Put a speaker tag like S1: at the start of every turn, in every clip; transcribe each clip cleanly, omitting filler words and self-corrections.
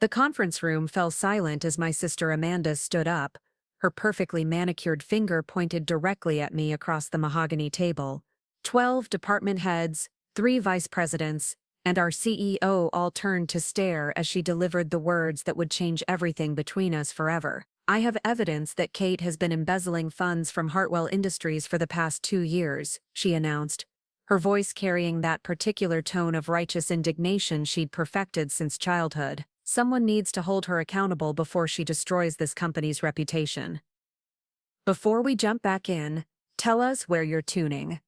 S1: The conference room fell silent as my sister Amanda stood up, her perfectly manicured finger pointed directly at me across the mahogany table. 12 department heads, 3 vice presidents, and our CEO all turned to stare as she delivered the words that would change everything between us forever. "I have evidence that Kate has been embezzling funds from Hartwell Industries for the past 2 years," she announced, her voice carrying that particular tone of righteous indignation she'd perfected since childhood. "Someone needs to hold her accountable before she destroys this company's reputation." Before we jump back in, tell us where you're tuning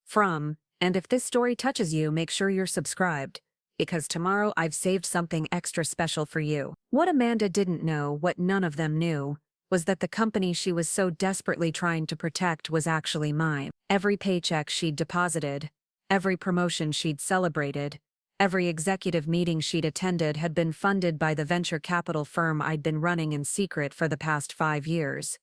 S1: from, and if this story touches you, make sure you're subscribed, because tomorrow I've saved something extra special for you. What Amanda didn't know, what none of them knew, was that the company she was so desperately trying to protect was actually mine. Every paycheck she'd deposited, every promotion she'd celebrated, every executive meeting she'd attended had been funded by the venture capital firm I'd been running in secret for the past 5 years.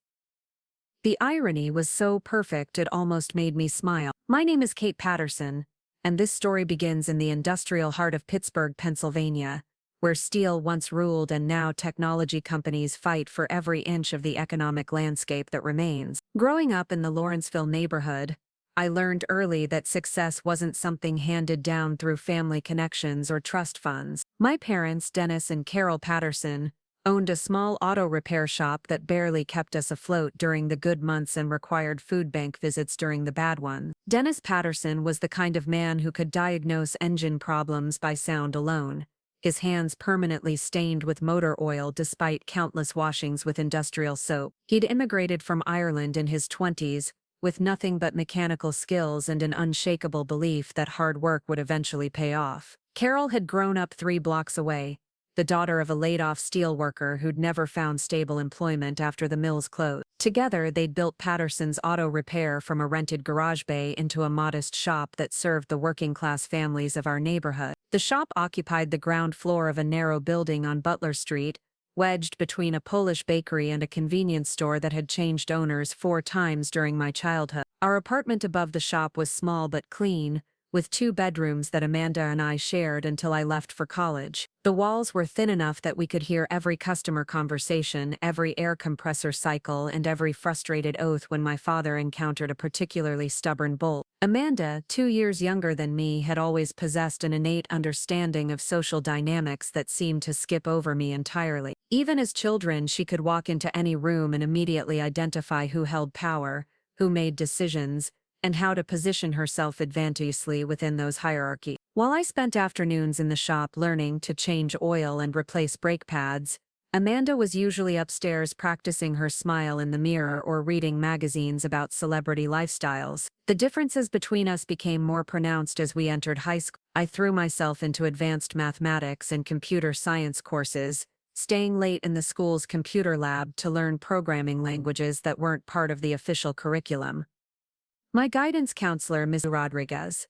S1: The irony was so perfect it almost made me smile. My name is Kate Patterson, and this story begins in the industrial heart of Pittsburgh, Pennsylvania, where steel once ruled and now technology companies fight for every inch of the economic landscape that remains. Growing up in the Lawrenceville neighborhood, I learned early that success wasn't something handed down through family connections or trust funds. My parents, Dennis and Carol Patterson, owned a small auto repair shop that barely kept us afloat during the good months and required food bank visits during the bad ones. Dennis Patterson was the kind of man who could diagnose engine problems by sound alone, his hands permanently stained with motor oil despite countless washings with industrial soap. He'd immigrated from Ireland in his 20s, with nothing but mechanical skills and an unshakable belief that hard work would eventually pay off. Carol had grown up 3 blocks away, the daughter of a laid-off steelworker who'd never found stable employment after the mills closed. Together, they'd built Patterson's Auto Repair from a rented garage bay into a modest shop that served the working-class families of our neighborhood. The shop occupied the ground floor of a narrow building on Butler Street, wedged between a Polish bakery and a convenience store that had changed owners 4 times during my childhood. Our apartment above the shop was small but clean, with 2 bedrooms that Amanda and I shared until I left for college. The walls were thin enough that we could hear every customer conversation, every air compressor cycle, and every frustrated oath when my father encountered a particularly stubborn bolt. Amanda, 2 years younger than me, had always possessed an innate understanding of social dynamics that seemed to skip over me entirely. Even as children, she could walk into any room and immediately identify who held power, who made decisions, and how to position herself advantageously within those hierarchies. While I spent afternoons in the shop learning to change oil and replace brake pads, Amanda was usually upstairs practicing her smile in the mirror or reading magazines about celebrity lifestyles. The differences between us became more pronounced as we entered high school. I threw myself into advanced mathematics and computer science courses, staying late in the school's computer lab to learn programming languages that weren't part of the official curriculum. My guidance counselor, Ms. Rodriguez,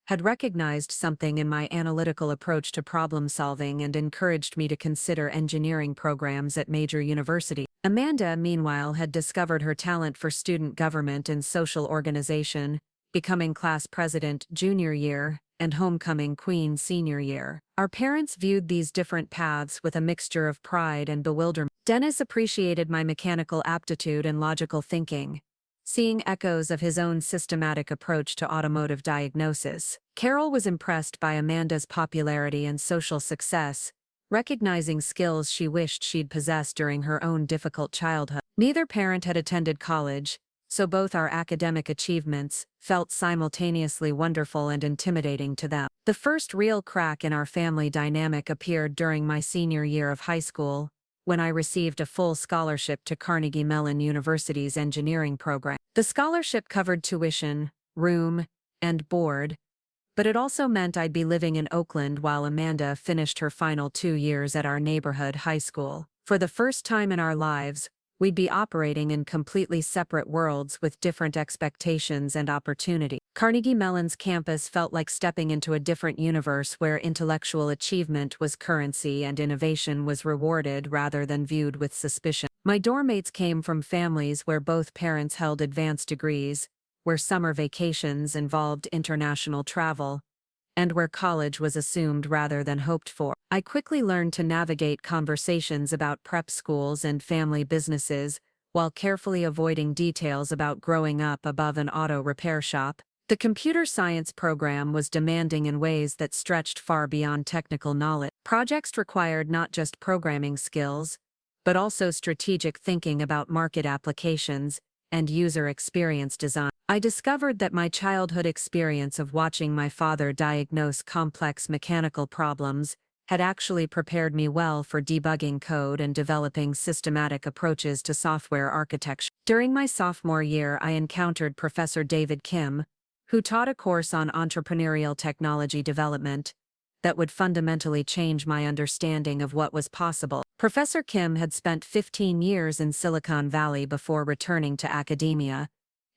S1: had recognized something in my analytical approach to problem solving and encouraged me to consider engineering programs at major universities. Amanda, meanwhile, had discovered her talent for student government and social organization, becoming class president junior year and homecoming queen senior year. Our parents viewed these different paths with a mixture of pride and bewilderment. Dennis appreciated my mechanical aptitude and logical thinking, seeing echoes of his own systematic approach to automotive diagnosis. Carol was impressed by Amanda's popularity and social success, recognizing skills she wished she'd possessed during her own difficult childhood. Neither parent had attended college, so both our academic achievements felt simultaneously wonderful and intimidating to them. The first real crack in our family dynamic appeared during my senior year of high school, when I received a full scholarship to Carnegie Mellon University's engineering program. The scholarship covered tuition, room, and board, but it also meant I'd be living in Oakland while Amanda finished her final 2 years at our neighborhood high school. For the first time in our lives, we'd be operating in completely separate worlds with different expectations and opportunity. Carnegie Mellon's campus felt like stepping into a different universe where intellectual achievement was currency and innovation was rewarded rather than viewed with suspicion. My dorm mates came from families where both parents held advanced degrees, where summer vacations involved international travel, and where college was assumed rather than hoped for. I quickly learned to navigate conversations about prep schools and family businesses, while carefully avoiding details about growing up above an auto repair shop. The computer science program was demanding in ways that stretched far beyond technical knowledge. Projects required not just programming skills, but also strategic thinking about market applications and user experience design. I discovered that my childhood experience of watching my father diagnose complex mechanical problems had actually prepared me well for debugging code and developing systematic approaches to software architecture. During my sophomore year, I encountered Professor David Kim, who taught a course on entrepreneurial technology development that would fundamentally change my understanding of what was possible. Professor Kim had spent 15 years in Silicon Valley before returning to academia,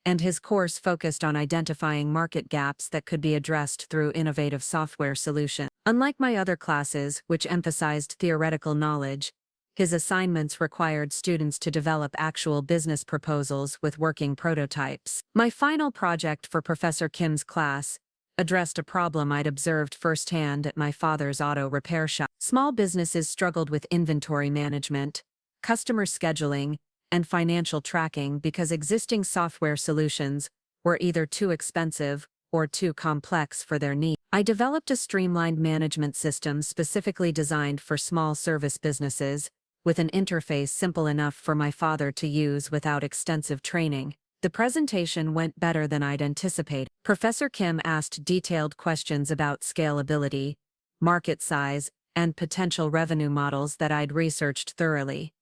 S1: and his course focused on identifying market gaps that could be addressed through innovative software solutions. Unlike my other classes, which emphasized theoretical knowledge, his assignments required students to develop actual business proposals with working prototypes. My final project for Professor Kim's class addressed a problem I'd observed firsthand at my father's auto repair shop. Small businesses struggled with inventory management, customer scheduling, and financial tracking because existing software solutions were either too expensive or too complex for their needs. I developed a streamlined management system specifically designed for small service businesses, with an interface simple enough for my father to use without extensive training. The presentation went better than I'd anticipated. Professor Kim asked detailed questions about scalability, market size, and potential revenue models that I'd researched thoroughly.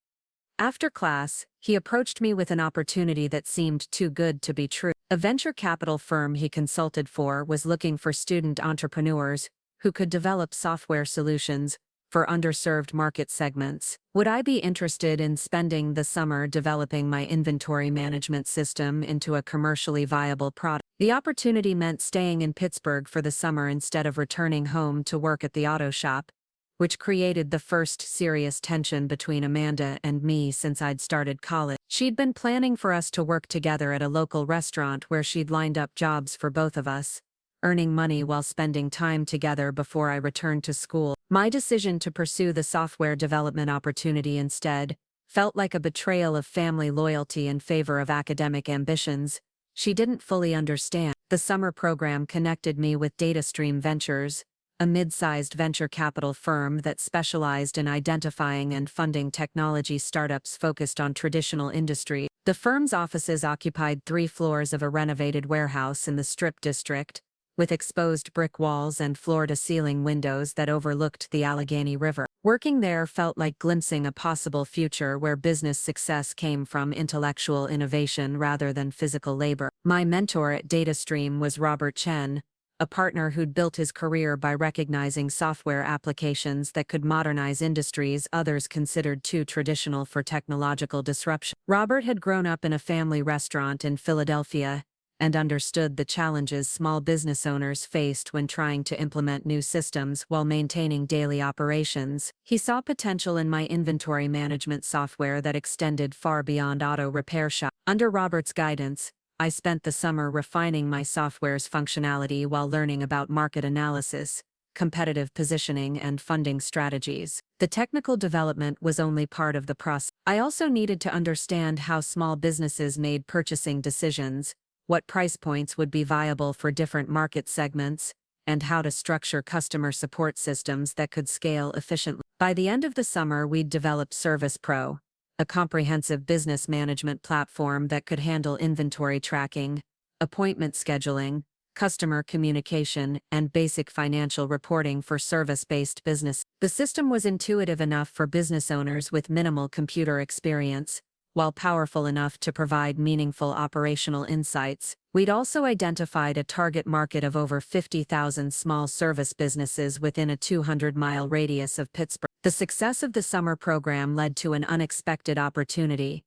S1: After class, he approached me with an opportunity that seemed too good to be true. A venture capital firm he consulted for was looking for student entrepreneurs who could develop software solutions for underserved market segments. Would I be interested in spending the summer developing my inventory management system into a commercially viable product? The opportunity meant staying in Pittsburgh for the summer instead of returning home to work at the auto shop, which created the first serious tension between Amanda and me since I'd started college. She'd been planning for us to work together at a local restaurant where she'd lined up jobs for both of us, earning money while spending time together before I returned to school. My decision to pursue the software development opportunity instead felt like a betrayal of family loyalty in favor of academic ambitions she didn't fully understand. The summer program connected me with DataStream Ventures, a mid-sized venture capital firm that specialized in identifying and funding technology startups focused on traditional industry. The firm's offices occupied 3 floors of a renovated warehouse in the Strip District, with exposed brick walls and floor-to-ceiling windows that overlooked the Allegheny River. Working there felt like glimpsing a possible future where business success came from intellectual innovation rather than physical labor. My mentor at DataStream was Robert Chen, a partner who'd built his career by recognizing software applications that could modernize industries others considered too traditional for technological disruption. Robert had grown up in a family restaurant in Philadelphia and understood the challenges small business owners faced when trying to implement new systems while maintaining daily operations. He saw potential in my inventory management software that extended far beyond auto repair shop. Under Robert's guidance, I spent the summer refining my software's functionality while learning about market analysis, competitive positioning, and funding strategies. The technical development was only part of the process. I also needed to understand how small businesses made purchasing decisions, what price points would be viable for different market segments, and how to structure customer support systems that could scale efficiently. By the end of the summer, we'd developed Service Pro, a comprehensive business management platform that could handle inventory tracking, appointment scheduling, customer communication, and basic financial reporting for service-based business. The system was intuitive enough for business owners with minimal computer experience, while powerful enough to provide meaningful operational insights. We'd also identified a target market of over 50,000 small service businesses within a 200-mile radius of Pittsburgh. The success of the summer program led to an unexpected opportunity.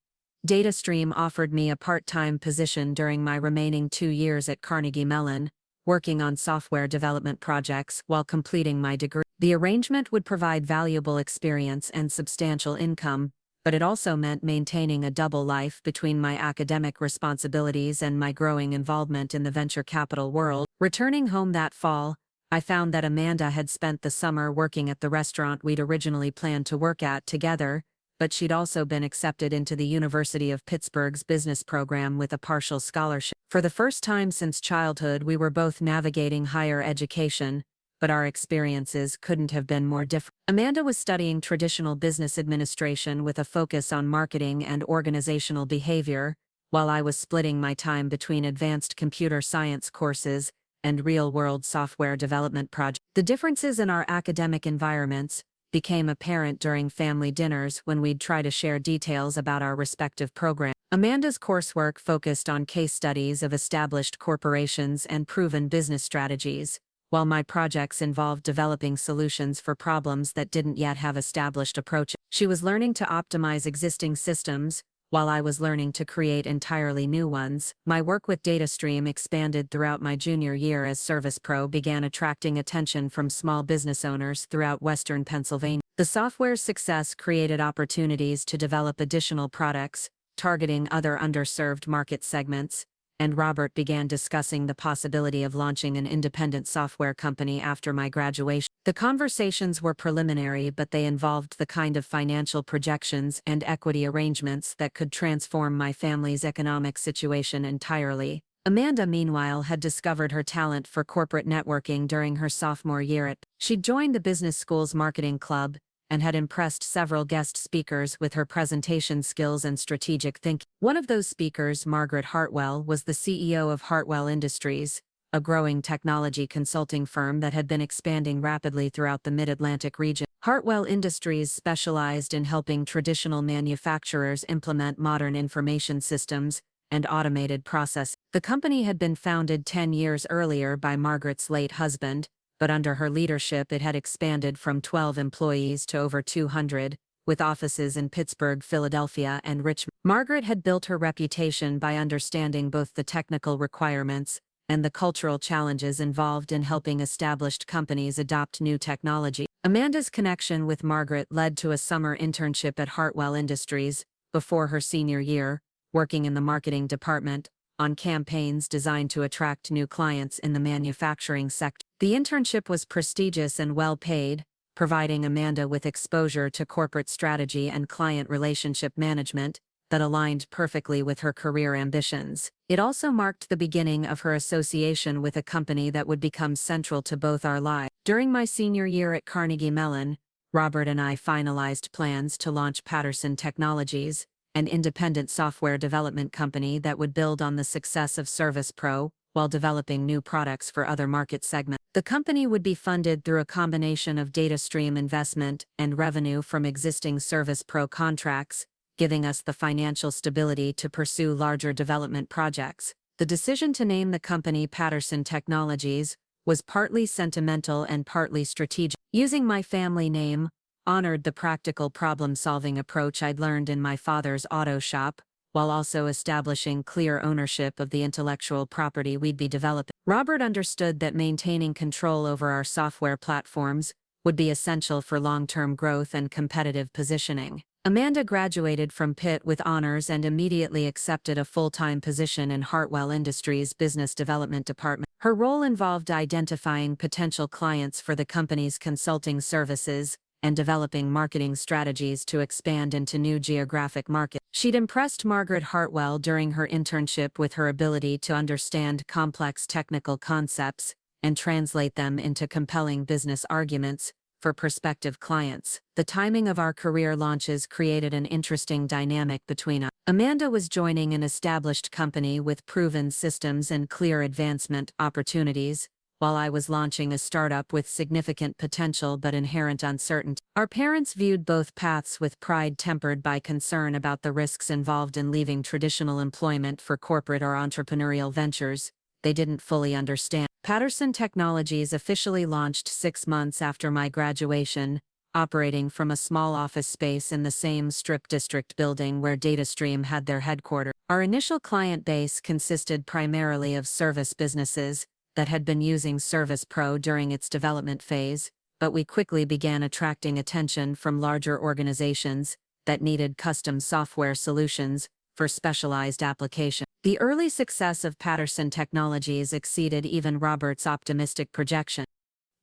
S1: DataStream offered me a part-time position during my remaining 2 years at Carnegie Mellon, working on software development projects while completing my degree. The arrangement would provide valuable experience and substantial income, but it also meant maintaining a double life between my academic responsibilities and my growing involvement in the venture capital world. Returning home that fall, I found that Amanda had spent the summer working at the restaurant we'd originally planned to work at together, but she'd also been accepted into the University of Pittsburgh's business program with a partial scholarship. For the first time since childhood, we were both navigating higher education, but our experiences couldn't have been more different. Amanda was studying traditional business administration with a focus on marketing and organizational behavior, while I was splitting my time between advanced computer science courses and real-world software development projects. The differences in our academic environments became apparent during family dinners when we'd try to share details about our respective programs. Amanda's coursework focused on case studies of established corporations and proven business strategies, while my projects involved developing solutions for problems that didn't yet have established approaches. She was learning to optimize existing systems, while I was learning to create entirely new ones. My work with DataStream expanded throughout my junior year as Service Pro began attracting attention from small business owners throughout Western Pennsylvania. The software's success created opportunities to develop additional products, targeting other underserved market segments, and Robert began discussing the possibility of launching an independent software company after my graduation. The conversations were preliminary, but they involved the kind of financial projections and equity arrangements that could transform my family's economic situation entirely. Amanda, meanwhile, had discovered her talent for corporate networking during her sophomore year. She'd joined the business school's marketing club and had impressed several guest speakers with her presentation skills and strategic thinking. One of those speakers, Margaret Hartwell, was the CEO of Hartwell Industries, a growing technology consulting firm that had been expanding rapidly throughout the Mid-Atlantic region. Hartwell Industries specialized in helping traditional manufacturers implement modern information systems and automated processes. The company had been founded 10 years earlier by Margaret's late husband, but under her leadership it had expanded from 12 employees to over 200, with offices in Pittsburgh, Philadelphia, and Richmond. Margaret had built her reputation by understanding both the technical requirements and the cultural challenges involved in helping established companies adopt new technology. Amanda's connection with Margaret led to a summer internship at Hartwell Industries before her senior year, working in the marketing department on campaigns designed to attract new clients in the manufacturing sector. The internship was prestigious and well paid, providing Amanda with exposure to corporate strategy and client relationship management that aligned perfectly with her career ambitions. It also marked the beginning of her association with a company that would become central to both our lives. During my senior year at Carnegie Mellon, Robert and I finalized plans to launch Patterson Technologies, an independent software development company that would build on the success of Service Pro while developing new products for other market segments. The company would be funded through a combination of DataStream investment and revenue from existing Service Pro contracts, giving us the financial stability to pursue larger development projects. The decision to name the company Patterson Technologies was partly sentimental and partly strategic. Using my family name honored the practical problem-solving approach I'd learned in my father's auto shop, while also establishing clear ownership of the intellectual property we'd be developing. Robert understood that maintaining control over our software platforms would be essential for long-term growth and competitive positioning. Amanda graduated from Pitt with honors and immediately accepted a full-time position in Hartwell Industries' business development department. Her role involved identifying potential clients for the company's consulting services and developing marketing strategies to expand into new geographic markets. She'd impressed Margaret Hartwell during her internship with her ability to understand complex technical concepts and translate them into compelling business arguments for prospective clients. The timing of our career launches created an interesting dynamic between us. Amanda was joining an established company with proven systems and clear advancement opportunities, while I was launching a startup with significant potential but inherent uncertainty. Our parents viewed both paths with pride tempered by concern about the risks involved in leaving traditional employment for corporate or entrepreneurial ventures they didn't fully understand. Patterson Technologies officially launched 6 months after my graduation, operating from a small office space in the same Strip District building where DataStream had their headquarters. Our initial client base consisted primarily of service businesses that had been using Service Pro during its development phase, but we quickly began attracting attention from larger organizations that needed custom software solutions for specialized applications. The early success of Patterson Technologies exceeded even Robert's optimistic projection.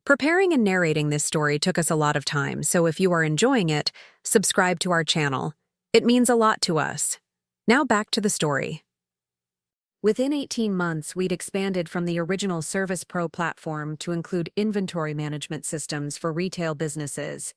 S1: Preparing and narrating this story took us a lot of time, so if you are enjoying it, subscribe to our channel. It means a lot to us. Now back to the story. Within 18 months, we'd expanded from the original Service Pro platform to include inventory management systems for retail businesses,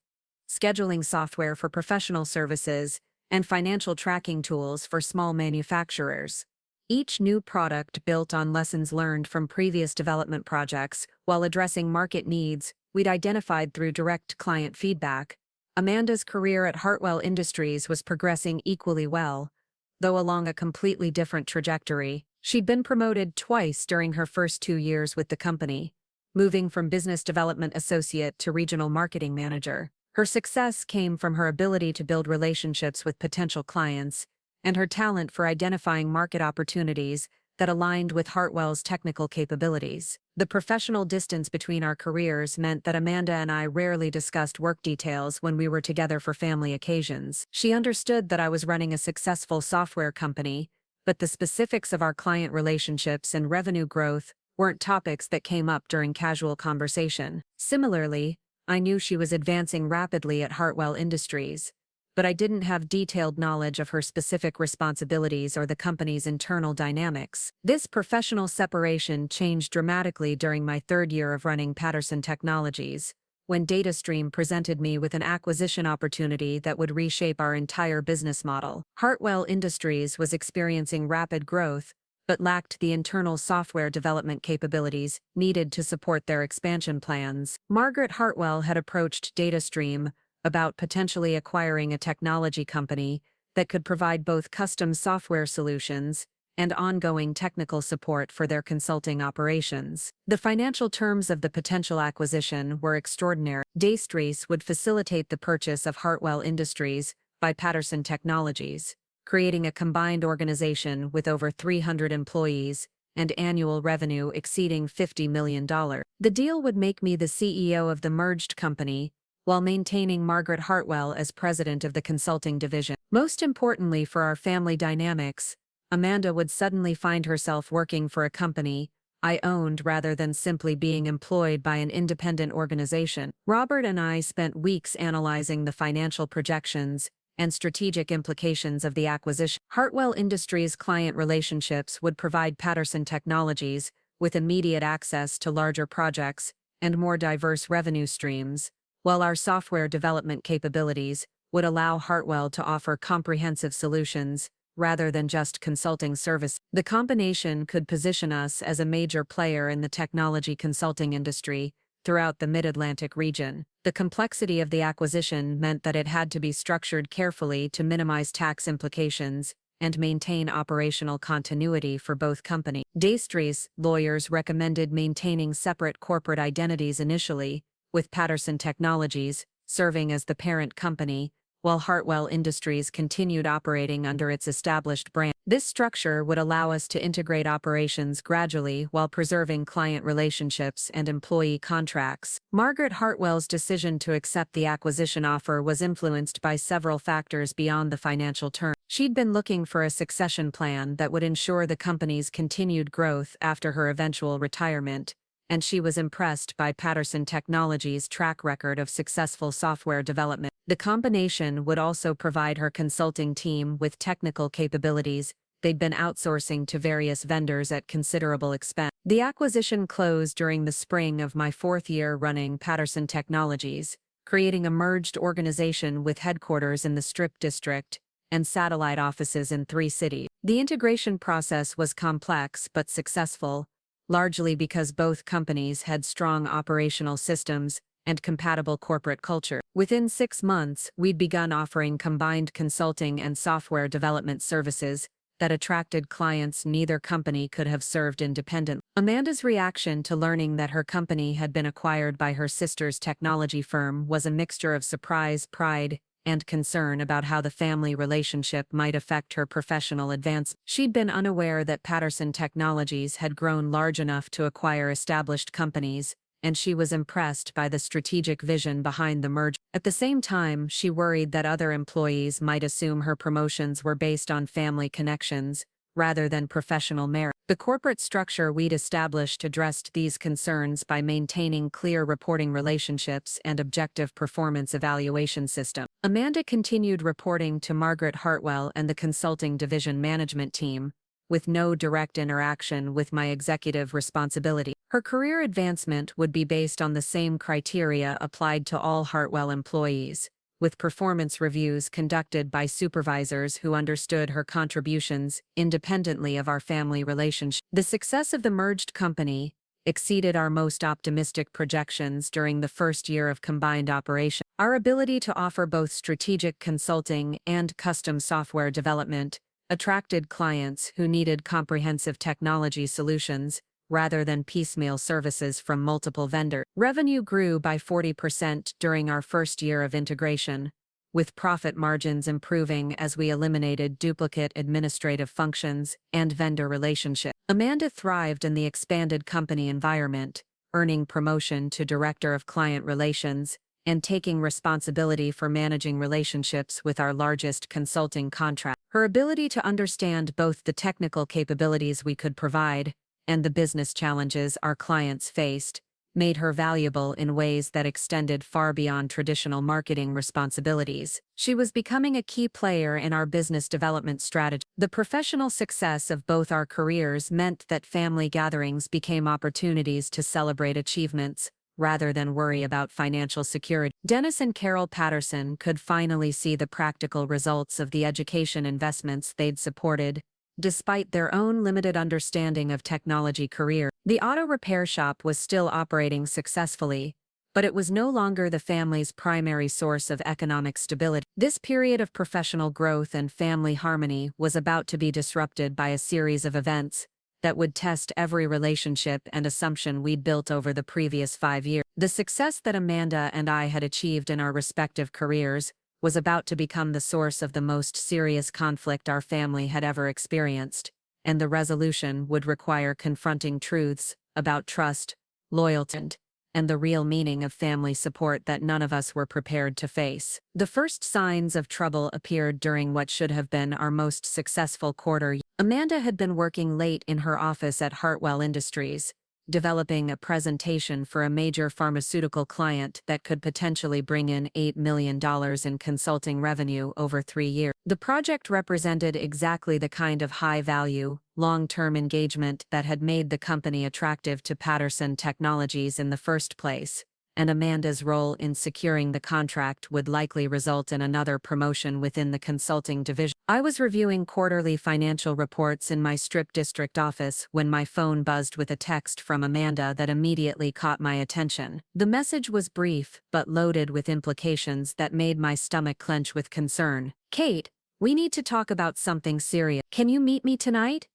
S1: scheduling software for professional services, and financial tracking tools for small manufacturers. Each new product built on lessons learned from previous development projects while addressing market needs we'd identified through direct client feedback. Amanda's career at Hartwell Industries was progressing equally well, though along a completely different trajectory. She'd been promoted twice during her first 2 years with the company, moving from business development associate to regional marketing manager. Her success came from her ability to build relationships with potential clients and her talent for identifying market opportunities that aligned with Hartwell's technical capabilities. The professional distance between our careers meant that Amanda and I rarely discussed work details when we were together for family occasions. She understood that I was running a successful software company, but the specifics of our client relationships and revenue growth weren't topics that came up during casual conversation. Similarly, I knew she was advancing rapidly at Hartwell Industries, but I didn't have detailed knowledge of her specific responsibilities or the company's internal dynamics. This professional separation changed dramatically during my 3rd year of running Patterson Technologies, when DataStream presented me with an acquisition opportunity that would reshape our entire business model. Hartwell Industries was experiencing rapid growth, but lacked the internal software development capabilities needed to support their expansion plans. Margaret Hartwell had approached DataStream about potentially acquiring a technology company that could provide both custom software solutions and ongoing technical support for their consulting operations. The financial terms of the potential acquisition were extraordinary. DataStream would facilitate the purchase of Hartwell Industries by Patterson Technologies, creating a combined organization with over 300 employees and annual revenue exceeding $50 million. The deal would make me the CEO of the merged company, while maintaining Margaret Hartwell as president of the consulting division. Most importantly for our family dynamics, Amanda would suddenly find herself working for a company I owned rather than simply being employed by an independent organization. Robert and I spent weeks analyzing the financial projections and strategic implications of the acquisition. Hartwell Industries' client relationships would provide Patterson Technologies with immediate access to larger projects and more diverse revenue streams, while our software development capabilities would allow Hartwell to offer comprehensive solutions rather than just consulting service. The combination could position us as a major player in the technology consulting industry throughout the Mid-Atlantic region. The complexity of the acquisition meant that it had to be structured carefully to minimize tax implications and maintain operational continuity for both companies. DataStream's lawyers recommended maintaining separate corporate identities initially, with Patterson Technologies serving as the parent company, while Hartwell Industries continued operating under its established brand. This structure would allow us to integrate operations gradually while preserving client relationships and employee contracts. Margaret Hartwell's decision to accept the acquisition offer was influenced by several factors beyond the financial terms. She'd been looking for a succession plan that would ensure the company's continued growth after her eventual retirement, and she was impressed by Patterson Technologies' track record of successful software development. The combination would also provide her consulting team with technical capabilities they'd been outsourcing to various vendors at considerable expense. The acquisition closed during the spring of my 4th year running Patterson Technologies, creating a merged organization with headquarters in the Strip District and satellite offices in 3 cities. The integration process was complex but successful, largely because both companies had strong operational systems and compatible corporate culture. Within 6 months, we'd begun offering combined consulting and software development services that attracted clients neither company could have served independently. Amanda's reaction to learning that her company had been acquired by her sister's technology firm was a mixture of surprise, pride, and concern about how the family relationship might affect her professional advancement. She'd been unaware that Patterson Technologies had grown large enough to acquire established companies, and she was impressed by the strategic vision behind the merger. At the same time, she worried that other employees might assume her promotions were based on family connections rather than professional merit. The corporate structure we'd established addressed these concerns by maintaining clear reporting relationships and objective performance evaluation system. Amanda continued reporting to Margaret Hartwell and the consulting division management team, with no direct interaction with my executive responsibility. Her career advancement would be based on the same criteria applied to all Hartwell employees, with performance reviews conducted by supervisors who understood her contributions independently of our family relationship. The success of the merged company exceeded our most optimistic projections during the first year of combined operation. Our ability to offer both strategic consulting and custom software development attracted clients who needed comprehensive technology solutions rather than piecemeal services from multiple vendors. Revenue grew by 40% during our first year of integration, with profit margins improving as we eliminated duplicate administrative functions and vendor relationships. Amanda thrived in the expanded company environment, earning promotion to Director of Client Relations and taking responsibility for managing relationships with our largest consulting contract. Her ability to understand both the technical capabilities we could provide and the business challenges our clients faced made her valuable in ways that extended far beyond traditional marketing responsibilities. She was becoming a key player in our business development strategy. The professional success of both our careers meant that family gatherings became opportunities to celebrate achievements rather than worry about financial security. Dennis and Carol Patterson could finally see the practical results of the education investments they'd supported, despite their own limited understanding of technology career. The auto repair shop was still operating successfully, but it was no longer the family's primary source of economic stability. This period of professional growth and family harmony was about to be disrupted by a series of events that would test every relationship and assumption we'd built over the previous 5 years. The success that Amanda and I had achieved in our respective careers was about to become the source of the most serious conflict our family had ever experienced, and the resolution would require confronting truths about trust, loyalty, and the real meaning of family support that none of us were prepared to face. The first signs of trouble appeared during what should have been our most successful quarter. Amanda had been working late in her office at Hartwell Industries, developing a presentation for a major pharmaceutical client that could potentially bring in $8 million in consulting revenue over 3 years. The project represented exactly the kind of high-value, long-term engagement that had made the company attractive to Patterson Technologies in the first place, and Amanda's role in securing the contract would likely result in another promotion within the consulting division. I was reviewing quarterly financial reports in my Strip District office when my phone buzzed with a text from Amanda that immediately caught my attention. The message was brief, but loaded with implications that made my stomach clench with concern. "Kate, we need to talk about something serious. Can you meet me tonight?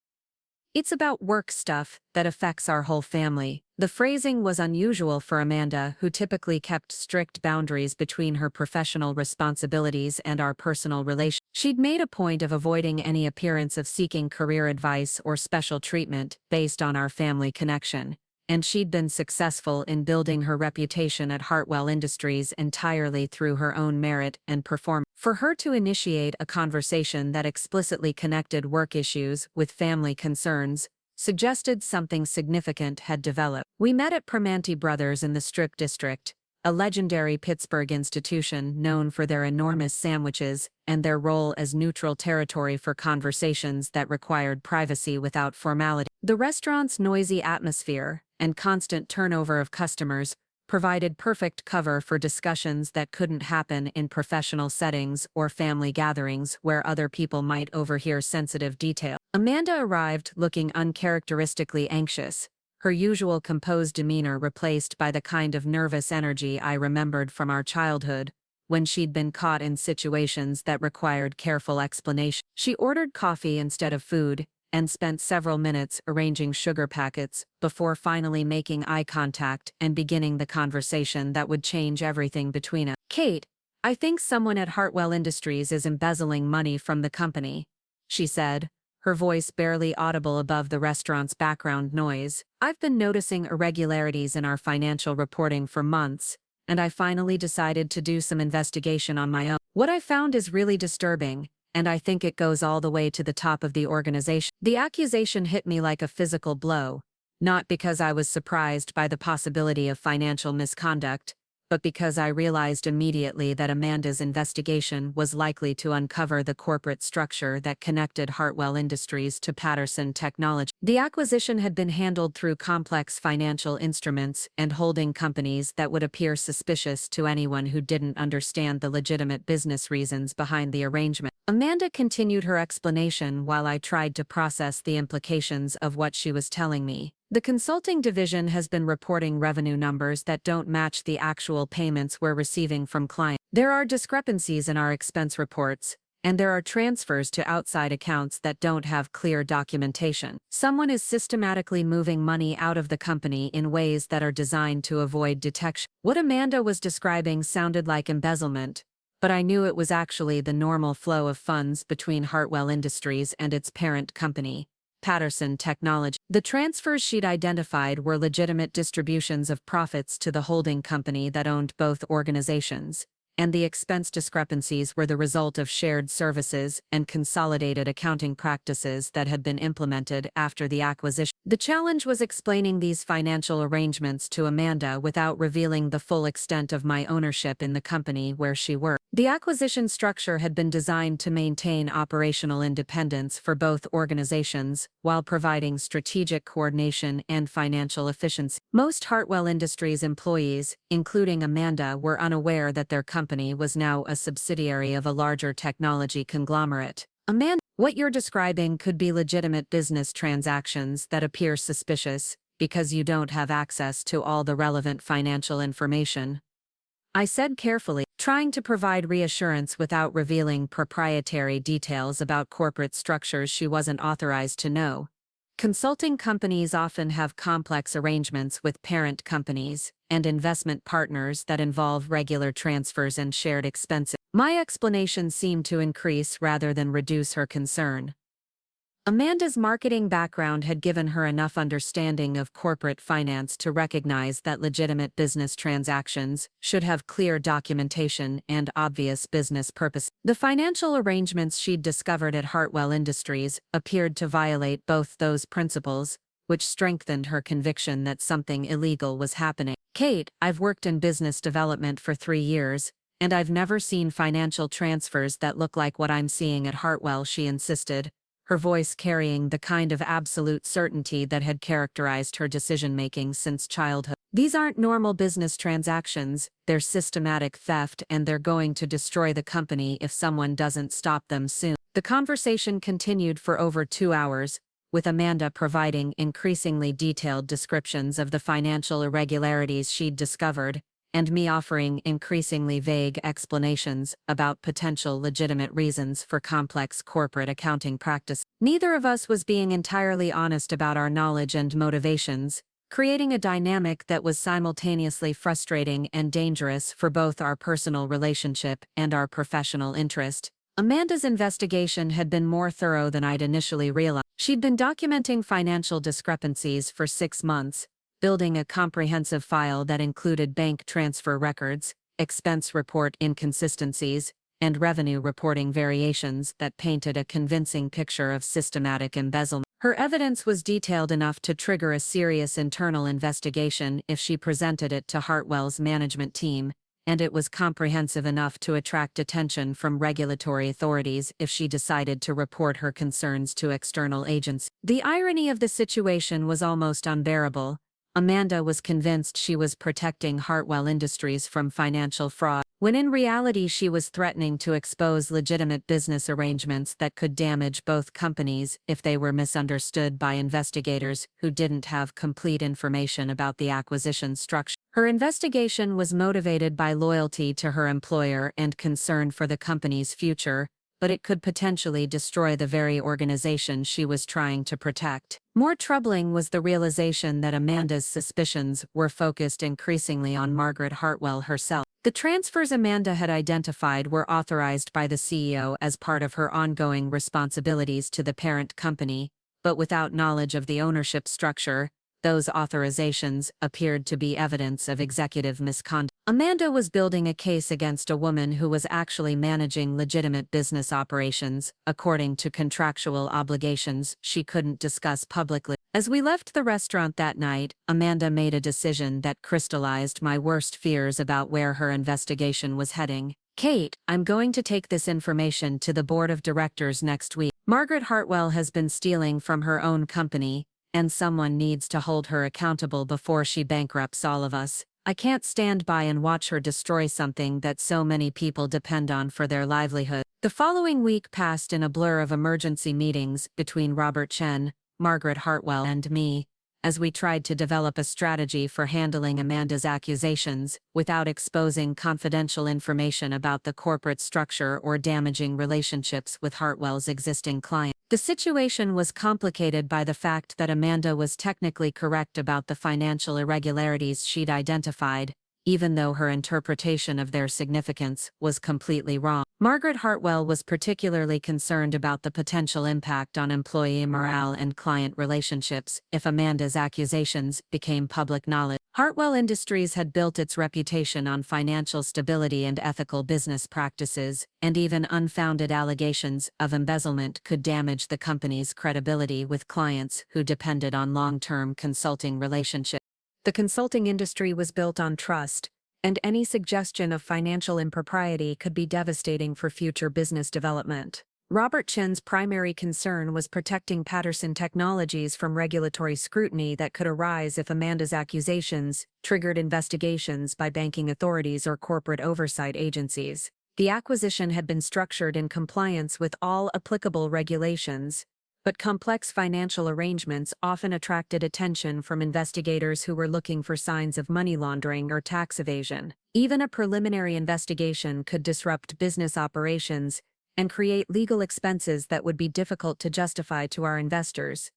S1: It's about work stuff that affects our whole family." The phrasing was unusual for Amanda, who typically kept strict boundaries between her professional responsibilities and our personal relations. She'd made a point of avoiding any appearance of seeking career advice or special treatment based on our family connection, and she'd been successful in building her reputation at Hartwell Industries entirely through her own merit and performance. For her to initiate a conversation that explicitly connected work issues with family concerns suggested something significant had developed. We met at Primanti Brothers in the Strip District, a legendary Pittsburgh institution known for their enormous sandwiches and their role as neutral territory for conversations that required privacy without formality. The restaurant's noisy atmosphere and constant turnover of customers provided perfect cover for discussions that couldn't happen in professional settings or family gatherings where other people might overhear sensitive detail. Amanda arrived looking uncharacteristically anxious, her usual composed demeanor replaced by the kind of nervous energy I remembered from our childhood, when she'd been caught in situations that required careful explanation. She ordered coffee instead of food, and spent several minutes arranging sugar packets before finally making eye contact and beginning the conversation that would change everything between us. "Kate, I think someone at Hartwell Industries is embezzling money from the company," she said, her voice barely audible above the restaurant's background noise. "I've been noticing irregularities in our financial reporting for months, and I finally decided to do some investigation on my own. What I found is really disturbing, and I think it goes all the way to the top of the organization. The accusation hit me like a physical blow, not because I was surprised by the possibility of financial misconduct, but because I realized immediately that Amanda's investigation was likely to uncover the corporate structure that connected Hartwell Industries to Patterson Technology. The acquisition had been handled through complex financial instruments and holding companies that would appear suspicious to anyone who didn't understand the legitimate business reasons behind the arrangement. Amanda continued her explanation while I tried to process the implications of what she was telling me. The consulting division has been reporting revenue numbers that don't match the actual payments we're receiving from clients. There are discrepancies in our expense reports, and there are transfers to outside accounts that don't have clear documentation. Someone is systematically moving money out of the company in ways that are designed to avoid detection. What Amanda was describing sounded like embezzlement, but I knew it was actually the normal flow of funds between Hartwell Industries and its parent company, Patterson Technology. The transfers she'd identified were legitimate distributions of profits to the holding company that owned both organizations, and the expense discrepancies were the result of shared services and consolidated accounting practices that had been implemented after the acquisition. The challenge was explaining these financial arrangements to Amanda without revealing the full extent of my ownership in the company where she worked. The acquisition structure had been designed to maintain operational independence for both organizations while providing strategic coordination and financial efficiency. Most Hartwell Industries employees, including Amanda, were unaware that their company was now a subsidiary of a larger technology conglomerate. Amanda, what you're describing could be legitimate business transactions that appear suspicious because you don't have access to all the relevant financial information, I said carefully, trying to provide reassurance without revealing proprietary details about corporate structures she wasn't authorized to know. Consulting companies often have complex arrangements with parent companies and investment partners that involve regular transfers and shared expenses. My explanation seemed to increase rather than reduce her concern. Amanda's marketing background had given her enough understanding of corporate finance to recognize that legitimate business transactions should have clear documentation and obvious business purpose. The financial arrangements she'd discovered at Hartwell Industries appeared to violate both those principles, which strengthened her conviction that something illegal was happening. Kate, I've worked in business development for 3 years, and I've never seen financial transfers that look like what I'm seeing at Hartwell, she insisted, her voice carrying the kind of absolute certainty that had characterized her decision-making since childhood. These aren't normal business transactions, they're systematic theft, and they're going to destroy the company if someone doesn't stop them soon. The conversation continued for over 2 hours, with Amanda providing increasingly detailed descriptions of the financial irregularities she'd discovered, and me offering increasingly vague explanations about potential legitimate reasons for complex corporate accounting practice. Neither of us was being entirely honest about our knowledge and motivations, creating a dynamic that was simultaneously frustrating and dangerous for both our personal relationship and our professional interest. Amanda's investigation had been more thorough than I'd initially realized. She'd been documenting financial discrepancies for 6 months, building a comprehensive file that included bank transfer records, expense report inconsistencies, and revenue reporting variations that painted a convincing picture of systematic embezzlement. Her evidence was detailed enough to trigger a serious internal investigation if she presented it to Hartwell's management team, and it was comprehensive enough to attract attention from regulatory authorities if she decided to report her concerns to external agencies. The irony of the situation was almost unbearable. Amanda was convinced she was protecting Hartwell Industries from financial fraud, when in reality she was threatening to expose legitimate business arrangements that could damage both companies if they were misunderstood by investigators who didn't have complete information about the acquisition structure. Her investigation was motivated by loyalty to her employer and concern for the company's future, but it could potentially destroy the very organization she was trying to protect. More troubling was the realization that Amanda's suspicions were focused increasingly on Margaret Hartwell herself. The transfers Amanda had identified were authorized by the CEO as part of her ongoing responsibilities to the parent company, but without knowledge of the ownership structure, Those authorizations appeared to be evidence of executive misconduct. Amanda was building a case against a woman who was actually managing legitimate business operations, according to contractual obligations she couldn't discuss publicly. As we left the restaurant that night, Amanda made a decision that crystallized my worst fears about where her investigation was heading. "Kate, I'm going to take this information to the board of directors next week. Margaret Hartwell has been stealing from her own company, and someone needs to hold her accountable before she bankrupts all of us. I can't stand by and watch her destroy something that so many people depend on for their livelihood." The following week passed in a blur of emergency meetings between Robert Chen, Margaret Hartwell, and me, as we tried to develop a strategy for handling Amanda's accusations without exposing confidential information about the corporate structure or damaging relationships with Hartwell's existing clients. The situation was complicated by the fact that Amanda was technically correct about the financial irregularities she'd identified, even though her interpretation of their significance was completely wrong. Margaret Hartwell was particularly concerned about the potential impact on employee morale and client relationships if Amanda's accusations became public knowledge. Hartwell Industries had built its reputation on financial stability and ethical business practices, and even unfounded allegations of embezzlement could damage the company's credibility with clients who depended on long-term consulting relationships. The consulting industry was built on trust, and any suggestion of financial impropriety could be devastating for future business development. Robert Chen's primary concern was protecting Patterson Technologies from regulatory scrutiny that could arise if Amanda's accusations triggered investigations by banking authorities or corporate oversight agencies. The acquisition had been structured in compliance with all applicable regulations, but complex financial arrangements often attracted attention from investigators who were looking for signs of money laundering or tax evasion. Even a preliminary investigation could disrupt business operations and create legal expenses that would be difficult to justify to our investors.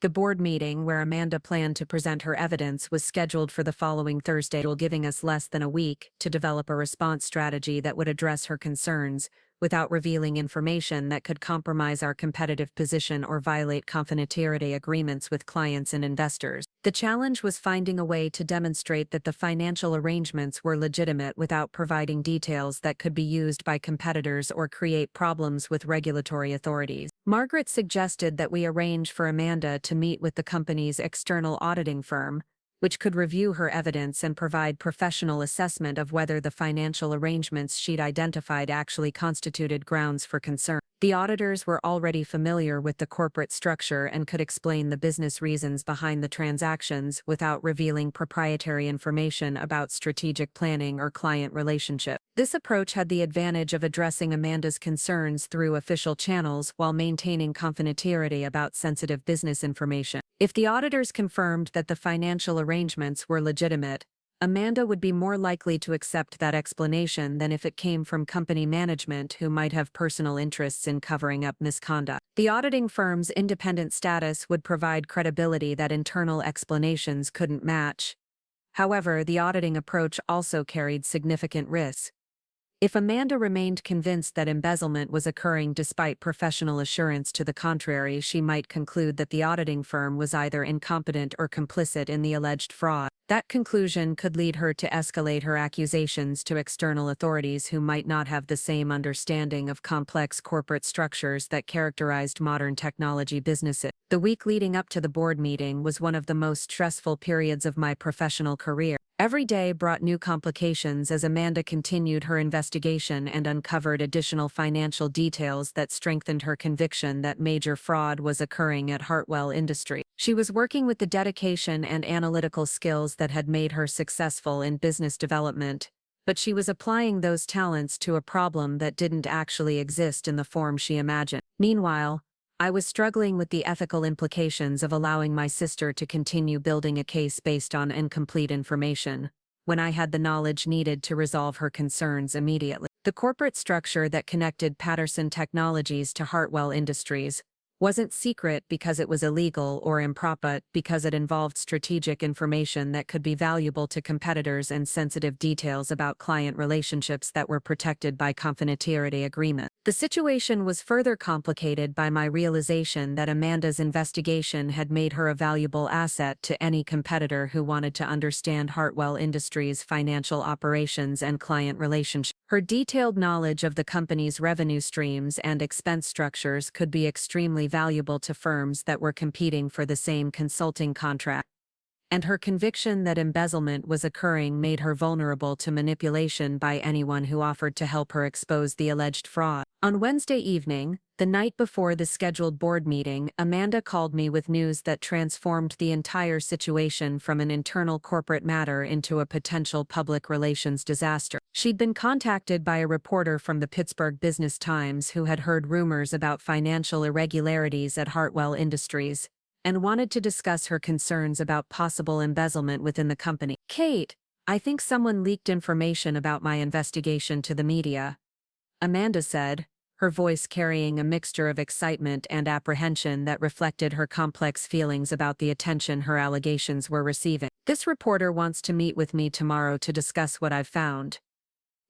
S1: The board meeting where Amanda planned to present her evidence was scheduled for the following Thursday, giving us less than a week to develop a response strategy that would address her concerns without revealing information that could compromise our competitive position or violate confidentiality agreements with clients and investors. The challenge was finding a way to demonstrate that the financial arrangements were legitimate without providing details that could be used by competitors or create problems with regulatory authorities. Margaret suggested that we arrange for Amanda to meet with the company's external auditing firm, which could review her evidence and provide professional assessment of whether the financial arrangements she'd identified actually constituted grounds for concern. The auditors were already familiar with the corporate structure and could explain the business reasons behind the transactions without revealing proprietary information about strategic planning or client relationship. This approach had the advantage of addressing Amanda's concerns through official channels while maintaining confidentiality about sensitive business information. If the auditors confirmed that the financial arrangements were legitimate, Amanda would be more likely to accept that explanation than if it came from company management who might have personal interests in covering up misconduct. The auditing firm's independent status would provide credibility that internal explanations couldn't match. However, the auditing approach also carried significant risks. If Amanda remained convinced that embezzlement was occurring despite professional assurance to the contrary, she might conclude that the auditing firm was either incompetent or complicit in the alleged fraud. That conclusion could lead her to escalate her accusations to external authorities who might not have the same understanding of complex corporate structures that characterized modern technology businesses. The week leading up to the board meeting was one of the most stressful periods of my professional career. Every day brought new complications as Amanda continued her investigation and uncovered additional financial details that strengthened her conviction that major fraud was occurring at Hartwell Industries. She was working with the dedication and analytical skills that had made her successful in business development, but she was applying those talents to a problem that didn't actually exist in the form she imagined. Meanwhile, I was struggling with the ethical implications of allowing my sister to continue building a case based on incomplete information, when I had the knowledge needed to resolve her concerns immediately. The corporate structure that connected Patterson Technologies to Hartwell Industries wasn't secret because it was illegal or improper, because it involved strategic information that could be valuable to competitors and sensitive details about client relationships that were protected by confidentiality agreement. The situation was further complicated by my realization that Amanda's investigation had made her a valuable asset to any competitor who wanted to understand Hartwell Industries' financial operations and client relationships. Her detailed knowledge of the company's revenue streams and expense structures could be extremely valuable to firms that were competing for the same consulting contract. And her conviction that embezzlement was occurring made her vulnerable to manipulation by anyone who offered to help her expose the alleged fraud. On Wednesday evening, the night before the scheduled board meeting, Amanda called me with news that transformed the entire situation from an internal corporate matter into a potential public relations disaster. She'd been contacted by a reporter from the Pittsburgh Business Times who had heard rumors about financial irregularities at Hartwell Industries, and wanted to discuss her concerns about possible embezzlement within the company. "Kate, I think someone leaked information about my investigation to the media," Amanda said, her voice carrying a mixture of excitement and apprehension that reflected her complex feelings about the attention her allegations were receiving. "This reporter wants to meet with me tomorrow to discuss what I've found.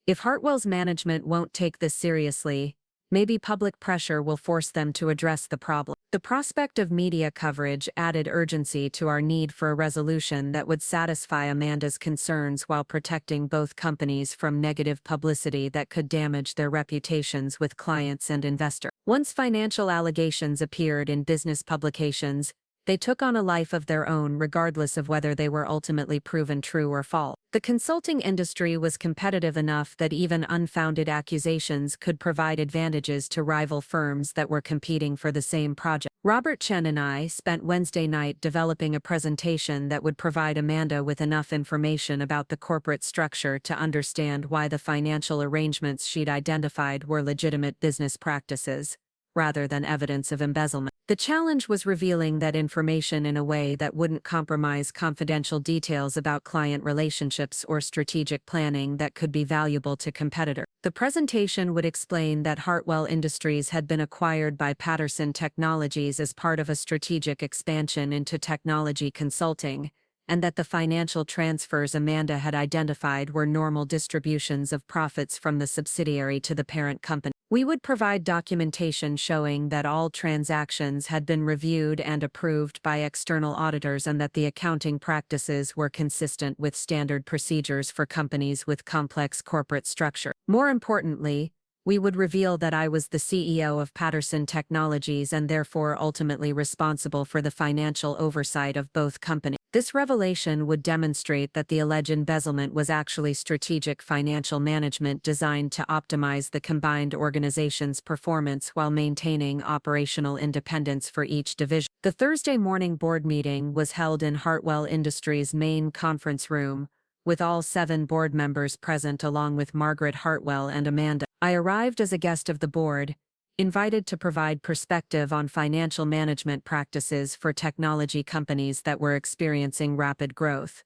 S1: If Hartwell's management won't take this seriously, maybe public pressure will force them to address the problem." The prospect of media coverage added urgency to our need for a resolution that would satisfy Amanda's concerns while protecting both companies from negative publicity that could damage their reputations with clients and investors. Once financial allegations appeared in business publications, they took on a life of their own regardless of whether they were ultimately proven true or false. The consulting industry was competitive enough that even unfounded accusations could provide advantages to rival firms that were competing for the same project. Robert Chen and I spent Wednesday night developing a presentation that would provide Amanda with enough information about the corporate structure to understand why the financial arrangements she'd identified were legitimate business practices, rather than evidence of embezzlement. The challenge was revealing that information in a way that wouldn't compromise confidential details about client relationships or strategic planning that could be valuable to competitors. The presentation would explain that Hartwell Industries had been acquired by Patterson Technologies as part of a strategic expansion into technology consulting, and that the financial transfers Amanda had identified were normal distributions of profits from the subsidiary to the parent company. We would provide documentation showing that all transactions had been reviewed and approved by external auditors and that the accounting practices were consistent with standard procedures for companies with complex corporate structure. More importantly, we would reveal that I was the CEO of Patterson Technologies and therefore ultimately responsible for the financial oversight of both companies. This revelation would demonstrate that the alleged embezzlement was actually strategic financial management designed to optimize the combined organization's performance while maintaining operational independence for each division. The Thursday morning board meeting was held in Hartwell Industries' main conference room, with all 7 board members present along with Margaret Hartwell and Amanda. I arrived as a guest of the board, invited to provide perspective on financial management practices for technology companies that were experiencing rapid growth.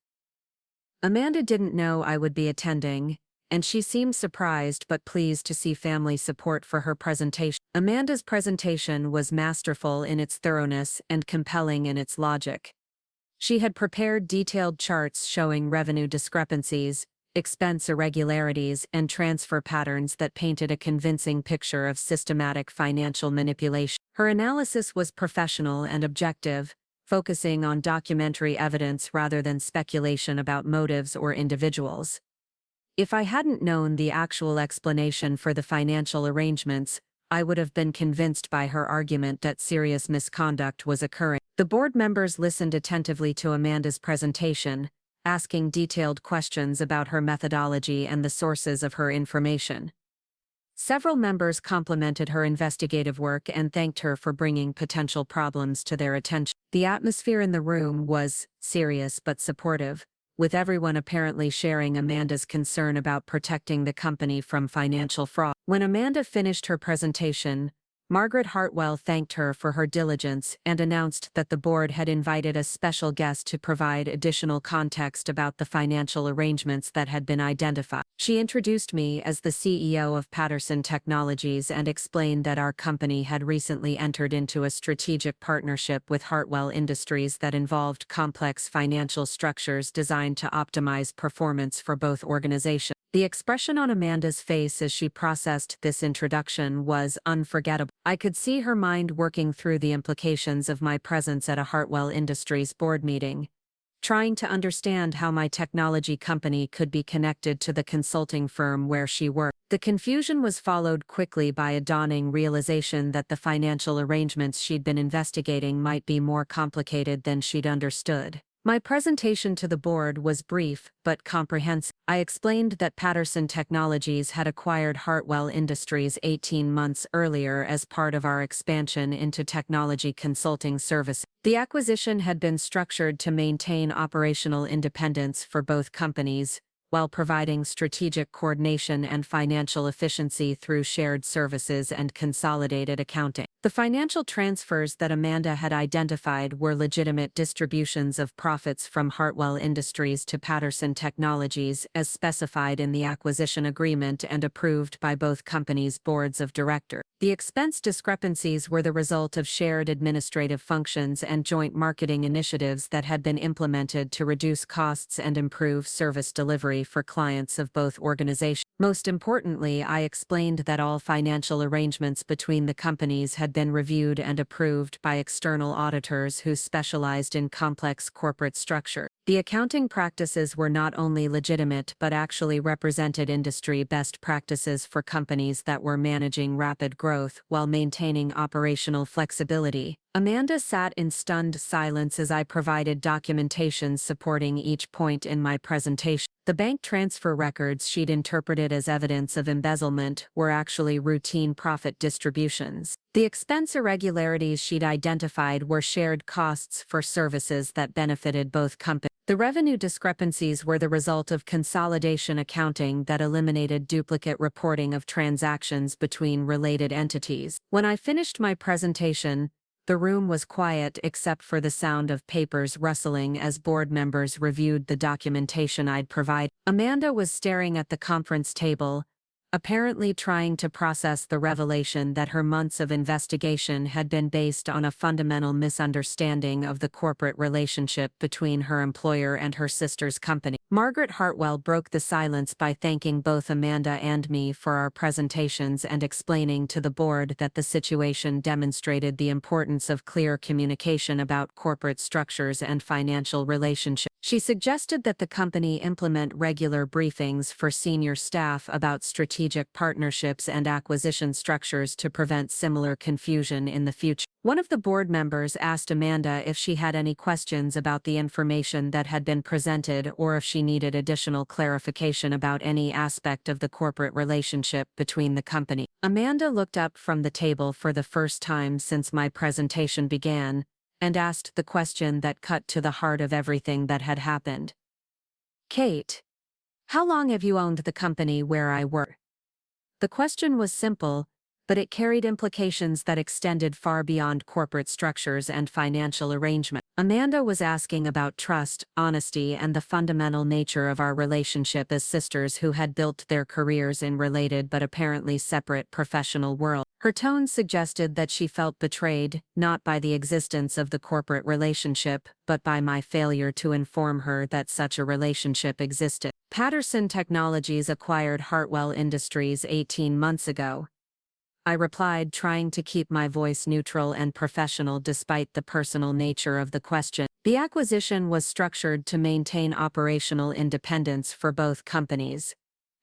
S1: Amanda didn't know I would be attending, and she seemed surprised but pleased to see family support for her presentation. Amanda's presentation was masterful in its thoroughness and compelling in its logic. She had prepared detailed charts showing revenue discrepancies, expense irregularities, and transfer patterns that painted a convincing picture of systematic financial manipulation. Her analysis was professional and objective, focusing on documentary evidence rather than speculation about motives or individuals. If I hadn't known the actual explanation for the financial arrangements, I would have been convinced by her argument that serious misconduct was occurring. The board members listened attentively to Amanda's presentation, asking detailed questions about her methodology and the sources of her information. Several members complimented her investigative work and thanked her for bringing potential problems to their attention. The atmosphere in the room was serious but supportive, with everyone apparently sharing Amanda's concern about protecting the company from financial fraud. When Amanda finished her presentation, Margaret Hartwell thanked her for her diligence and announced that the board had invited a special guest to provide additional context about the financial arrangements that had been identified. She introduced me as the CEO of Patterson Technologies and explained that our company had recently entered into a strategic partnership with Hartwell Industries that involved complex financial structures designed to optimize performance for both organizations. The expression on Amanda's face as she processed this introduction was unforgettable. I could see her mind working through the implications of my presence at a Hartwell Industries board meeting, trying to understand how my technology company could be connected to the consulting firm where she worked. The confusion was followed quickly by a dawning realization that the financial arrangements she'd been investigating might be more complicated than she'd understood. My presentation to the board was brief but comprehensive. I explained that Patterson Technologies had acquired Hartwell Industries 18 months earlier as part of our expansion into technology consulting services. The acquisition had been structured to maintain operational independence for both companies, while providing strategic coordination and financial efficiency through shared services and consolidated accounting. The financial transfers that Amanda had identified were legitimate distributions of profits from Hartwell Industries to Patterson Technologies as specified in the acquisition agreement and approved by both companies' boards of directors. The expense discrepancies were the result of shared administrative functions and joint marketing initiatives that had been implemented to reduce costs and improve service delivery for clients of both organizations. Most importantly, I explained that all financial arrangements between the companies had been reviewed and approved by external auditors who specialized in complex corporate structure. The accounting practices were not only legitimate but actually represented industry best practices for companies that were managing rapid growth while maintaining operational flexibility. Amanda sat in stunned silence as I provided documentation supporting each point in my presentation. The bank transfer records she'd interpreted as evidence of embezzlement were actually routine profit distributions. The expense irregularities she'd identified were shared costs for services that benefited both companies. The revenue discrepancies were the result of consolidation accounting that eliminated duplicate reporting of transactions between related entities. When I finished my presentation, the room was quiet except for the sound of papers rustling as board members reviewed the documentation I'd provided. Amanda was staring at the conference table, apparently trying to process the revelation that her months of investigation had been based on a fundamental misunderstanding of the corporate relationship between her employer and her sister's company. Margaret Hartwell broke the silence by thanking both Amanda and me for our presentations and explaining to the board that the situation demonstrated the importance of clear communication about corporate structures and financial relationships. She suggested that the company implement regular briefings for senior staff about strategic partnerships and acquisition structures to prevent similar confusion in the future. One of the board members asked Amanda if she had any questions about the information that had been presented or if she needed additional clarification about any aspect of the corporate relationship between the company. Amanda looked up from the table for the first time since my presentation began and asked the question that cut to the heart of everything that had happened. "Kate, how long have you owned the company where I work?" The question was simple, but it carried implications that extended far beyond corporate structures and financial arrangement. Amanda was asking about trust, honesty, and the fundamental nature of our relationship as sisters who had built their careers in related but apparently separate professional worlds. Her tone suggested that she felt betrayed, not by the existence of the corporate relationship, but by my failure to inform her that such a relationship existed. Patterson Technologies acquired Hartwell Industries 18 months ago. I replied, trying to keep my voice neutral and professional despite the personal nature of the question. The acquisition was structured to maintain operational independence for both companies,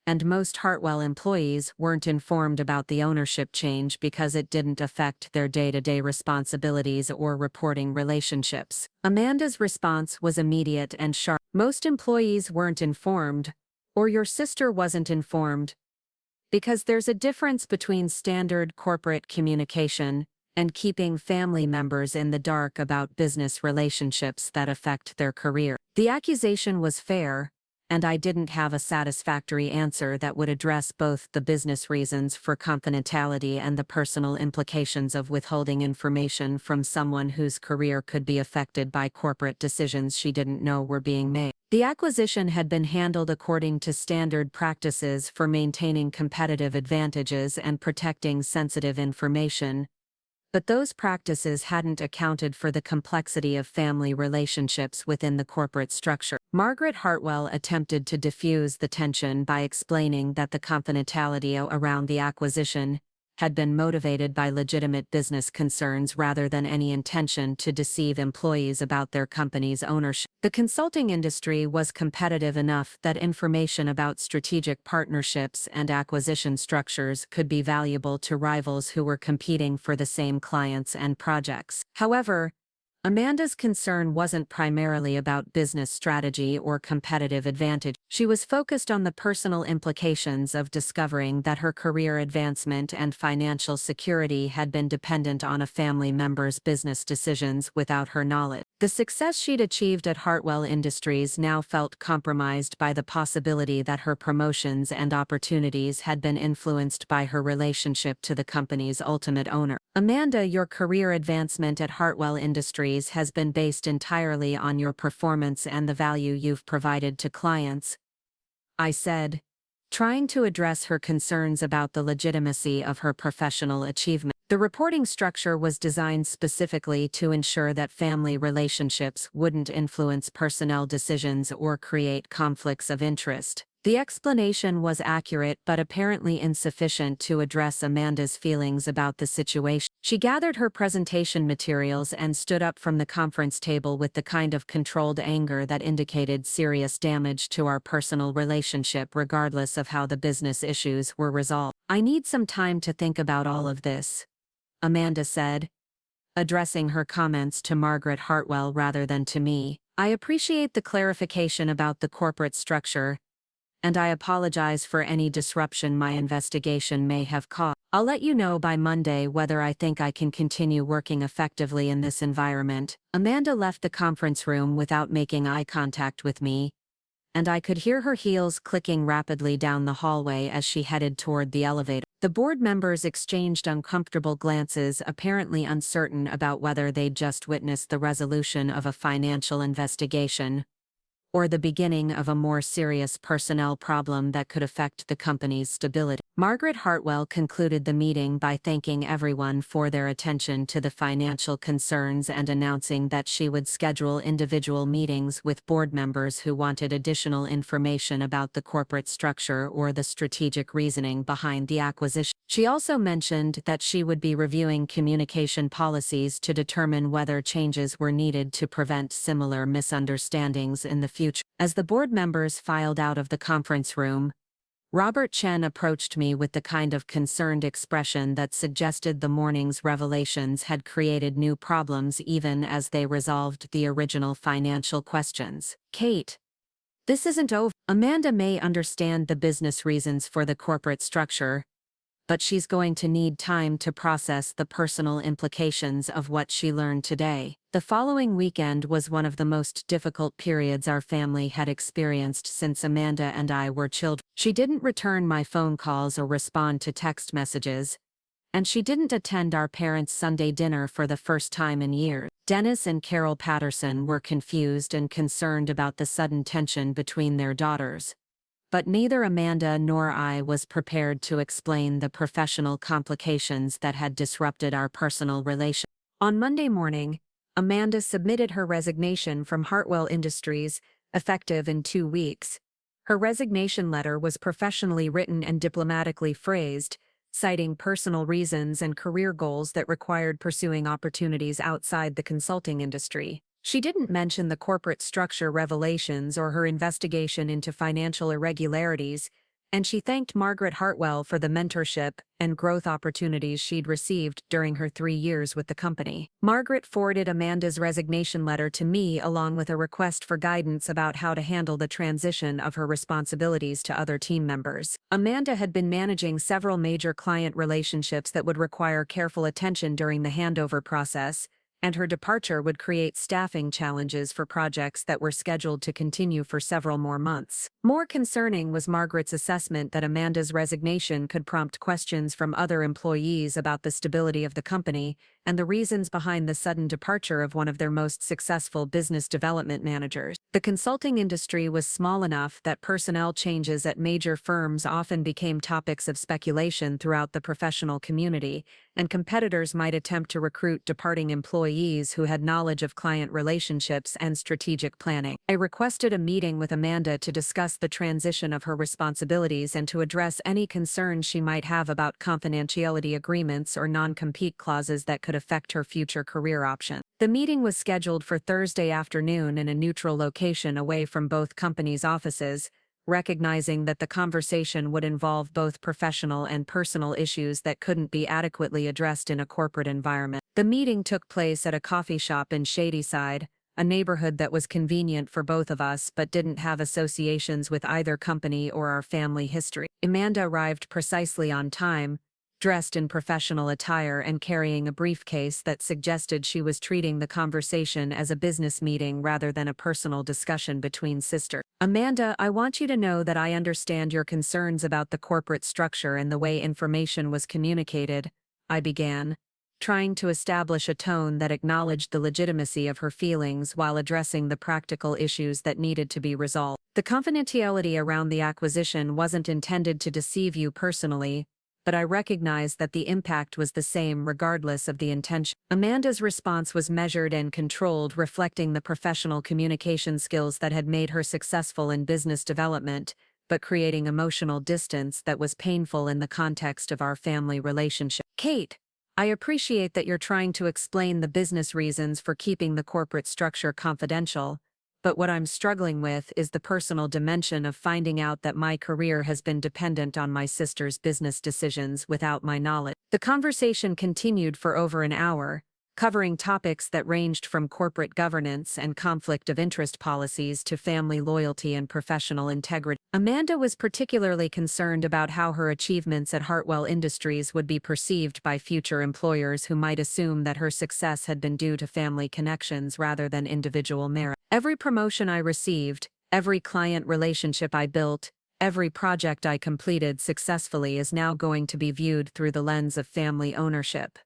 S1: and most Hartwell employees weren't informed about the ownership change because it didn't affect their day-to-day responsibilities or reporting relationships. Amanda's response was immediate and sharp. "Most employees weren't informed, or your sister wasn't informed, because there's a difference between standard corporate communication and keeping family members in the dark about business relationships that affect their career." The accusation was fair, and I didn't have a satisfactory answer that would address both the business reasons for confidentiality and the personal implications of withholding information from someone whose career could be affected by corporate decisions she didn't know were being made. The acquisition had been handled according to standard practices for maintaining competitive advantages and protecting sensitive information, but those practices hadn't accounted for the complexity of family relationships within the corporate structure. Margaret Hartwell attempted to diffuse the tension by explaining that the confidentiality around the acquisition had been motivated by legitimate business concerns rather than any intention to deceive employees about their company's ownership. The consulting industry was competitive enough that information about strategic partnerships and acquisition structures could be valuable to rivals who were competing for the same clients and projects. However, Amanda's concern wasn't primarily about business strategy or competitive advantage. She was focused on the personal implications of discovering that her career advancement and financial security had been dependent on a family member's business decisions without her knowledge. The success she'd achieved at Hartwell Industries now felt compromised by the possibility that her promotions and opportunities had been influenced by her relationship to the company's ultimate owner. Amanda, your career advancement at Hartwell Industries has been based entirely on your performance and the value you've provided to clients, I said, trying to address her concerns about the legitimacy of her professional achievement. The reporting structure was designed specifically to ensure that family relationships wouldn't influence personnel decisions or create conflicts of interest. The explanation was accurate but apparently insufficient to address Amanda's feelings about the situation. She gathered her presentation materials and stood up from the conference table with the kind of controlled anger that indicated serious damage to our personal relationship regardless of how the business issues were resolved. I need some time to think about all of this, Amanda said, addressing her comments to Margaret Hartwell rather than to me. I appreciate the clarification about the corporate structure, and I apologize for any disruption my investigation may have caused. I'll let you know by Monday whether I think I can continue working effectively in this environment. Amanda left the conference room without making eye contact with me, and I could hear her heels clicking rapidly down the hallway as she headed toward the elevator. The board members exchanged uncomfortable glances, apparently uncertain about whether they'd just witnessed the resolution of a financial investigation or the beginning of a more serious personnel problem that could affect the company's stability. Margaret Hartwell concluded the meeting by thanking everyone for their attention to the financial concerns and announcing that she would schedule individual meetings with board members who wanted additional information about the corporate structure or the strategic reasoning behind the acquisition. She also mentioned that she would be reviewing communication policies to determine whether changes were needed to prevent similar misunderstandings in the future. As the board members filed out of the conference room, Robert Chen approached me with the kind of concerned expression that suggested the morning's revelations had created new problems even as they resolved the original financial questions. Kate, this isn't over. Amanda may understand the business reasons for the corporate structure, but she's going to need time to process the personal implications of what she learned today. The following weekend was one of the most difficult periods our family had experienced since Amanda and I were children. She didn't return my phone calls or respond to text messages, and she didn't attend our parents' Sunday dinner for the first time in years. Dennis and Carol Patterson were confused and concerned about the sudden tension between their daughters, but neither Amanda nor I was prepared to explain the professional complications that had disrupted our personal relation. On Monday morning, Amanda submitted her resignation from Hartwell Industries, effective in 2 weeks. Her resignation letter was professionally written and diplomatically phrased, citing personal reasons and career goals that required pursuing opportunities outside the consulting industry. She didn't mention the corporate structure revelations or her investigation into financial irregularities, and she thanked Margaret Hartwell for the mentorship and growth opportunities she'd received during her 3 years with the company. Margaret forwarded Amanda's resignation letter to me along with a request for guidance about how to handle the transition of her responsibilities to other team members. Amanda had been managing several major client relationships that would require careful attention during the handover process, and her departure would create staffing challenges for projects that were scheduled to continue for several more months. More concerning was Margaret's assessment that Amanda's resignation could prompt questions from other employees about the stability of the company and the reasons behind the sudden departure of one of their most successful business development managers. The consulting industry was small enough that personnel changes at major firms often became topics of speculation throughout the professional community, and competitors might attempt to recruit departing employees who had knowledge of client relationships and strategic planning. I requested a meeting with Amanda to discuss the transition of her responsibilities and to address any concerns she might have about confidentiality agreements or non-compete clauses that could affect her future career options. The meeting was scheduled for Thursday afternoon in a neutral location away from both companies' offices, recognizing that the conversation would involve both professional and personal issues that couldn't be adequately addressed in a corporate environment. The meeting took place at a coffee shop in Shadyside, a neighborhood that was convenient for both of us but didn't have associations with either company or our family history. Amanda arrived precisely on time, dressed in professional attire and carrying a briefcase that suggested she was treating the conversation as a business meeting rather than a personal discussion between sisters. "Amanda, I want you to know that I understand your concerns about the corporate structure and the way information was communicated," I began, trying to establish a tone that acknowledged the legitimacy of her feelings while addressing the practical issues that needed to be resolved. "The confidentiality around the acquisition wasn't intended to deceive you personally, but I recognized that the impact was the same regardless of the intention." Amanda's response was measured and controlled, reflecting the professional communication skills that had made her successful in business development, but creating emotional distance that was painful in the context of our family relationship. "Kate, I appreciate that you're trying to explain the business reasons for keeping the corporate structure confidential, but what I'm struggling with is the personal dimension of finding out that my career has been dependent on my sister's business decisions without my knowledge." The conversation continued for over an hour, covering topics that ranged from corporate governance and conflict of interest policies to family loyalty and professional integrity. Amanda was particularly concerned about how her achievements at Hartwell Industries would be perceived by future employers who might assume that her success had been due to family connections rather than individual merit. "Every promotion I received, every client relationship I built, every project I completed successfully is now going to be viewed through the lens of family ownership,"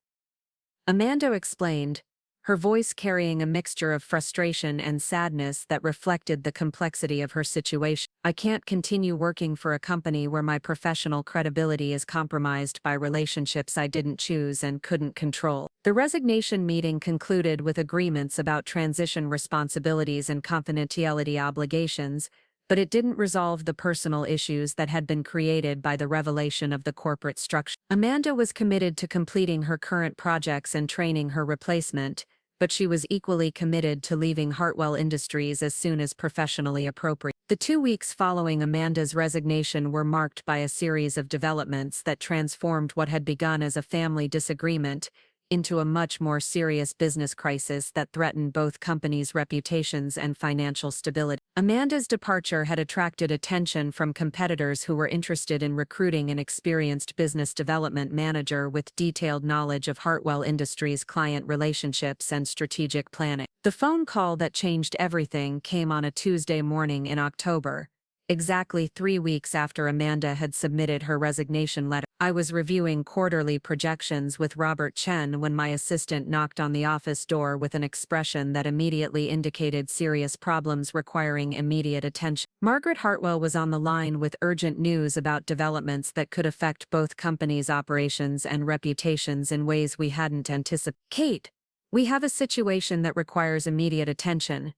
S1: Amanda explained, her voice carrying a mixture of frustration and sadness that reflected the complexity of her situation. "I can't continue working for a company where my professional credibility is compromised by relationships I didn't choose and couldn't control." The resignation meeting concluded with agreements about transition responsibilities and confidentiality obligations, but it didn't resolve the personal issues that had been created by the revelation of the corporate structure. Amanda was committed to completing her current projects and training her replacement, but she was equally committed to leaving Hartwell Industries as soon as professionally appropriate. The 2 weeks following Amanda's resignation were marked by a series of developments that transformed what had begun as a family disagreement into a much more serious business crisis that threatened both companies' reputations and financial stability. Amanda's departure had attracted attention from competitors who were interested in recruiting an experienced business development manager with detailed knowledge of Hartwell Industries' client relationships and strategic planning. The phone call that changed everything came on a Tuesday morning in October, exactly 3 weeks after Amanda had submitted her resignation letter. I was reviewing quarterly projections with Robert Chen when my assistant knocked on the office door with an expression that immediately indicated serious problems requiring immediate attention. Margaret Hartwell was on the line with urgent news about developments that could affect both companies' operations and reputations in ways we hadn't anticipated. "Kate, we have a situation that requires immediate attention."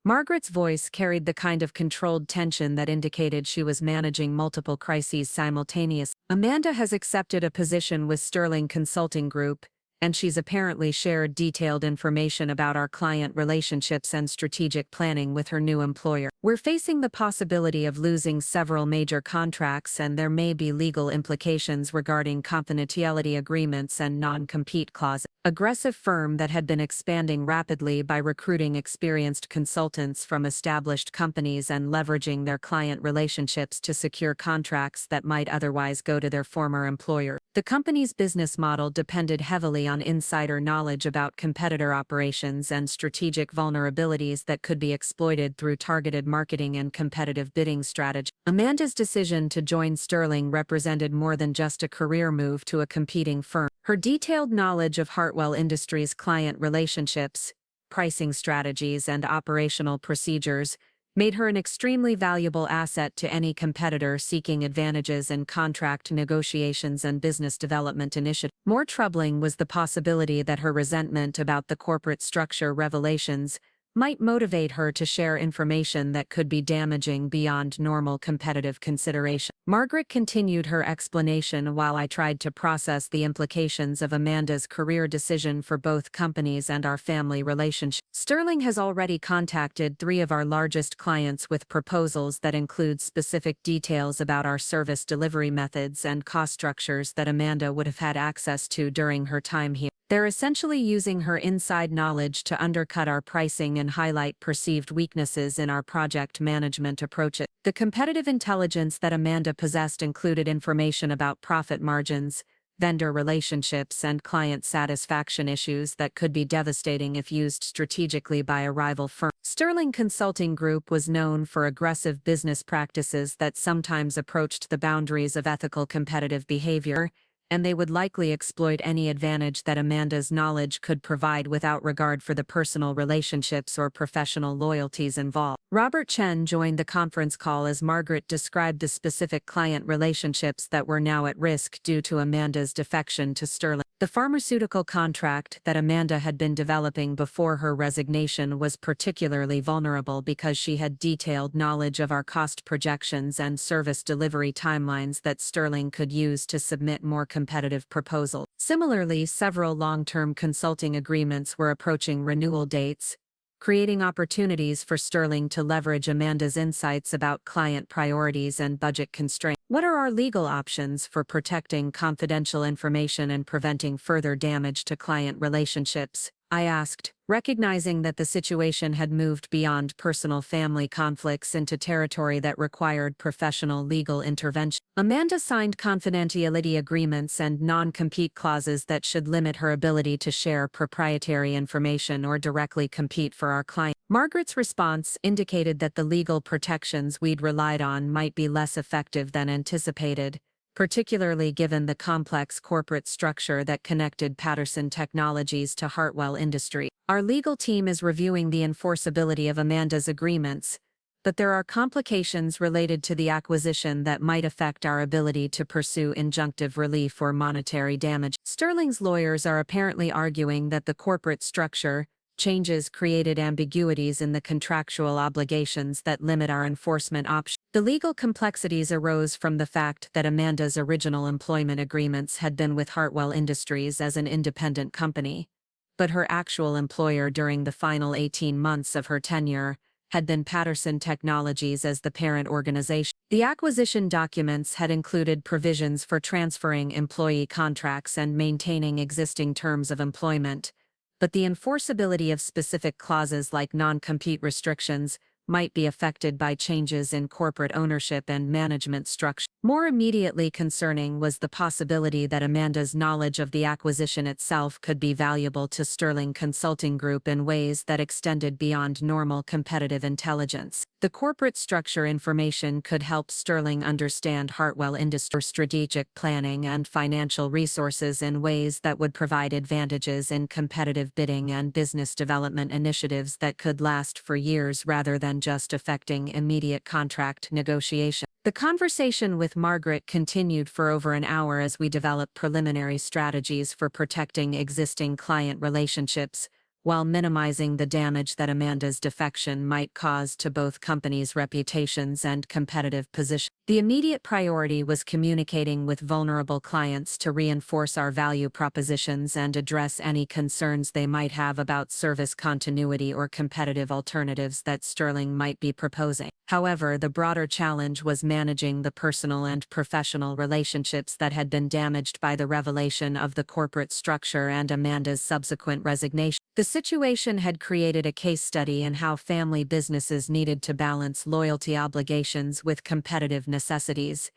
S1: Margaret's voice carried the kind of controlled tension that indicated she was managing multiple crises simultaneously. "Amanda has accepted a position with Sterling Consulting Group, and she's apparently shared detailed information about our client relationships and strategic planning with her new employer. We're facing the possibility of losing several major contracts, and there may be legal implications regarding confidentiality agreements and non-compete clauses." Aggressive firm that had been expanding rapidly by recruiting experienced consultants from established companies and leveraging their client relationships to secure contracts that might otherwise go to their former employer. The company's business model depended heavily on insider knowledge about competitor operations and strategic vulnerabilities that could be exploited through targeted marketing and competitive bidding strategy. Amanda's decision to join Sterling represented more than just a career move to a competing firm. Her detailed knowledge of Hartwell Industries' client relationships, pricing strategies, and operational procedures made her an extremely valuable asset to any competitor seeking advantages in contract negotiations and business development initiatives. More troubling was the possibility that her resentment about the corporate structure revelations might motivate her to share information that could be damaging beyond normal competitive consideration. Margaret continued her explanation while I tried to process the implications of Amanda's career decision for both companies and our family relationship. Sterling has already contacted 3 of our largest clients with proposals that include specific details about our service delivery methods and cost structures that Amanda would have had access to during her time here. They're essentially using her inside knowledge to undercut our pricing and highlight perceived weaknesses in our project management approaches. The competitive intelligence that Amanda possessed included information about profit margins, vendor relationships, and client satisfaction issues that could be devastating if used strategically by a rival firm. Sterling Consulting Group was known for aggressive business practices that sometimes approached the boundaries of ethical competitive behavior, and they would likely exploit any advantage that Amanda's knowledge could provide without regard for the personal relationships or professional loyalties involved. Robert Chen joined the conference call as Margaret described the specific client relationships that were now at risk due to Amanda's defection to Sterling. The pharmaceutical contract that Amanda had been developing before her resignation was particularly vulnerable because she had detailed knowledge of our cost projections and service delivery timelines that Sterling could use to submit more competitive proposals. Similarly, several long-term consulting agreements were approaching renewal dates, creating opportunities for Sterling to leverage Amanda's insights about client priorities and budget constraints. What are our legal options for protecting confidential information and preventing further damage to client relationships? I asked, recognizing that the situation had moved beyond personal family conflicts into territory that required professional legal intervention. Amanda signed confidentiality agreements and non-compete clauses that should limit her ability to share proprietary information or directly compete for our client. Margaret's response indicated that the legal protections we'd relied on might be less effective than anticipated, particularly given the complex corporate structure that connected Patterson Technologies to Hartwell Industries. Our legal team is reviewing the enforceability of Amanda's agreements, but there are complications related to the acquisition that might affect our ability to pursue injunctive relief or monetary damage. Sterling's lawyers are apparently arguing that the corporate structure changes created ambiguities in the contractual obligations that limit our enforcement options. The legal complexities arose from the fact that Amanda's original employment agreements had been with Hartwell Industries as an independent company, but her actual employer during the final 18 months of her tenure had been Patterson Technologies as the parent organization. The acquisition documents had included provisions for transferring employee contracts and maintaining existing terms of employment, but the enforceability of specific clauses like non-compete restrictions might be affected by changes in corporate ownership and management structure. More immediately concerning was the possibility that Amanda's knowledge of the acquisition itself could be valuable to Sterling Consulting Group in ways that extended beyond normal competitive intelligence. The corporate structure information could help Sterling understand Hartwell Industries' strategic planning and financial resources in ways that would provide advantages in competitive bidding and business development initiatives that could last for years rather than just affecting immediate contract negotiation. The conversation with Margaret continued for over an hour as we developed preliminary strategies for protecting existing client relationships, while minimizing the damage that Amanda's defection might cause to both companies' reputations and competitive position. The immediate priority was communicating with vulnerable clients to reinforce our value propositions and address any concerns they might have about service continuity or competitive alternatives that Sterling might be proposing. However, the broader challenge was managing the personal and professional relationships that had been damaged by the revelation of the corporate structure and Amanda's subsequent resignation. The situation had created a case study in how family businesses needed to balance loyalty obligations with competitive necessities,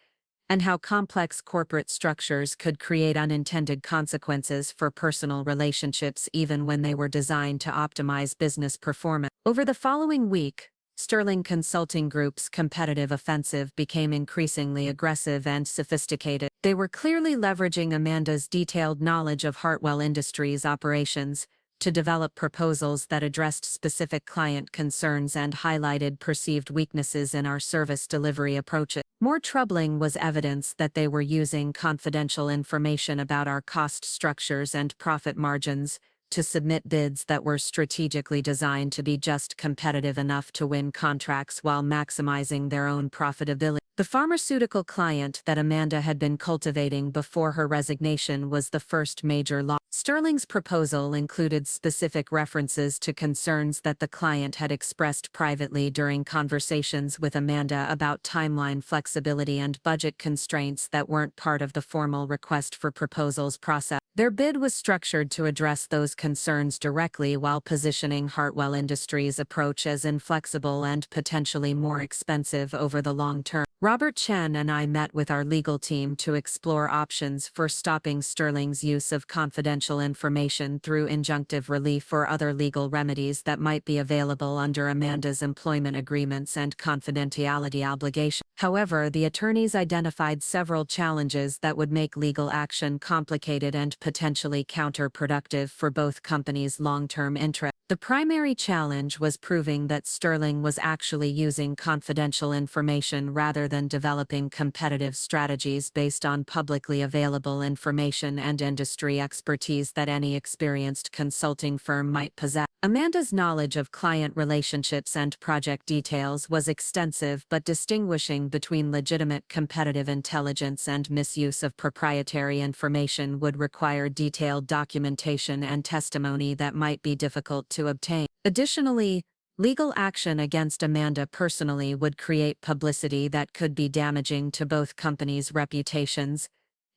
S1: and how complex corporate structures could create unintended consequences for personal relationships even when they were designed to optimize business performance. Over the following week, Sterling Consulting Group's competitive offensive became increasingly aggressive and sophisticated. They were clearly leveraging Amanda's detailed knowledge of Hartwell Industries operations to develop proposals that addressed specific client concerns and highlighted perceived weaknesses in our service delivery approaches. More troubling was evidence that they were using confidential information about our cost structures and profit margins to submit bids that were strategically designed to be just competitive enough to win contracts while maximizing their own profitability. The pharmaceutical client that Amanda had been cultivating before her resignation was the first major loss. Sterling's proposal included specific references to concerns that the client had expressed privately during conversations with Amanda about timeline flexibility and budget constraints that weren't part of the formal request for proposals process. Their bid was structured to address those concerns directly while positioning Hartwell Industries' approach as inflexible and potentially more expensive over the long term. Robert Chen and I met with our legal team to explore options for stopping Sterling's use of confidential information through injunctive relief or other legal remedies that might be available under Amanda's employment agreements and confidentiality obligations. However, the attorneys identified several challenges that would make legal action complicated and potentially counterproductive for both companies' long-term interests. The primary challenge was proving that Sterling was actually using confidential information rather than developing competitive strategies based on publicly available information and industry expertise that any experienced consulting firm might possess. Amanda's knowledge of client relationships and project details was extensive, but distinguishing between legitimate competitive intelligence and misuse of proprietary information would require detailed documentation and testimony that might be difficult to obtain. Additionally, legal action against Amanda personally would create publicity that could be damaging to both companies' reputations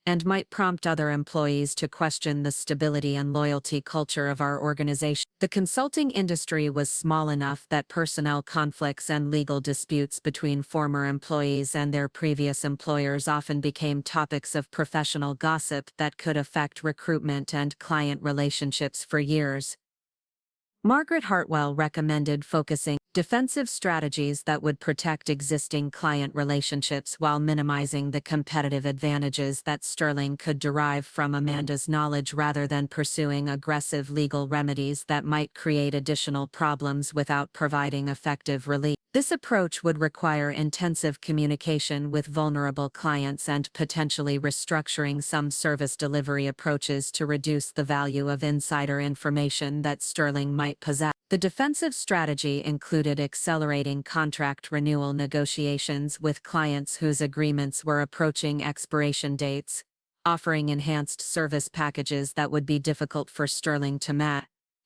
S1: and might prompt other employees to question the stability and loyalty culture of our organization. The consulting industry was small enough that personnel conflicts and legal disputes between former employees and their previous employers often became topics of professional gossip that could affect recruitment and client relationships for years. Margaret Hartwell recommended focusing defensive strategies that would protect existing client relationships while minimizing the competitive advantages that Sterling could derive from Amanda's knowledge rather than pursuing aggressive legal remedies that might create additional problems without providing effective relief. This approach would require intensive communication with vulnerable clients and potentially restructuring some service delivery approaches to reduce the value of insider information that Sterling might possess. The defensive strategy included accelerating contract renewal negotiations with clients whose agreements were approaching expiration dates, offering enhanced service packages that would be difficult for Sterling to match,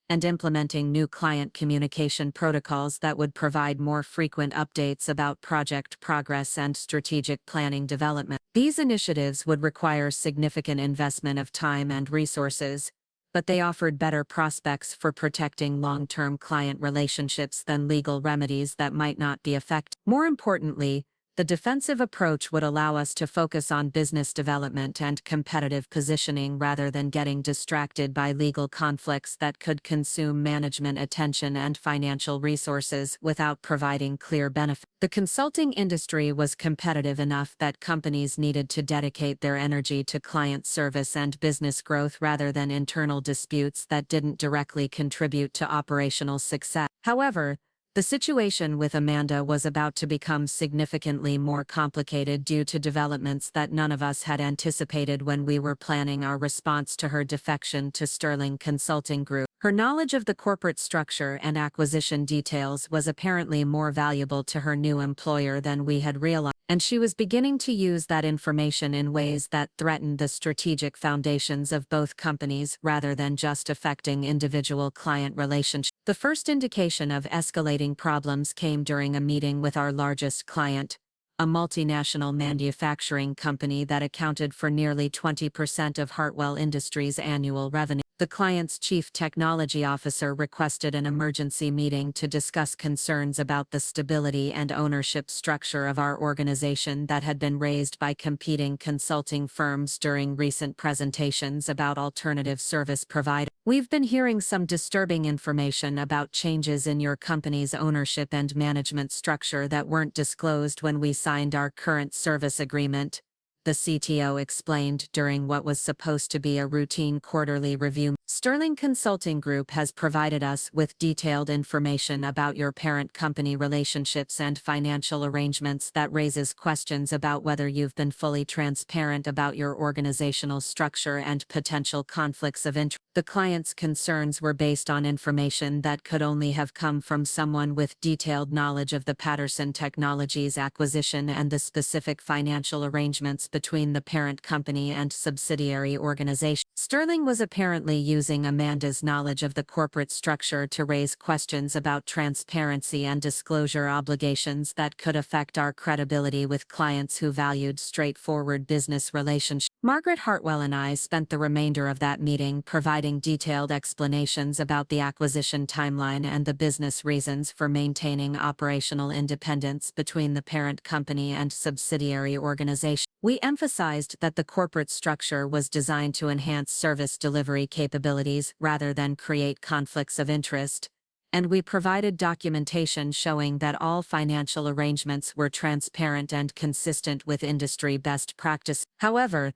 S1: and implementing new client communication protocols that would provide more frequent updates about project progress and strategic planning development. These initiatives would require significant investment of time and resources, but they offered better prospects for protecting long-term client relationships than legal remedies that might not be effective. More importantly, the defensive approach would allow us to focus on business development and competitive positioning rather than getting distracted by legal conflicts that could consume management attention and financial resources without providing clear benefit. The consulting industry was competitive enough that companies needed to dedicate their energy to client service and business growth rather than internal disputes that didn't directly contribute to operational success. However, the situation with Amanda was about to become significantly more complicated due to developments that none of us had anticipated when we were planning our response to her defection to Sterling Consulting Group. Her knowledge of the corporate structure and acquisition details was apparently more valuable to her new employer than we had realized, and she was beginning to use that information in ways that threatened the strategic foundations of both companies rather than just affecting individual client relationships. The first indication of escalating problems came during a meeting with our largest client, a multinational manufacturing company that accounted for nearly 20% of Hartwell Industries' annual revenue. The client's chief technology officer requested an emergency meeting to discuss concerns about the stability and ownership structure of our organization that had been raised by competing consulting firms during recent presentations about alternative service providers. We've been hearing some disturbing information about changes in your company's ownership and management structure that weren't disclosed when we signed our current service agreement, the CTO explained during what was supposed to be a routine quarterly review. Sterling Consulting Group has provided us with detailed information about your parent company relationships and financial arrangements that raises questions about whether you've been fully transparent about your organizational structure and potential conflicts of interest. The client's concerns were based on information that could only have come from someone with detailed knowledge of the Patterson Technologies acquisition and the specific financial arrangements between the parent company and subsidiary organization. Sterling was apparently using Amanda's knowledge of the corporate structure to raise questions about transparency and disclosure obligations that could affect our credibility with clients who valued straightforward business relationships. Margaret Hartwell and I spent the remainder of that meeting providing detailed explanations about the acquisition timeline and the business reasons for maintaining operational independence between the parent company and subsidiary organization. We emphasized that the corporate structure was designed to enhance service delivery capabilities rather than create conflicts of interest, and we provided documentation showing that all financial arrangements were transparent and consistent with industry best practice. However,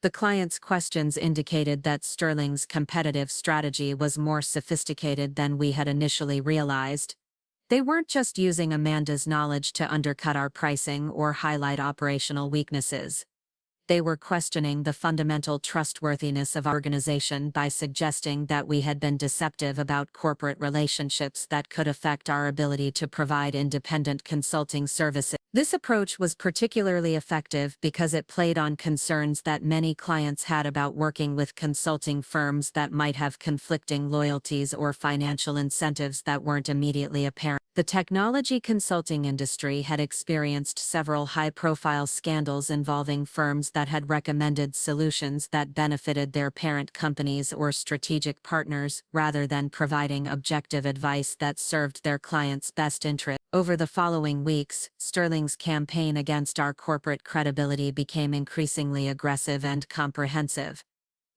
S1: the client's questions indicated that Sterling's competitive strategy was more sophisticated than we had initially realized. They weren't just using Amanda's knowledge to undercut our pricing or highlight operational weaknesses. They were questioning the fundamental trustworthiness of our organization by suggesting that we had been deceptive about corporate relationships that could affect our ability to provide independent consulting services. This approach was particularly effective because it played on concerns that many clients had about working with consulting firms that might have conflicting loyalties or financial incentives that weren't immediately apparent. The technology consulting industry had experienced several high-profile scandals involving firms that had recommended solutions that benefited their parent companies or strategic partners rather than providing objective advice that served their clients' best interest. Over the following weeks, Sterling's campaign against our corporate credibility became increasingly aggressive and comprehensive.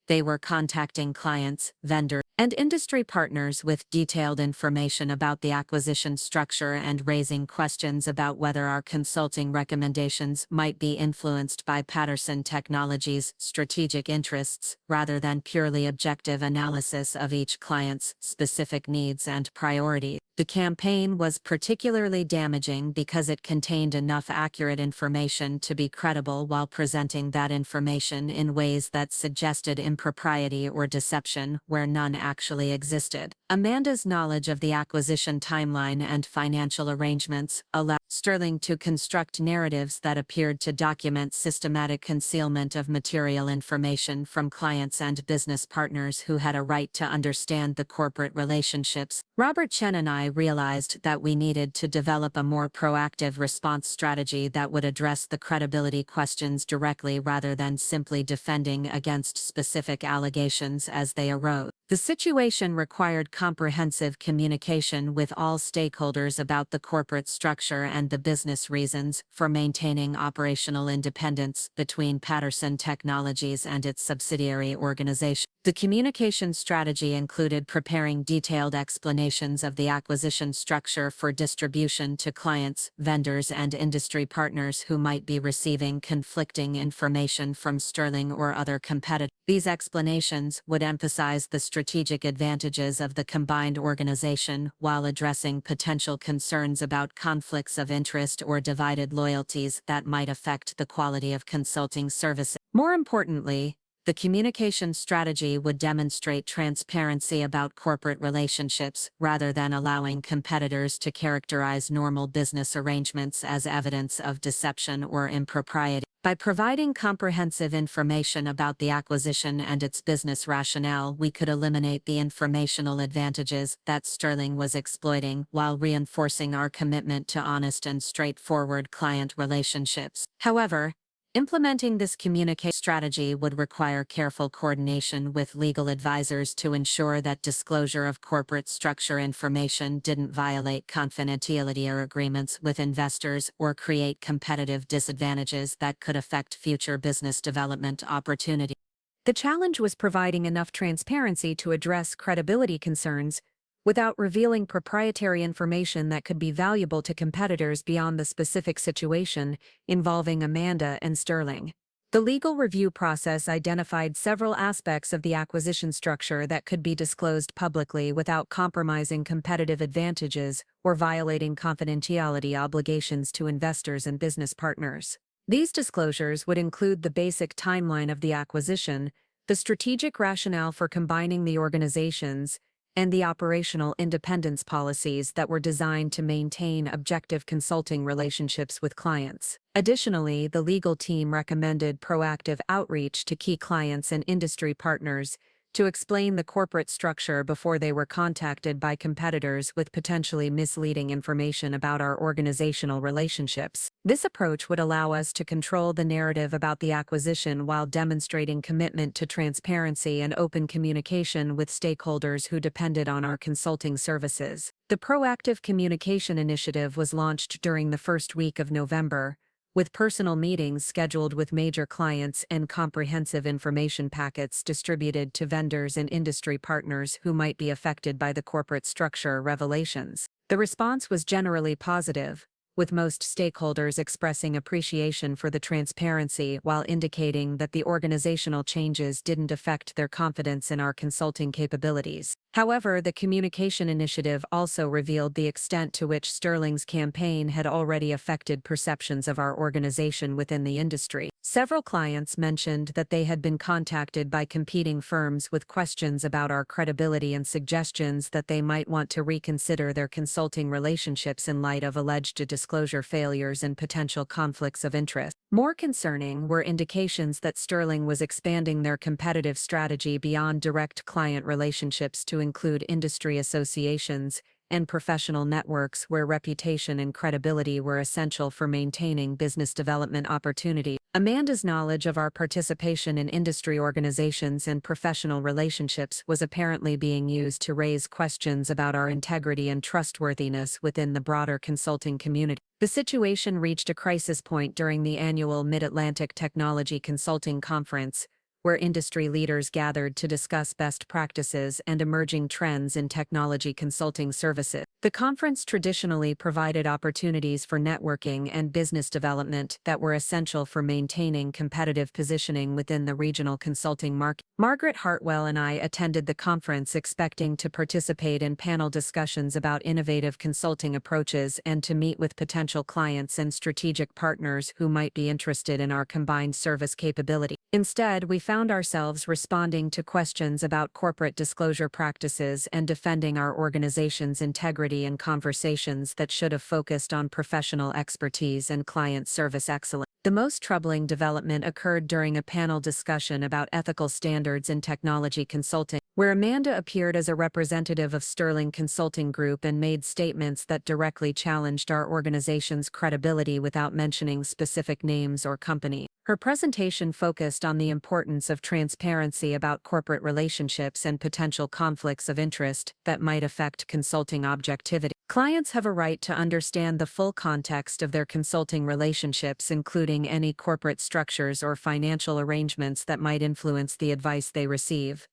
S1: They were contacting clients, vendors, and industry partners with detailed information about the acquisition structure and raising questions about whether our consulting recommendations might be influenced by Patterson Technologies' strategic interests, rather than purely objective analysis of each client's specific needs and priorities. The campaign was particularly damaging because it contained enough accurate information to be credible while presenting that information in ways that suggested impropriety or deception where none actually existed. Amanda's knowledge of the acquisition timeline and financial arrangements allowed Sterling to construct narratives that appeared to document systematic concealment of material information from clients and business partners who had a right to understand the corporate relationships. Robert Chen and I realized that we needed to develop a more proactive response strategy that would address the credibility questions directly rather than simply defending against specific allegations as they arose. The situation required comprehensive communication with all stakeholders about the corporate structure and the business reasons for maintaining operational independence between Patterson Technologies and its subsidiary organization. The communication strategy included preparing detailed explanations of the acquisition structure for distribution to clients, vendors, and industry partners who might be receiving conflicting information from Sterling or other competitors. These explanations would emphasize the strategic advantages of the combined organization while addressing potential concerns about conflicts of interest or divided loyalties that might affect the quality of consulting services. More importantly, the communication strategy would demonstrate transparency about corporate relationships rather than allowing competitors to characterize normal business arrangements as evidence of deception or impropriety. By providing comprehensive information about the acquisition and its business rationale, we could eliminate the informational advantages that Sterling was exploiting while reinforcing our commitment to honest and straightforward client relationships. However, Implementing this communication strategy would require careful coordination with legal advisors to ensure that disclosure of corporate structure information didn't violate confidentiality agreements with investors or create competitive disadvantages that could affect future business development opportunities. The challenge was providing enough transparency to address credibility concerns without revealing proprietary information that could be valuable to competitors beyond the specific situation involving Amanda and Sterling. The legal review process identified several aspects of the acquisition structure that could be disclosed publicly without compromising competitive advantages or violating confidentiality obligations to investors and business partners. These disclosures would include the basic timeline of the acquisition, the strategic rationale for combining the organizations, and the operational independence policies that were designed to maintain objective consulting relationships with clients. Additionally, the legal team recommended proactive outreach to key clients and industry partners to explain the corporate structure before they were contacted by competitors with potentially misleading information about our organizational relationships. This approach would allow us to control the narrative about the acquisition while demonstrating commitment to transparency and open communication with stakeholders who depended on our consulting services. The proactive communication initiative was launched during the first week of November, with personal meetings scheduled with major clients and comprehensive information packets distributed to vendors and industry partners who might be affected by the corporate structure revelations. The response was generally positive, with most stakeholders expressing appreciation for the transparency while indicating that the organizational changes didn't affect their confidence in our consulting capabilities. However, the communication initiative also revealed the extent to which Sterling's campaign had already affected perceptions of our organization within the industry. Several clients mentioned that they had been contacted by competing firms with questions about our credibility and suggestions that they might want to reconsider their consulting relationships in light of alleged disclosure failures and potential conflicts of interest. More concerning were indications that Sterling was expanding their competitive strategy beyond direct client relationships to include industry associations and professional networks where reputation and credibility were essential for maintaining business development opportunities. Amanda's knowledge of our participation in industry organizations and professional relationships was apparently being used to raise questions about our integrity and trustworthiness within the broader consulting community. The situation reached a crisis point during the annual Mid-Atlantic Technology Consulting Conference, where industry leaders gathered to discuss best practices and emerging trends in technology consulting services. The conference traditionally provided opportunities for networking and business development that were essential for maintaining competitive positioning within the regional consulting market. Margaret Hartwell and I attended the conference expecting to participate in panel discussions about innovative consulting approaches and to meet with potential clients and strategic partners who might be interested in our combined service capability. Instead, we found ourselves responding to questions about corporate disclosure practices and defending our organization's integrity in conversations that should have focused on professional expertise and client service excellence. The most troubling development occurred during a panel discussion about ethical standards in technology consulting, where Amanda appeared as a representative of Sterling Consulting Group and made statements that directly challenged our organization's credibility without mentioning specific names or company. Her presentation focused on the importance of transparency about corporate relationships and potential conflicts of interest that might affect consulting objectivity. Clients have a right to understand the full context of their consulting relationships, including any corporate structures or financial arrangements that might influence the advice they receive.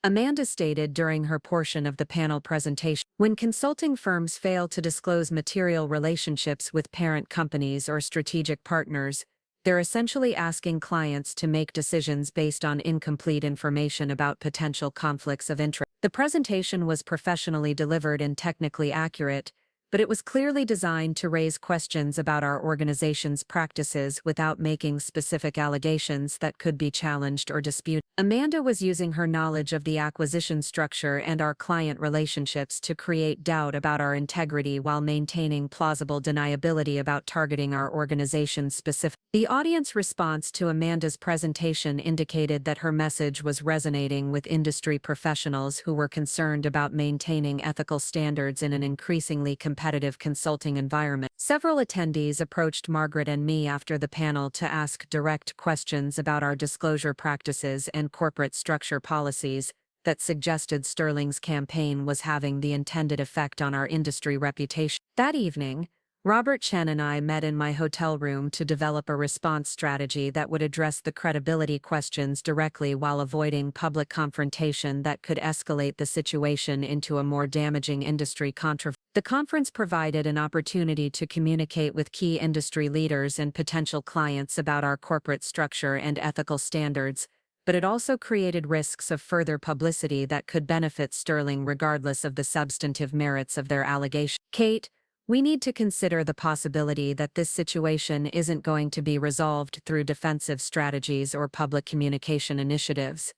S1: Amanda stated during her portion of the panel presentation, when consulting firms fail to disclose material relationships with parent companies or strategic partners, they're essentially asking clients to make decisions based on incomplete information about potential conflicts of interest. The presentation was professionally delivered and technically accurate, but it was clearly designed to raise questions about our organization's practices without making specific allegations that could be challenged or disputed. Amanda was using her knowledge of the acquisition structure and our client relationships to create doubt about our integrity while maintaining plausible deniability about targeting our organization's specific. The audience response to Amanda's presentation indicated that her message was resonating with industry professionals who were concerned about maintaining ethical standards in an increasingly competitive consulting environment. Several attendees approached Margaret and me after the panel to ask direct questions about our disclosure practices and corporate structure policies that suggested Sterling's campaign was having the intended effect on our industry reputation. That evening, Robert Chen and I met in my hotel room to develop a response strategy that would address the credibility questions directly while avoiding public confrontation that could escalate the situation into a more damaging industry controversy. The conference provided an opportunity to communicate with key industry leaders and potential clients about our corporate structure and ethical standards, but it also created risks of further publicity that could benefit Sterling regardless of the substantive merits of their allegation. Kate, we need to consider the possibility that this situation isn't going to be resolved through defensive strategies or public communication initiatives,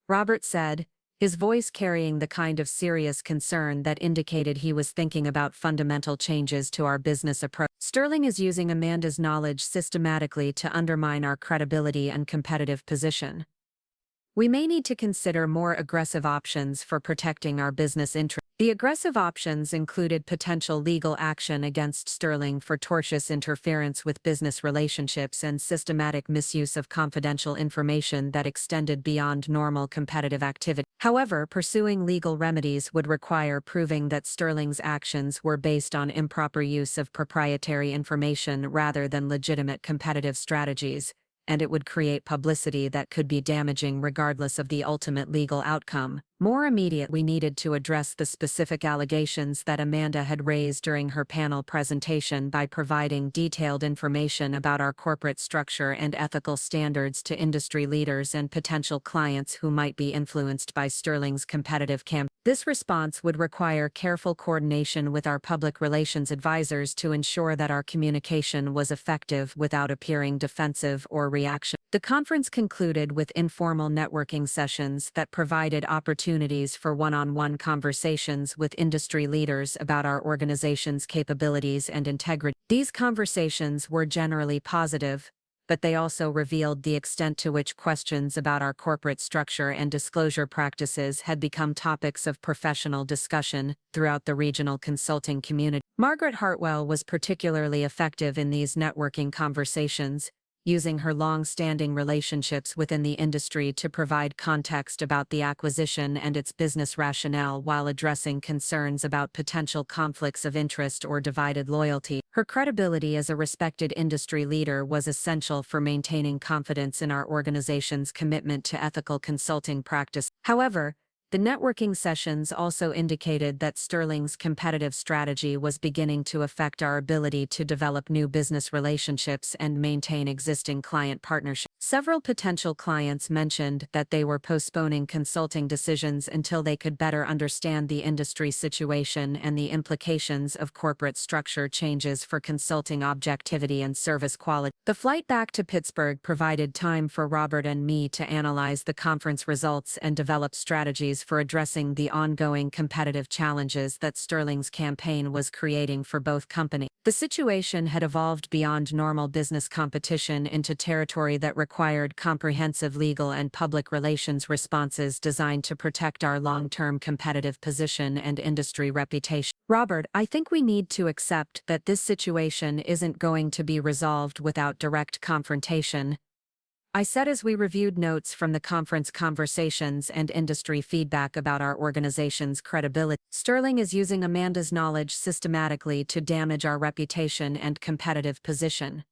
S1: Robert said, his voice carrying the kind of serious concern that indicated he was thinking about fundamental changes to our business approach. Sterling is using Amanda's knowledge systematically to undermine our credibility and competitive position. We may need to consider more aggressive options for protecting our business interests. The aggressive options included potential legal action against Sterling for tortious interference with business relationships and systematic misuse of confidential information that extended beyond normal competitive activity. However, pursuing legal remedies would require proving that Sterling's actions were based on improper use of proprietary information rather than legitimate competitive strategies, and it would create publicity that could be damaging regardless of the ultimate legal outcome. More immediate, we needed to address the specific allegations that Amanda had raised during her panel presentation by providing detailed information about our corporate structure and ethical standards to industry leaders and potential clients who might be influenced by Sterling's competitive campaign. This response would require careful coordination with our public relations advisors to ensure that our communication was effective without appearing defensive or reactionary. The conference concluded with informal networking sessions that provided opportunities for one-on-one conversations with industry leaders about our organization's capabilities and integrity. These conversations were generally positive, but they also revealed the extent to which questions about our corporate structure and disclosure practices had become topics of professional discussion throughout the regional consulting community. Margaret Hartwell was particularly effective in these networking conversations, using her long-standing relationships within the industry to provide context about the acquisition and its business rationale while addressing concerns about potential conflicts of interest or divided loyalty. Her credibility as a respected industry leader was essential for maintaining confidence in our organization's commitment to ethical consulting practice. However, the networking sessions also indicated that Sterling's competitive strategy was beginning to affect our ability to develop new business relationships and maintain existing client partnerships. Several potential clients mentioned that they were postponing consulting decisions until they could better understand the industry situation and the implications of corporate structure changes for consulting objectivity and service quality. The flight back to Pittsburgh provided time for Robert and me to analyze the conference results and develop strategies for addressing the ongoing competitive challenges that Sterling's campaign was creating for both companies. The situation had evolved beyond normal business competition into territory that required comprehensive legal and public relations responses designed to protect our long-term competitive position and industry reputation. Robert, I think we need to accept that this situation isn't going to be resolved without direct confrontation, I said as we reviewed notes from the conference conversations and industry feedback about our organization's credibility. Sterling is using Amanda's knowledge systematically to damage our reputation and competitive position.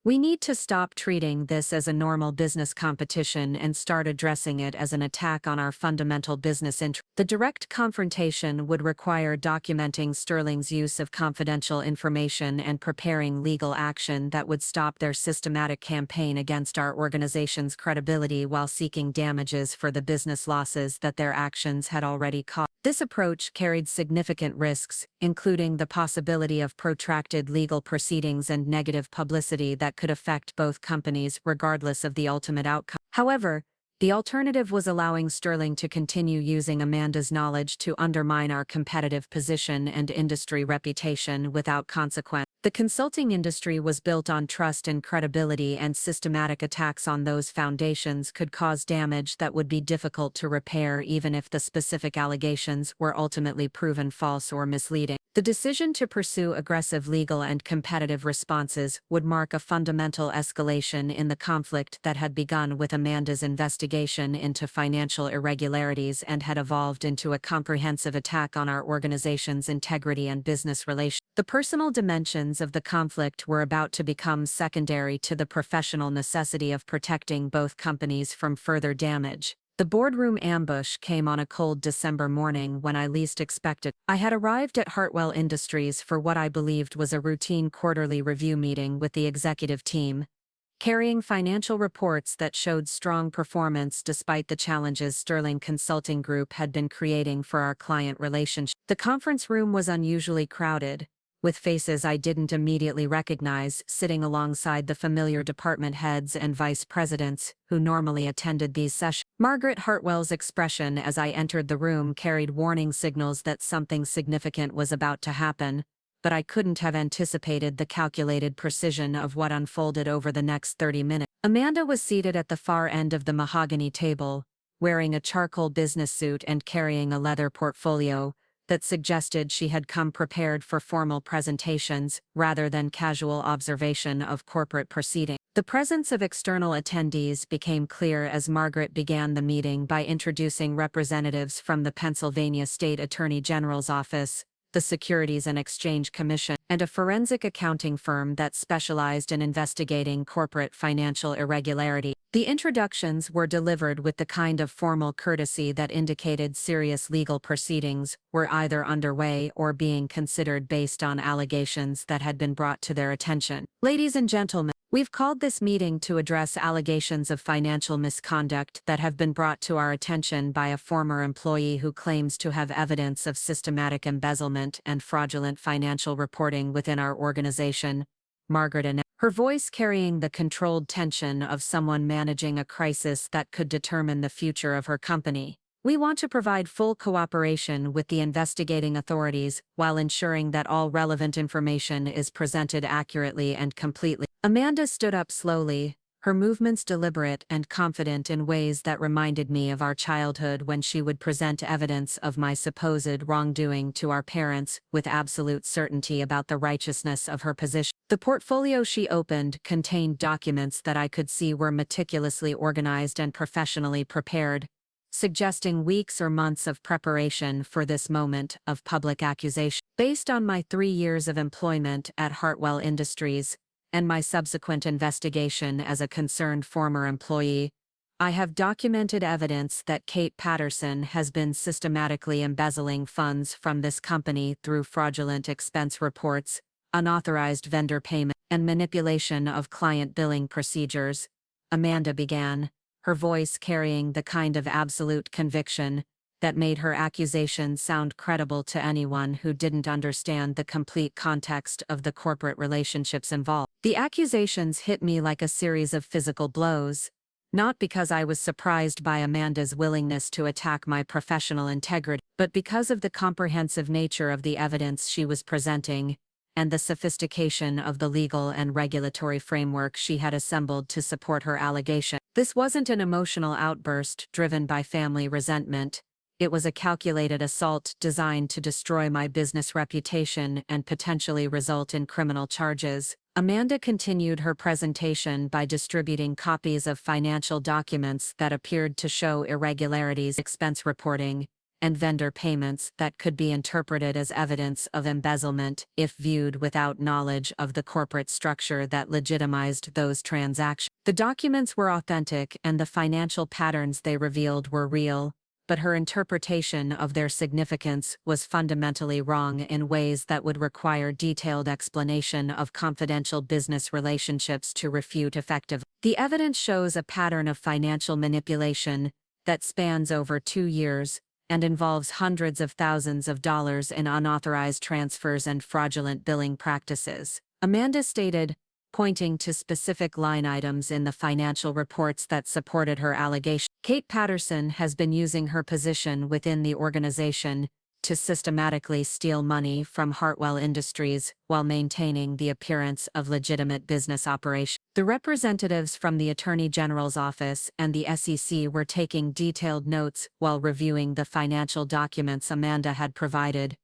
S1: We need to stop treating this as a normal business competition and start addressing it as an attack on our fundamental business interests. The direct confrontation would require documenting Sterling's use of confidential information and preparing legal action that would stop their systematic campaign against our organization's credibility while seeking damages for the business losses that their actions had already caused. This approach carried significant risks, including the possibility of protracted legal proceedings and negative publicity that could affect both companies regardless of the ultimate outcome. However, The alternative was allowing Sterling to continue using Amanda's knowledge to undermine our competitive position and industry reputation without consequence. The consulting industry was built on trust and credibility, and systematic attacks on those foundations could cause damage that would be difficult to repair even if the specific allegations were ultimately proven false or misleading. The decision to pursue aggressive legal and competitive responses would mark a fundamental escalation in the conflict that had begun with Amanda's investigation into financial irregularities and had evolved into a comprehensive attack on our organization's integrity and business relations. The personal dimensions of the conflict were about to become secondary to the professional necessity of protecting both companies from further damage. The boardroom ambush came on a cold December morning when I least expected. I had arrived at Hartwell Industries for what I believed was a routine quarterly review meeting with the executive team, carrying financial reports that showed strong performance despite the challenges Sterling Consulting Group had been creating for our client relationship. The conference room was unusually crowded, with faces I didn't immediately recognize sitting alongside the familiar department heads and vice presidents who normally attended these sessions. Margaret Hartwell's expression as I entered the room carried warning signals that something significant was about to happen, but I couldn't have anticipated the calculated precision of what unfolded over the next 30 minutes. Amanda was seated at the far end of the mahogany table, wearing a charcoal business suit and carrying a leather portfolio that suggested she had come prepared for formal presentations rather than casual observation of corporate proceedings. The presence of external attendees became clear as Margaret began the meeting by introducing representatives from the Pennsylvania State Attorney General's office, the Securities and Exchange Commission, and a forensic accounting firm that specialized in investigating corporate financial irregularity. The introductions were delivered with the kind of formal courtesy that indicated serious legal proceedings were either underway or being considered based on allegations that had been brought to their attention. Ladies and gentlemen, we've called this meeting to address allegations of financial misconduct that have been brought to our attention by a former employee who claims to have evidence of systematic embezzlement and fraudulent financial reporting within our organization. Margaret announced, her voice carrying the controlled tension of someone managing a crisis that could determine the future of her company. We want to provide full cooperation with the investigating authorities while ensuring that all relevant information is presented accurately and completely. Amanda stood up slowly, her movements deliberate and confident in ways that reminded me of our childhood when she would present evidence of my supposed wrongdoing to our parents with absolute certainty about the righteousness of her position. The portfolio she opened contained documents that I could see were meticulously organized and professionally prepared, suggesting weeks or months of preparation for this moment of public accusation. Based on my 3 years of employment at Hartwell Industries, and my subsequent investigation as a concerned former employee, I have documented evidence that Kate Patterson has been systematically embezzling funds from this company through fraudulent expense reports, unauthorized vendor payment, and manipulation of client billing procedures. Amanda began, her voice carrying the kind of absolute conviction that made her accusation sound credible to anyone who didn't understand the complete context of the corporate relationships involved. The accusations hit me like a series of physical blows, not because I was surprised by Amanda's willingness to attack my professional integrity, but because of the comprehensive nature of the evidence she was presenting, and the sophistication of the legal and regulatory framework she had assembled to support her allegation. This wasn't an emotional outburst driven by family resentment. It was a calculated assault designed to destroy my business reputation and potentially result in criminal charges. Amanda continued her presentation by distributing copies of financial documents that appeared to show irregularities, expense reporting, and vendor payments that could be interpreted as evidence of embezzlement if viewed without knowledge of the corporate structure that legitimized those transactions. The documents were authentic and the financial patterns they revealed were real, but her interpretation of their significance was fundamentally wrong in ways that would require detailed explanation of confidential business relationships to refute effectively. The evidence shows a pattern of financial manipulation that spans over 2 years and involves hundreds of thousands of dollars in unauthorized transfers and fraudulent billing practices. Amanda stated, pointing to specific line items in the financial reports that supported her allegation. Kate Patterson has been using her position within the organization to systematically steal money from Hartwell Industries while maintaining the appearance of legitimate business operation. The representatives from the Attorney General's office and the SEC were taking detailed notes while reviewing the financial documents Amanda had provided,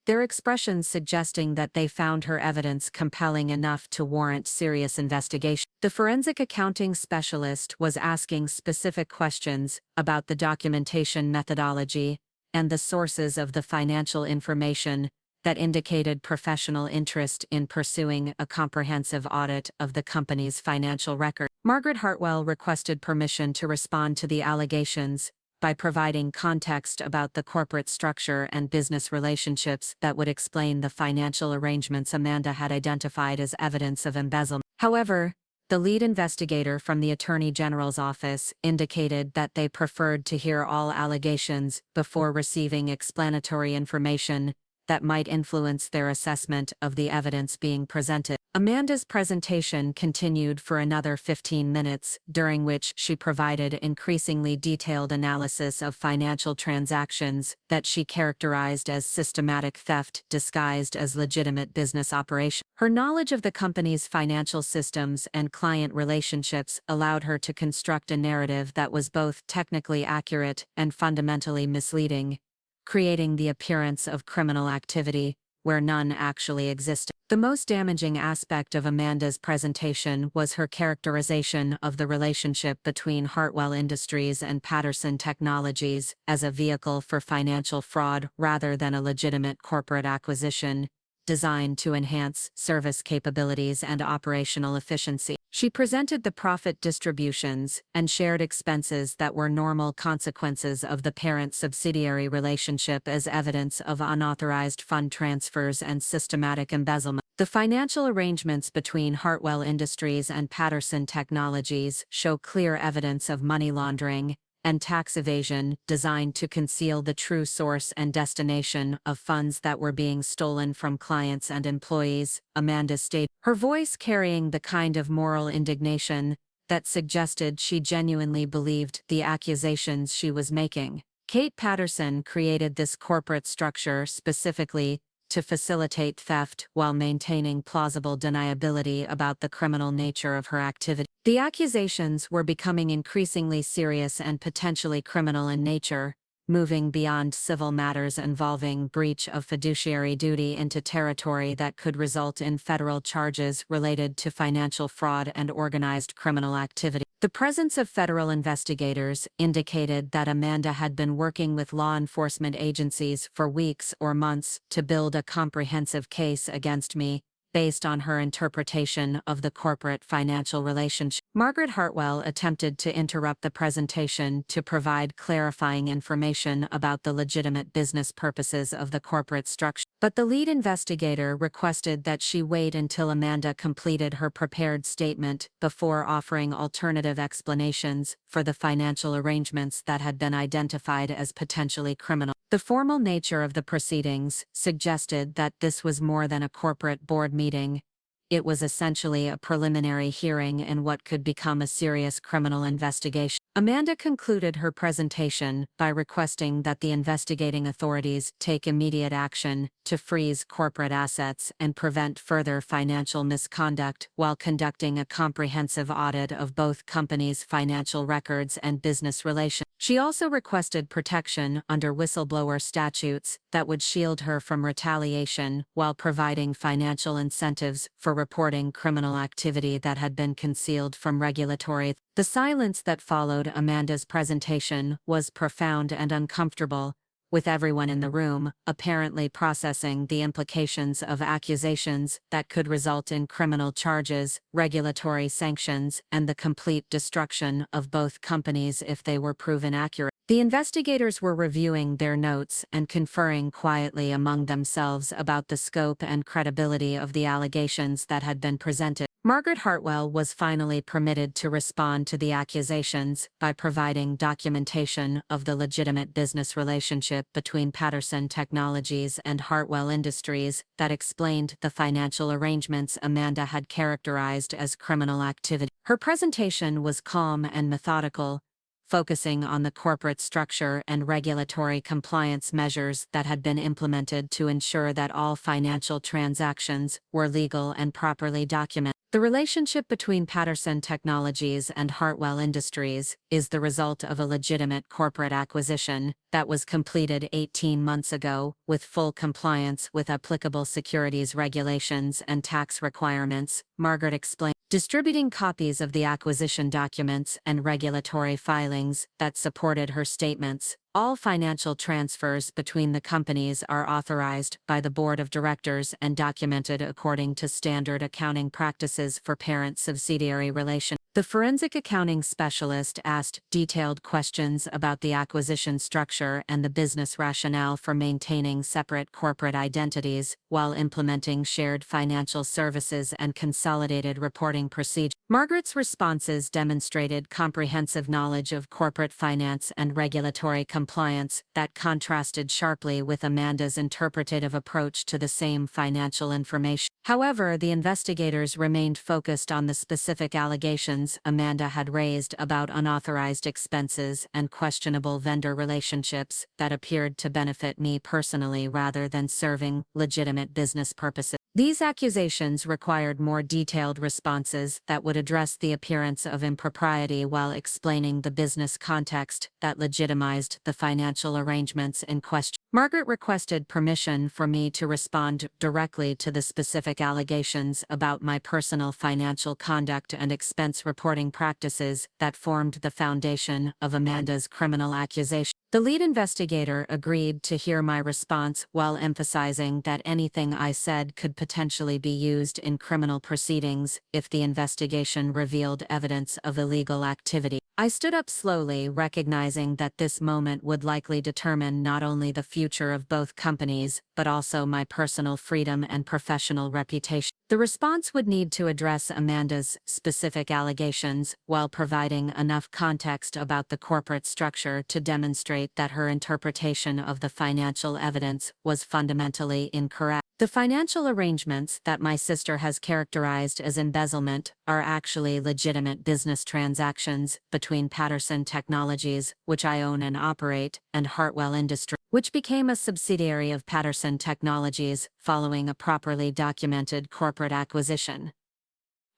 S1: their expressions suggesting that they found her evidence compelling enough to warrant serious investigation. The forensic accounting specialist was asking specific questions about the documentation methodology and the sources of the financial information that indicated professional interest in pursuing a comprehensive audit of the company's financial record. Margaret Hartwell requested permission to respond to the allegations by providing context about the corporate structure and business relationships that would explain the financial arrangements Amanda had identified as evidence of embezzlement. However, the lead investigator from the Attorney General's office indicated that they preferred to hear all allegations before receiving explanatory information that might influence their assessment of the evidence being presented. Amanda's presentation continued for another 15 minutes, during which she provided increasingly detailed analysis of financial transactions that she characterized as systematic theft disguised as legitimate business operation. Her knowledge of the company's financial systems and client relationships allowed her to construct a narrative that was both technically accurate and fundamentally misleading, creating the appearance of criminal activity where none actually existed. The most damaging aspect of Amanda's presentation was her characterization of the relationship between Hartwell Industries and Patterson Technologies as a vehicle for financial fraud rather than a legitimate corporate acquisition designed to enhance service capabilities and operational efficiency. She presented the profit distributions and shared expenses that were normal consequences of the parent-subsidiary relationship as evidence of unauthorized fund transfers and systematic embezzlement. The financial arrangements between Hartwell Industries and Patterson Technologies show clear evidence of money laundering and tax evasion designed to conceal the true source and destination of funds that were being stolen from clients and employees, Amanda stated, her voice carrying the kind of moral indignation that suggested she genuinely believed the accusations she was making. Kate Patterson created this corporate structure specifically to facilitate theft while maintaining plausible deniability about the criminal nature of her activity. The accusations were becoming increasingly serious and potentially criminal in nature, moving beyond civil matters involving breach of fiduciary duty into territory that could result in federal charges related to financial fraud and organized criminal activity. The presence of federal investigators indicated that Amanda had been working with law enforcement agencies for weeks or months to build a comprehensive case against me, based on her interpretation of the corporate financial relationship. Margaret Hartwell attempted to interrupt the presentation to provide clarifying information about the legitimate business purposes of the corporate structure, but the lead investigator requested that she wait until Amanda completed her prepared statement before offering alternative explanations for the financial arrangements that had been identified as potentially criminal. The formal nature of the proceedings suggested that this was more than a corporate board meeting. It was essentially a preliminary hearing in what could become a serious criminal investigation. Amanda concluded her presentation by requesting that the investigating authorities take immediate action to freeze corporate assets and prevent further financial misconduct while conducting a comprehensive audit of both companies' financial records and business relations. She also requested protection under whistleblower statutes that would shield her from retaliation while providing financial incentives for reporting criminal activity that had been concealed from regulatory. The silence that followed Amanda's presentation was profound and uncomfortable, with everyone in the room apparently processing the implications of accusations that could result in criminal charges, regulatory sanctions, and the complete destruction of both companies if they were proven accurate. The investigators were reviewing their notes and conferring quietly among themselves about the scope and credibility of the allegations that had been presented. Margaret Hartwell was finally permitted to respond to the accusations by providing documentation of the legitimate business relationship between Patterson Technologies and Hartwell Industries that explained the financial arrangements Amanda had characterized as criminal activity. Her presentation was calm and methodical, focusing on the corporate structure and regulatory compliance measures that had been implemented to ensure that all financial transactions were legal and properly documented. The relationship between Patterson Technologies and Hartwell Industries is the result of a legitimate corporate acquisition that was completed 18 months ago with full compliance with applicable securities regulations and tax requirements, Margaret explained. Distributing copies of the acquisition documents and regulatory filings that supported her statements, all financial transfers between the companies are authorized by the board of directors and documented according to standard accounting practices for parent-subsidiary relations. The forensic accounting specialist asked detailed questions about the acquisition structure and the business rationale for maintaining separate corporate identities while implementing shared financial services and consolidated reporting procedures. Margaret's responses demonstrated comprehensive knowledge of corporate finance and regulatory compliance that contrasted sharply with Amanda's interpretative approach to the same financial information. However, the investigators remained focused on the specific allegations Amanda had raised about unauthorized expenses and questionable vendor relationships that appeared to benefit me personally rather than serving legitimate business purposes. These accusations required more detailed responses that would address the appearance of impropriety while explaining the business context that legitimized the financial arrangements in question. Margaret requested permission for me to respond directly to the specific allegations about my personal financial conduct and expense reporting practices that formed the foundation of Amanda's criminal accusation. The lead investigator agreed to hear my response while emphasizing that anything I said could potentially be used in criminal proceedings if the investigation revealed evidence of illegal activity. I stood up slowly, recognizing that this moment would likely determine not only the future of both companies, but also my personal freedom and professional reputation. The response would need to address Amanda's specific allegations while providing enough context about the corporate structure to demonstrate that her interpretation of the financial evidence was fundamentally incorrect. The financial arrangements that my sister has characterized as embezzlement are actually legitimate business transactions between Patterson Technologies, which I own and operate, and Hartwell Industries, which became a subsidiary of Patterson Technologies following a properly documented corporate acquisition.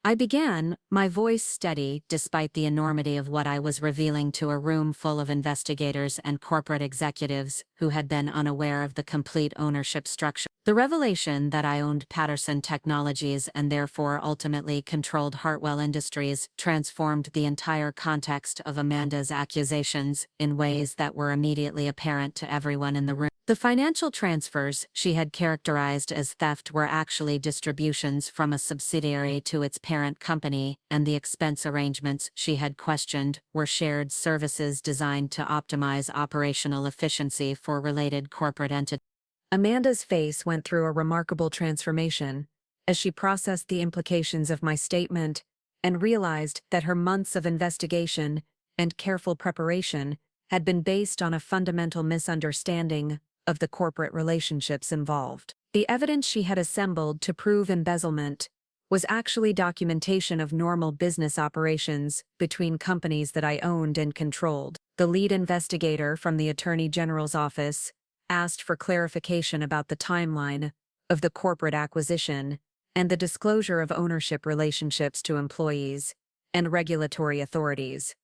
S1: I began, my voice steady despite the enormity of what I was revealing to a room full of investigators and corporate executives who had been unaware of the complete ownership structure. The revelation that I owned Patterson Technologies and therefore ultimately controlled Hartwell Industries transformed the entire context of Amanda's accusations in ways that were immediately apparent to everyone in the room. The financial transfers she had characterized as theft were actually distributions from a subsidiary to its parent company, and the expense arrangements she had questioned were shared services designed to optimize operational efficiency for related corporate entities. Amanda's face went through a remarkable transformation as she processed the implications of my statement and realized that her months of investigation and careful preparation had been based on a fundamental misunderstanding of the corporate relationships involved. The evidence she had assembled to prove embezzlement was actually documentation of normal business operations between companies that I owned and controlled. The lead investigator from the Attorney General's office asked for clarification about the timeline of the corporate acquisition and the disclosure of ownership relationships to employees and regulatory authorities.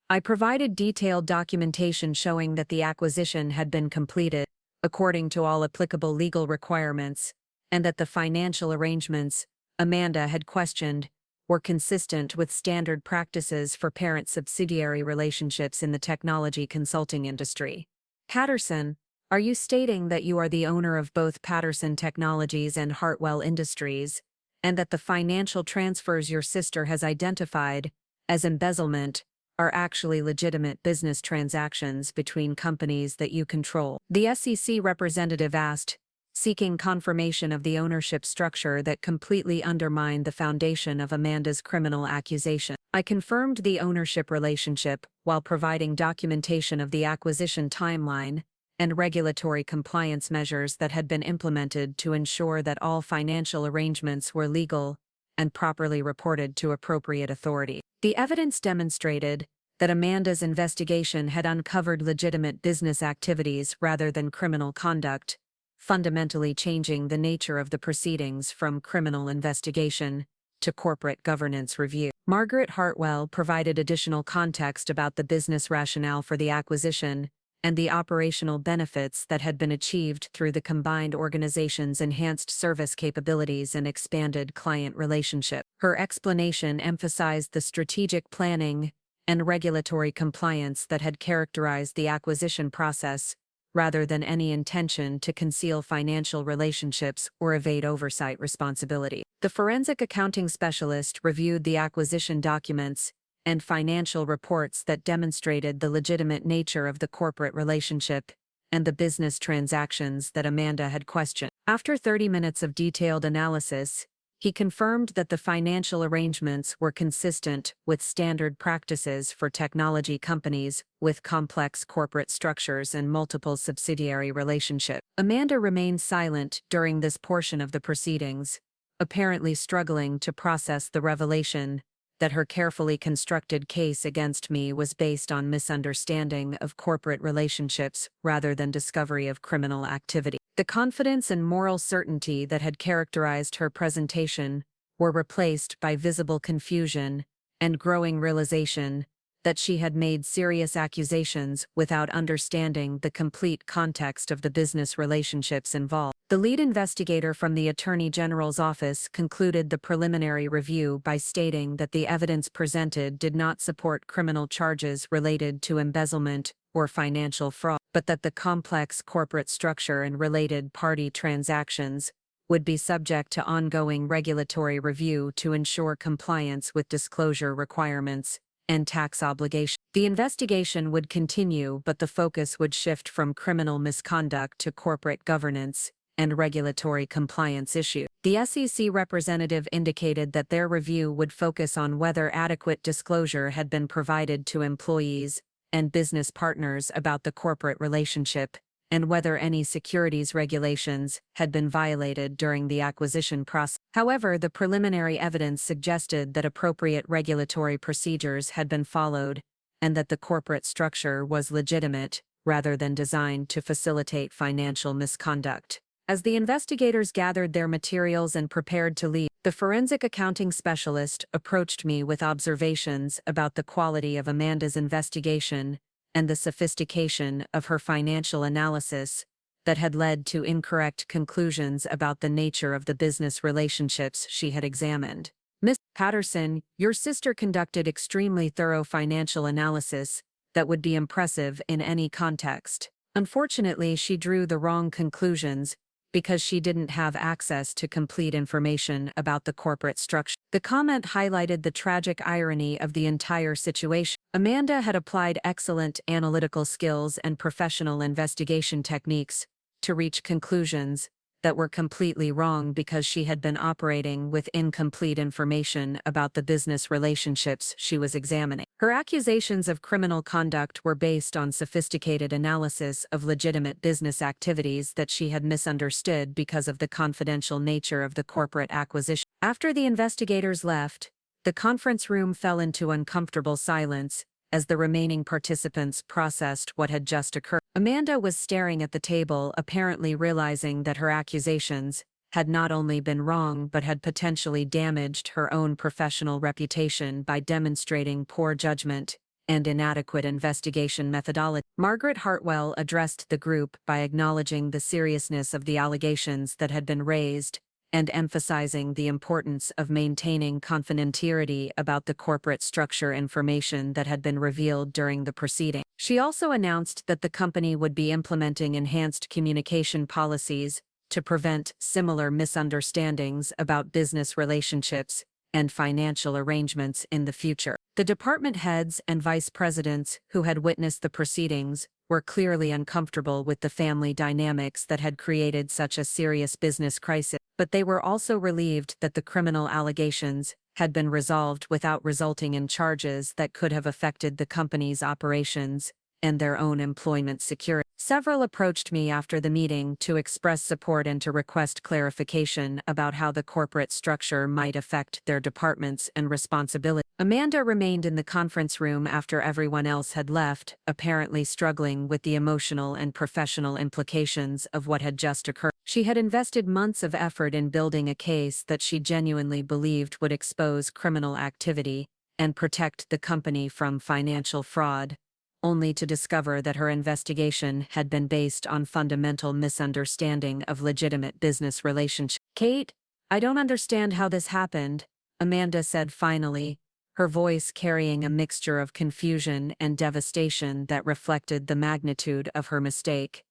S1: I provided detailed documentation showing that the acquisition had been completed according to all applicable legal requirements and that the financial arrangements Amanda had questioned were consistent with standard practices for parent-subsidiary relationships in the technology consulting industry. Patterson, are you stating that you are the owner of both Patterson Technologies and Hartwell Industries, and that the financial transfers your sister has identified as embezzlement are actually legitimate business transactions between companies that you control? The SEC representative asked, seeking confirmation of the ownership structure that completely undermined the foundation of Amanda's criminal accusation. I confirmed the ownership relationship while providing documentation of the acquisition timeline and regulatory compliance measures that had been implemented to ensure that all financial arrangements were legal and properly reported to appropriate authority. The evidence demonstrated that Amanda's investigation had uncovered legitimate business activities rather than criminal conduct, fundamentally changing the nature of the proceedings from criminal investigation to corporate governance review. Margaret Hartwell provided additional context about the business rationale for the acquisition and the operational benefits that had been achieved through the combined organization's enhanced service capabilities and expanded client relationship. Her explanation emphasized the strategic planning and regulatory compliance that had characterized the acquisition process, rather than any intention to conceal financial relationships or evade oversight responsibility. The forensic accounting specialist reviewed the acquisition documents and financial reports that demonstrated the legitimate nature of the corporate relationship and the business transactions that Amanda had questioned. After 30 minutes of detailed analysis, he confirmed that the financial arrangements were consistent with standard practices for technology companies with complex corporate structures and multiple subsidiary relationships. Amanda remained silent during this portion of the proceedings, apparently struggling to process the revelation that her carefully constructed case against me was based on misunderstanding of corporate relationships rather than discovery of criminal activity. The confidence and moral certainty that had characterized her presentation were replaced by visible confusion and growing realization that she had made serious accusations without understanding the complete context of the business relationships involved. The lead investigator from the Attorney General's office concluded the preliminary review by stating that the evidence presented did not support criminal charges related to embezzlement or financial fraud, but that the complex corporate structure and related party transactions would be subject to ongoing regulatory review to ensure compliance with disclosure requirements and tax obligations. The investigation would continue, but the focus would shift from criminal misconduct to corporate governance and regulatory compliance issues. The SEC representative indicated that their review would focus on whether adequate disclosure had been provided to employees and business partners about the corporate relationship, and whether any securities regulations had been violated during the acquisition process. However, the preliminary evidence suggested that appropriate regulatory procedures had been followed and that the corporate structure was legitimate rather than designed to facilitate financial misconduct. As the investigators gathered their materials and prepared to leave, the forensic accounting specialist approached me with observations about the quality of Amanda's investigation and the sophistication of her financial analysis that had led to incorrect conclusions about the nature of the business relationships she had examined. Miss Patterson, your sister conducted extremely thorough financial analysis that would be impressive in any context. Unfortunately, she drew the wrong conclusions because she didn't have access to complete information about the corporate structure. The comment highlighted the tragic irony of the entire situation. Amanda had applied excellent analytical skills and professional investigation techniques to reach conclusions that were completely wrong because she had been operating with incomplete information about the business relationships she was examining. Her accusations of criminal conduct were based on sophisticated analysis of legitimate business activities that she had misunderstood because of the confidential nature of the corporate acquisition. After the investigators left, the conference room fell into uncomfortable silence as the remaining participants processed what had just occurred. Amanda was staring at the table, apparently realizing that her accusations had not only been wrong but had potentially damaged her own professional reputation by demonstrating poor judgment and inadequate investigation methodology. Margaret Hartwell addressed the group by acknowledging the seriousness of the allegations that had been raised and emphasizing the importance of maintaining confidentiality about the corporate structure information that had been revealed during the proceeding. She also announced that the company would be implementing enhanced communication policies to prevent similar misunderstandings about business relationships and financial arrangements in the future. The department heads and vice presidents who had witnessed the proceedings were clearly uncomfortable with the family dynamics that had created such a serious business crisis, but they were also relieved that the criminal allegations had been resolved without resulting in charges that could have affected the company's operations and their own employment security. Several approached me after the meeting to express support and to request clarification about how the corporate structure might affect their departments and responsibilities. Amanda remained in the conference room after everyone else had left, apparently struggling with the emotional and professional implications of what had just occurred. She had invested months of effort in building a case that she genuinely believed would expose criminal activity and protect the company from financial fraud, only to discover that her investigation had been based on fundamental misunderstanding of legitimate business relationships. "Kate, I don't understand how this happened," Amanda said finally, her voice carrying a mixture of confusion and devastation that reflected the magnitude of her mistake.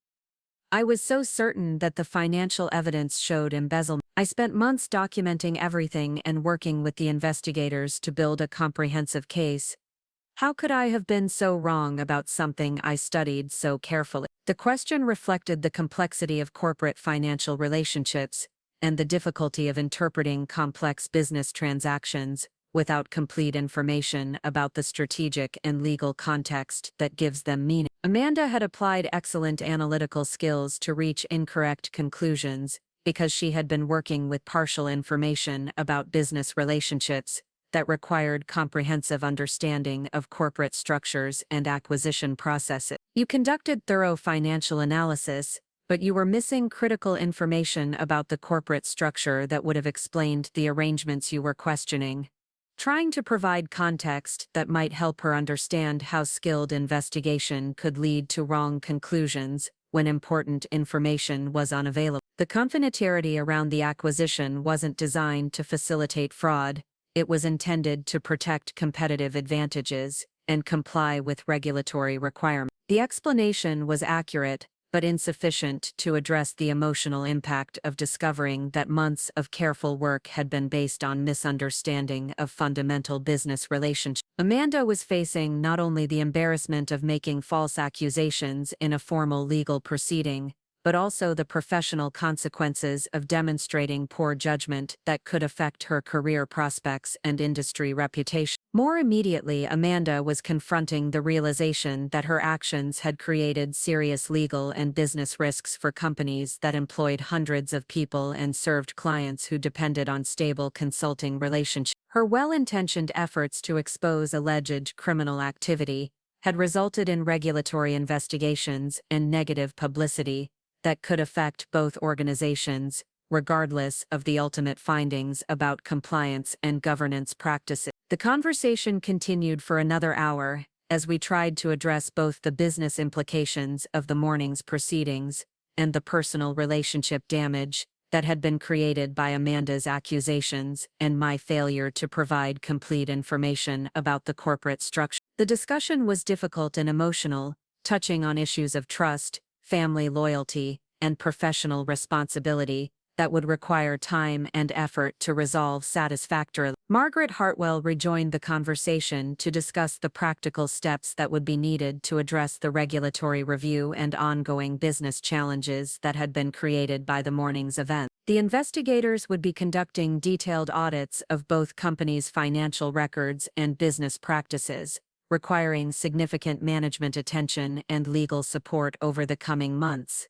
S1: "I was so certain that the financial evidence showed embezzlement. I spent months documenting everything and working with the investigators to build a comprehensive case. How could I have been so wrong about something I studied so carefully?" The question reflected the complexity of corporate financial relationships and the difficulty of interpreting complex business transactions without complete information about the strategic and legal context that gives them meaning. Amanda had applied excellent analytical skills to reach incorrect conclusions because she had been working with partial information about business relationships that required comprehensive understanding of corporate structures and acquisition processes. "You conducted thorough financial analysis, but you were missing critical information about the corporate structure that would have explained the arrangements you were questioning." Trying to provide context that might help her understand how skilled investigation could lead to wrong conclusions when important information was unavailable. The confidentiality around the acquisition wasn't designed to facilitate fraud. It was intended to protect competitive advantages and comply with regulatory requirements. The explanation was accurate, but insufficient to address the emotional impact of discovering that months of careful work had been based on misunderstanding of fundamental business relationships. Amanda was facing not only the embarrassment of making false accusations in a formal legal proceeding, but also the professional consequences of demonstrating poor judgment that could affect her career prospects and industry reputation. More immediately, Amanda was confronting the realization that her actions had created serious legal and business risks for companies that employed hundreds of people and served clients who depended on stable consulting relationships. Her well-intentioned efforts to expose alleged criminal activity had resulted in regulatory investigations and negative publicity that could affect both organizations, regardless of the ultimate findings about compliance and governance practices. The conversation continued for another hour as we tried to address both the business implications of the morning's proceedings and the personal relationship damage that had been created by Amanda's accusations and my failure to provide complete information about the corporate structure. The discussion was difficult and emotional, touching on issues of trust, family loyalty, and professional responsibility that would require time and effort to resolve satisfactorily. Margaret Hartwell rejoined the conversation to discuss the practical steps that would be needed to address the regulatory review and ongoing business challenges that had been created by the morning's event. The investigators would be conducting detailed audits of both companies' financial records and business practices, requiring significant management attention and legal support over the coming months.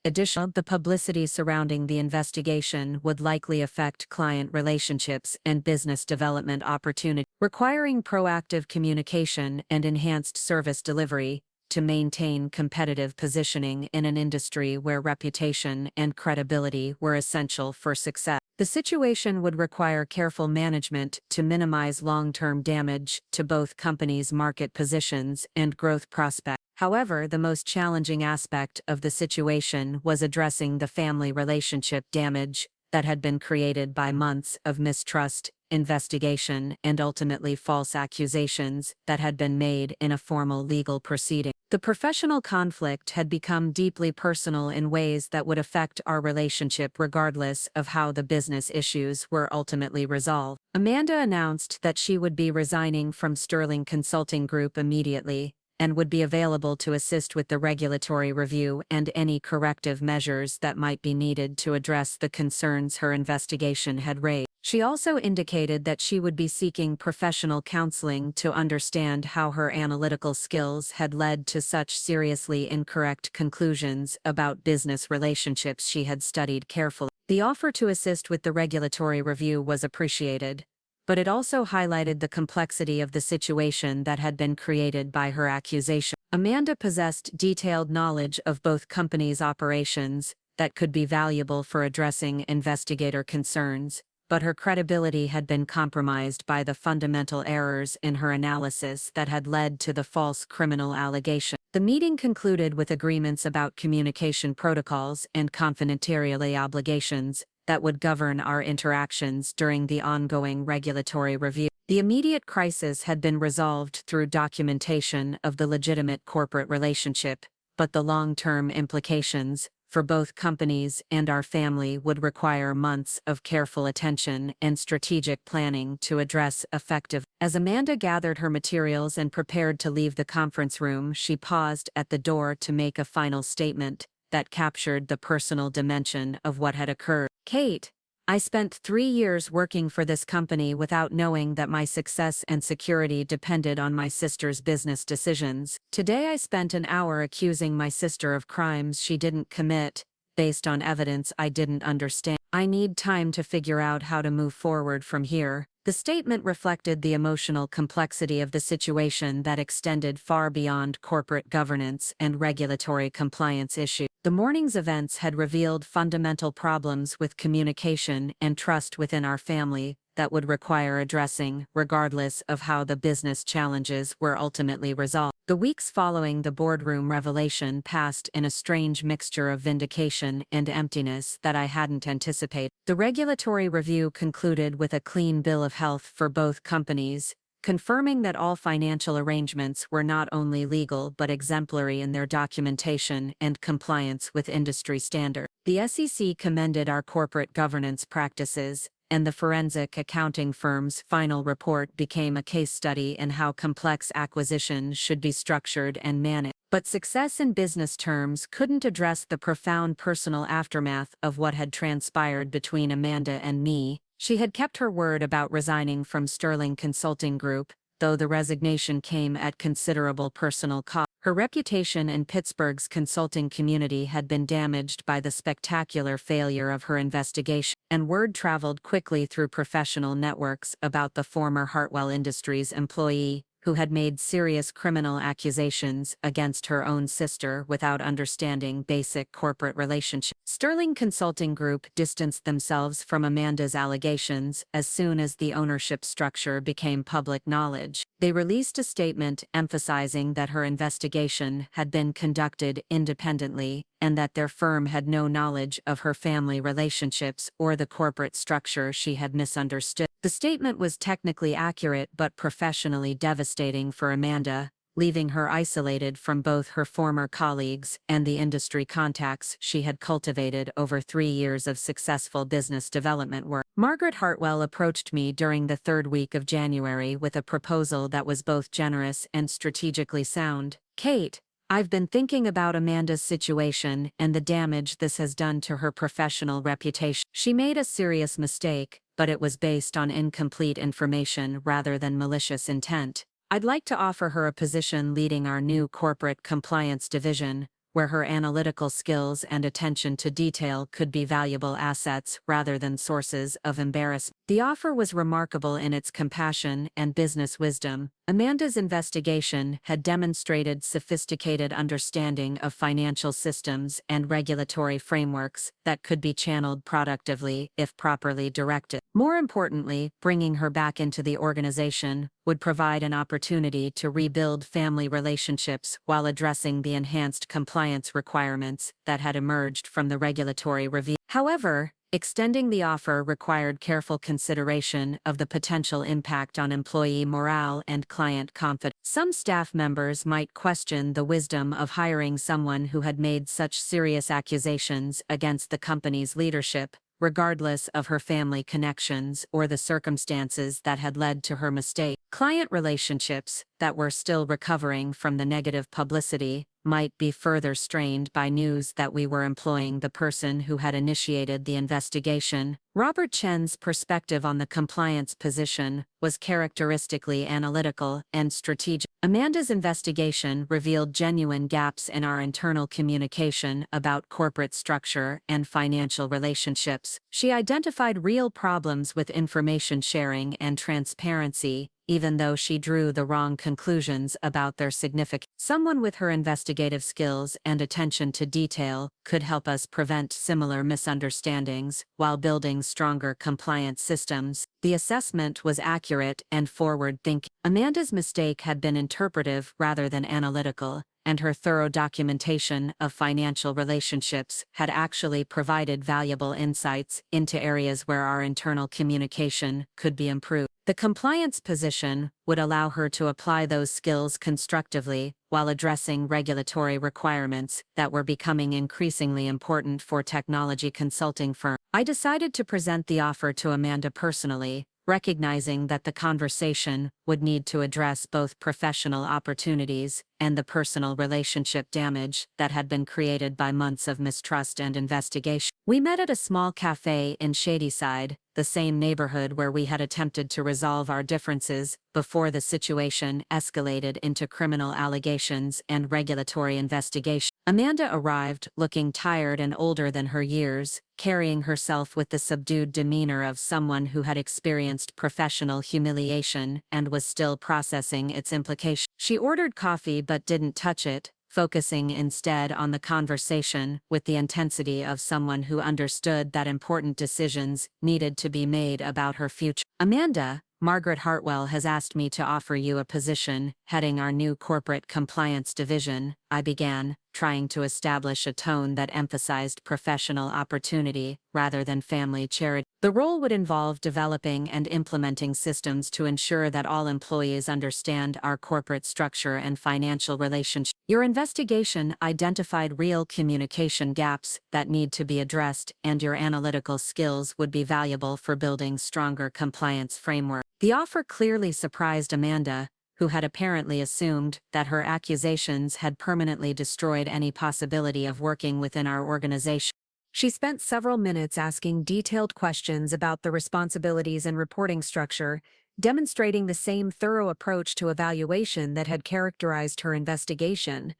S1: Additionally, the publicity surrounding the investigation would likely affect client relationships and business development opportunities, requiring proactive communication and enhanced service delivery to maintain competitive positioning in an industry where reputation and credibility were essential for success. The situation would require careful management to minimize long-term damage to both companies' market positions and growth prospects. However, the most challenging aspect of the situation was addressing the family relationship damage that had been created by months of mistrust, investigation, and ultimately false accusations that had been made in a formal legal proceeding. The professional conflict had become deeply personal in ways that would affect our relationship regardless of how the business issues were ultimately resolved. Amanda announced that she would be resigning from Sterling Consulting Group immediately, and would be available to assist with the regulatory review and any corrective measures that might be needed to address the concerns her investigation had raised. She also indicated that she would be seeking professional counseling to understand how her analytical skills had led to such seriously incorrect conclusions about business relationships she had studied carefully. The offer to assist with the regulatory review was appreciated, but it also highlighted the complexity of the situation that had been created by her accusation. Amanda possessed detailed knowledge of both companies' operations that could be valuable for addressing investigator concerns, but her credibility had been compromised by the fundamental errors in her analysis that had led to the false criminal allegation. The meeting concluded with agreements about communication protocols and confidentiality obligations that would govern our interactions during the ongoing regulatory review. The immediate crisis had been resolved through documentation of the legitimate corporate relationship, but the long-term implications for both companies and our family would require months of careful attention and strategic planning to address effectively. As Amanda gathered her materials and prepared to leave the conference room, she paused at the door to make a final statement that captured the personal dimension of what had occurred. "Kate, I spent 3 years working for this company without knowing that my success and security depended on my sister's business decisions. Today I spent an hour accusing my sister of crimes she didn't commit, based on evidence I didn't understand. I need time to figure out how to move forward from here." The statement reflected the emotional complexity of the situation that extended far beyond corporate governance and regulatory compliance issues. The morning's events had revealed fundamental problems with communication and trust within our family that would require addressing, regardless of how the business challenges were ultimately resolved. The weeks following the boardroom revelation passed in a strange mixture of vindication and emptiness that I hadn't anticipated. The regulatory review concluded with a clean bill of health for both companies, confirming that all financial arrangements were not only legal but exemplary in their documentation and compliance with industry standards. The SEC commended our corporate governance practices, and the forensic accounting firm's final report became a case study in how complex acquisitions should be structured and managed. But success in business terms couldn't address the profound personal aftermath of what had transpired between Amanda and me. She had kept her word about resigning from Sterling Consulting Group, though the resignation came at considerable personal cost. Her reputation in Pittsburgh's consulting community had been damaged by the spectacular failure of her investigation, and word traveled quickly through professional networks about the former Hartwell Industries employee who had made serious criminal accusations against her own sister without understanding basic corporate relationships. Sterling Consulting Group distanced themselves from Amanda's allegations as soon as the ownership structure became public knowledge. They released a statement emphasizing that her investigation had been conducted independently and that their firm had no knowledge of her family relationships or the corporate structure she had misunderstood. The statement was technically accurate but professionally devastating for Amanda, leaving her isolated from both her former colleagues and the industry contacts she had cultivated over 3 years of successful business development work. Margaret Hartwell approached me during the 3rd week of January with a proposal that was both generous and strategically sound. "Kate, I've been thinking about Amanda's situation and the damage this has done to her professional reputation. She made a serious mistake, but it was based on incomplete information rather than malicious intent. I'd like to offer her a position leading our new corporate compliance division, where her analytical skills and attention to detail could be valuable assets rather than sources of embarrassment." The offer was remarkable in its compassion and business wisdom. Amanda's investigation had demonstrated sophisticated understanding of financial systems and regulatory frameworks that could be channeled productively if properly directed. More importantly, bringing her back into the organization would provide an opportunity to rebuild family relationships while addressing the enhanced compliance requirements that had emerged from the regulatory review. However, extending the offer required careful consideration of the potential impact on employee morale and client confidence. Some staff members might question the wisdom of hiring someone who had made such serious accusations against the company's leadership, regardless of her family connections or the circumstances that had led to her mistake. Client relationships, that were still recovering from the negative publicity, might be further strained by news that we were employing the person who had initiated the investigation. Robert Chen's perspective on the compliance position was characteristically analytical and strategic. Amanda's investigation revealed genuine gaps in our internal communication about corporate structure and financial relationships. She identified real problems with information sharing and transparency, even though she drew the wrong conclusions about their significance. Someone with her investigative skills and attention to detail could help us prevent similar misunderstandings while building stronger compliance systems. The assessment was accurate and forward-thinking. Amanda's mistake had been interpretive rather than analytical, and her thorough documentation of financial relationships had actually provided valuable insights into areas where our internal communication could be improved. The compliance position would allow her to apply those skills constructively while addressing regulatory requirements that were becoming increasingly important for technology consulting firms. I decided to present the offer to Amanda personally, recognizing that the conversation would need to address both professional opportunities and the personal relationship damage that had been created by months of mistrust and investigation. We met at a small cafe in Shadyside, the same neighborhood where we had attempted to resolve our differences before the situation escalated into criminal allegations and regulatory investigation. Amanda arrived looking tired and older than her years, carrying herself with the subdued demeanor of someone who had experienced professional humiliation and was still processing its implications. She ordered coffee but didn't touch it, focusing instead on the conversation with the intensity of someone who understood that important decisions needed to be made about her future. Amanda, Margaret Hartwell has asked me to offer you a position heading our new corporate compliance division, I began, trying to establish a tone that emphasized professional opportunity rather than family charity. The role would involve developing and implementing systems to ensure that all employees understand our corporate structure and financial relationships. Your investigation identified real communication gaps that need to be addressed, and your analytical skills would be valuable for building stronger compliance frameworks. The offer clearly surprised Amanda, who had apparently assumed that her accusations had permanently destroyed any possibility of working within our organization. She spent several minutes asking detailed questions about the responsibilities and reporting structure, demonstrating the same thorough approach to evaluation that had characterized her investigation,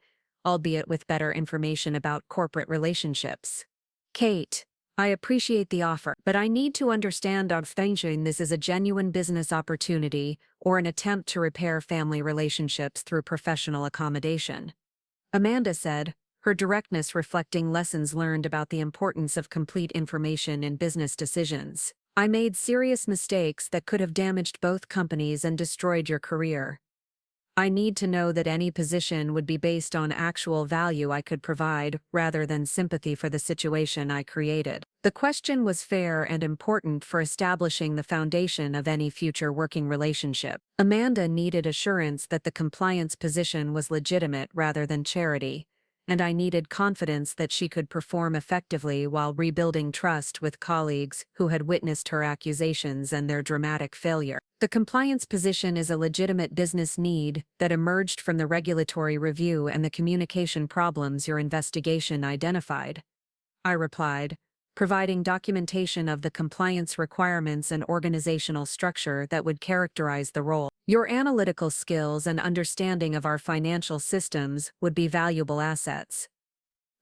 S1: albeit with better information about corporate relationships. Kate, I appreciate the offer, but I need to understand if this is a genuine business opportunity or an attempt to repair family relationships through professional accommodation. Amanda said, her directness reflecting lessons learned about the importance of complete information in business decisions. I made serious mistakes that could have damaged both companies and destroyed your career. I need to know that any position would be based on actual value I could provide, rather than sympathy for the situation I created. The question was fair and important for establishing the foundation of any future working relationship. Amanda needed assurance that the compliance position was legitimate rather than charity, and I needed confidence that she could perform effectively while rebuilding trust with colleagues who had witnessed her accusations and their dramatic failure. The compliance position is a legitimate business need that emerged from the regulatory review and the communication problems your investigation identified, I replied, providing documentation of the compliance requirements and organizational structure that would characterize the role. Your analytical skills and understanding of our financial systems would be valuable assets.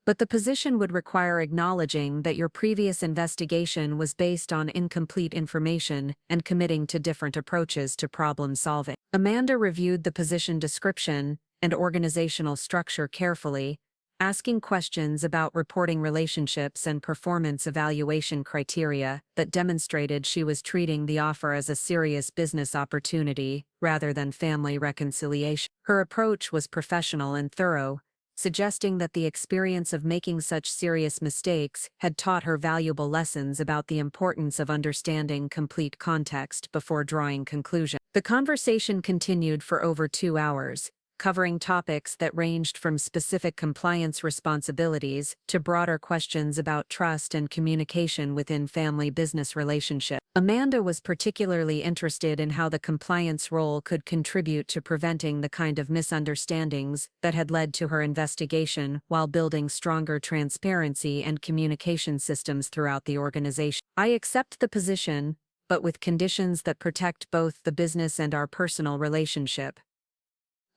S1: But the position would require acknowledging that your previous investigation was based on incomplete information and committing to different approaches to problem solving. Amanda reviewed the position description and organizational structure carefully, asking questions about reporting relationships and performance evaluation criteria that demonstrated she was treating the offer as a serious business opportunity rather than family reconciliation. Her approach was professional and thorough, suggesting that the experience of making such serious mistakes had taught her valuable lessons about the importance of understanding complete context before drawing conclusions. The conversation continued for over 2 hours, covering topics that ranged from specific compliance responsibilities to broader questions about trust and communication within family business relationships. Amanda was particularly interested in how the compliance role could contribute to preventing the kind of misunderstandings that had led to her investigation while building stronger transparency and communication systems throughout the organization. I accept the position, but with conditions that protect both the business and our personal relationship.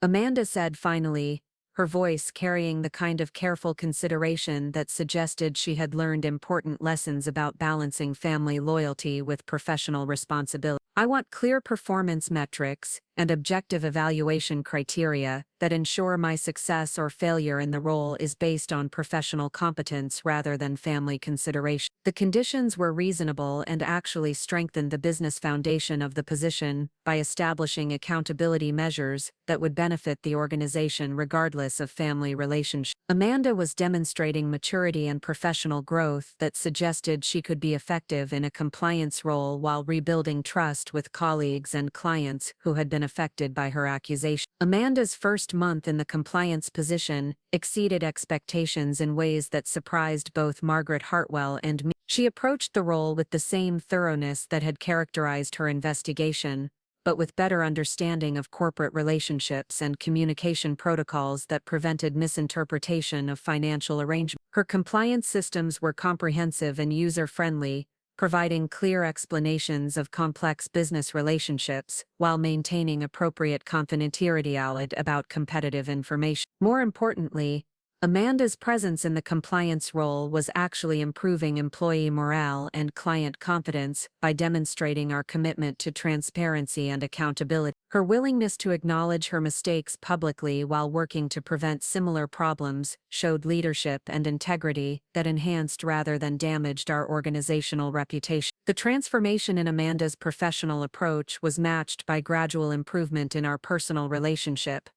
S1: Amanda said finally, her voice carrying the kind of careful consideration that suggested she had learned important lessons about balancing family loyalty with professional responsibility. I want clear performance metrics and objective evaluation criteria that ensure my success or failure in the role is based on professional competence rather than family consideration. The conditions were reasonable and actually strengthened the business foundation of the position by establishing accountability measures that would benefit the organization regardless of family relationship. Amanda was demonstrating maturity and professional growth that suggested she could be effective in a compliance role while rebuilding trust with colleagues and clients who had been affected by her accusation. Amanda's first month in the compliance position exceeded expectations in ways that surprised both Margaret Hartwell and me. She approached the role with the same thoroughness that had characterized her investigation, but with better understanding of corporate relationships and communication protocols that prevented misinterpretation of financial arrangements. Her compliance systems were comprehensive and user-friendly, providing clear explanations of complex business relationships while maintaining appropriate confidentiality about competitive information. More importantly, Amanda's presence in the compliance role was actually improving employee morale and client confidence by demonstrating our commitment to transparency and accountability. Her willingness to acknowledge her mistakes publicly while working to prevent similar problems showed leadership and integrity that enhanced rather than damaged our organizational reputation. The transformation in Amanda's professional approach was matched by gradual improvement in our personal relationship.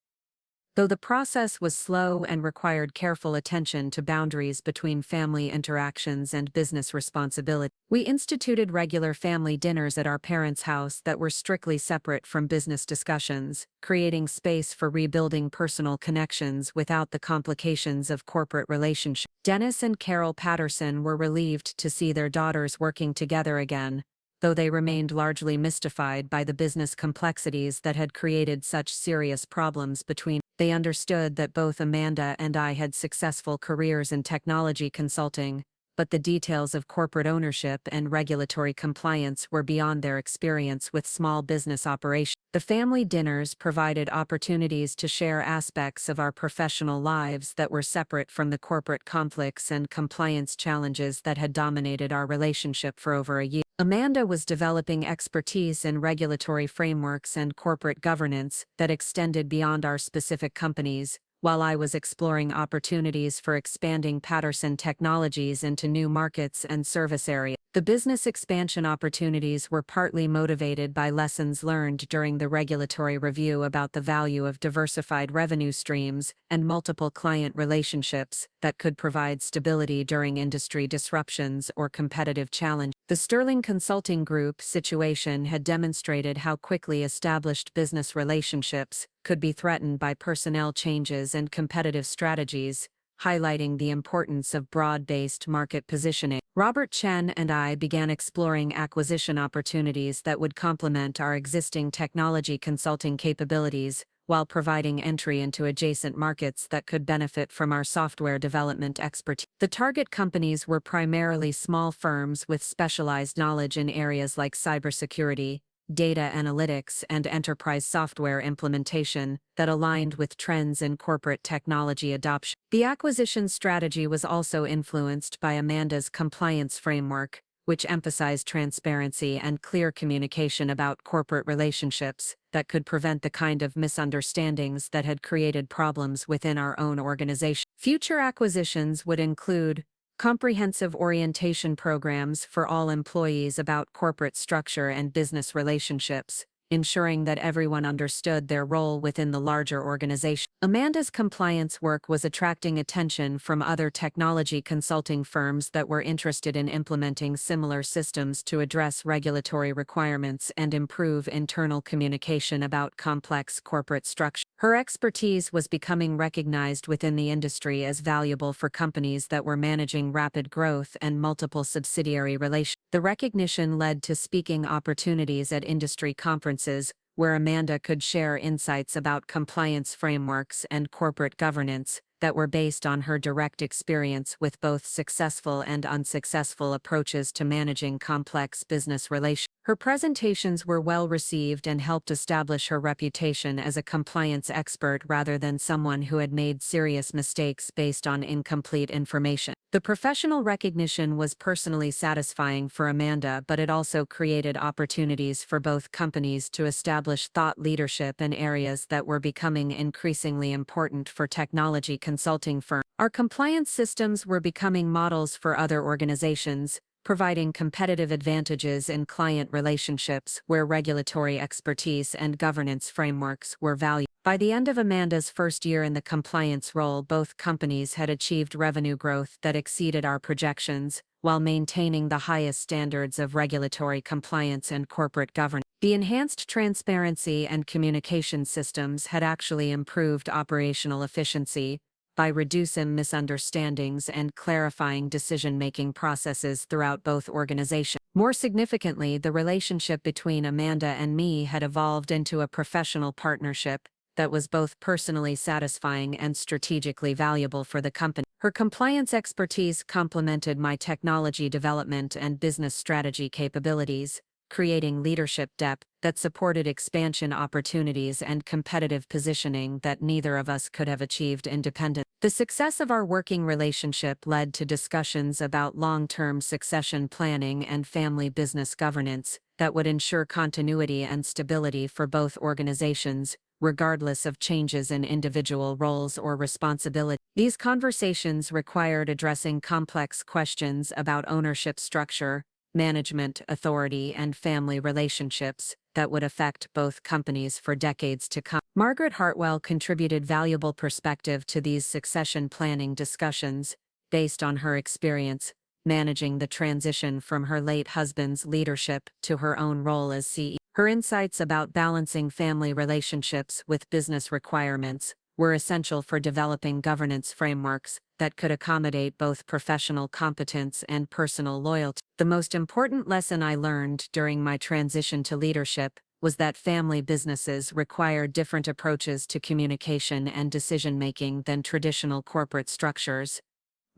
S1: Though the process was slow and required careful attention to boundaries between family interactions and business responsibility, we instituted regular family dinners at our parents' house that were strictly separate from business discussions, creating space for rebuilding personal connections without the complications of corporate relationships. Dennis and Carol Patterson were relieved to see their daughters working together again, though they remained largely mystified by the business complexities that had created such serious problems between. They understood that both Amanda and I had successful careers in technology consulting, but the details of corporate ownership and regulatory compliance were beyond their experience with small business operations. The family dinners provided opportunities to share aspects of our professional lives that were separate from the corporate conflicts and compliance challenges that had dominated our relationship for over a year. Amanda was developing expertise in regulatory frameworks and corporate governance that extended beyond our specific companies, while I was exploring opportunities for expanding Patterson Technologies into new markets and service areas. The business expansion opportunities were partly motivated by lessons learned during the regulatory review about the value of diversified revenue streams and multiple client relationships that could provide stability during industry disruptions or competitive challenges. The Sterling Consulting Group situation had demonstrated how quickly established business relationships could be threatened by personnel changes and competitive strategies, highlighting the importance of broad-based market positioning. Robert Chen and I began exploring acquisition opportunities that would complement our existing technology consulting capabilities, while providing entry into adjacent markets that could benefit from our software development expertise. The target companies were primarily small firms with specialized knowledge in areas like cybersecurity, data analytics, and enterprise software implementation that aligned with trends in corporate technology adoption. The acquisition strategy was also influenced by Amanda's compliance framework, which emphasized transparency and clear communication about corporate relationships that could prevent the kind of misunderstandings that had created problems within our own organization. Future acquisitions would include comprehensive orientation programs for all employees about corporate structure and business relationships, ensuring that everyone understood their role within the larger organization. Amanda's compliance work was attracting attention from other technology consulting firms that were interested in implementing similar systems to address regulatory requirements and improve internal communication about complex corporate structure. Her expertise was becoming recognized within the industry as valuable for companies that were managing rapid growth and multiple subsidiary relations. The recognition led to speaking opportunities at industry conferences, where Amanda could share insights about compliance frameworks and corporate governance that were based on her direct experience with both successful and unsuccessful approaches to managing complex business relations. Her presentations were well received and helped establish her reputation as a compliance expert rather than someone who had made serious mistakes based on incomplete information. The professional recognition was personally satisfying for Amanda, but it also created opportunities for both companies to establish thought leadership in areas that were becoming increasingly important for technology consulting firms. Our compliance systems were becoming models for other organizations, providing competitive advantages in client relationships where regulatory expertise and governance frameworks were valued. By the end of Amanda's first year in the compliance role, both companies had achieved revenue growth that exceeded our projections, while maintaining the highest standards of regulatory compliance and corporate governance. The enhanced transparency and communication systems had actually improved operational efficiency by reducing misunderstandings and clarifying decision-making processes throughout both organizations. More significantly, the relationship between Amanda and me had evolved into a professional partnership that was both personally satisfying and strategically valuable for the company. Her compliance expertise complemented my technology development and business strategy capabilities, creating leadership depth that supported expansion opportunities and competitive positioning that neither of us could have achieved independently. The success of our working relationship led to discussions about long-term succession planning and family business governance that would ensure continuity and stability for both organizations, regardless of changes in individual roles or responsibilities. These conversations required addressing complex questions about ownership structure, management authority, and family relationships that would affect both companies for decades to come. Margaret Hartwell contributed valuable perspective to these succession planning discussions, based on her experience managing the transition from her late husband's leadership to her own role as CEO. Her insights about balancing family relationships with business requirements were essential for developing governance frameworks that could accommodate both professional competence and personal loyalty. The most important lesson I learned during my transition to leadership was that family businesses require different approaches to communication and decision-making than traditional corporate structures.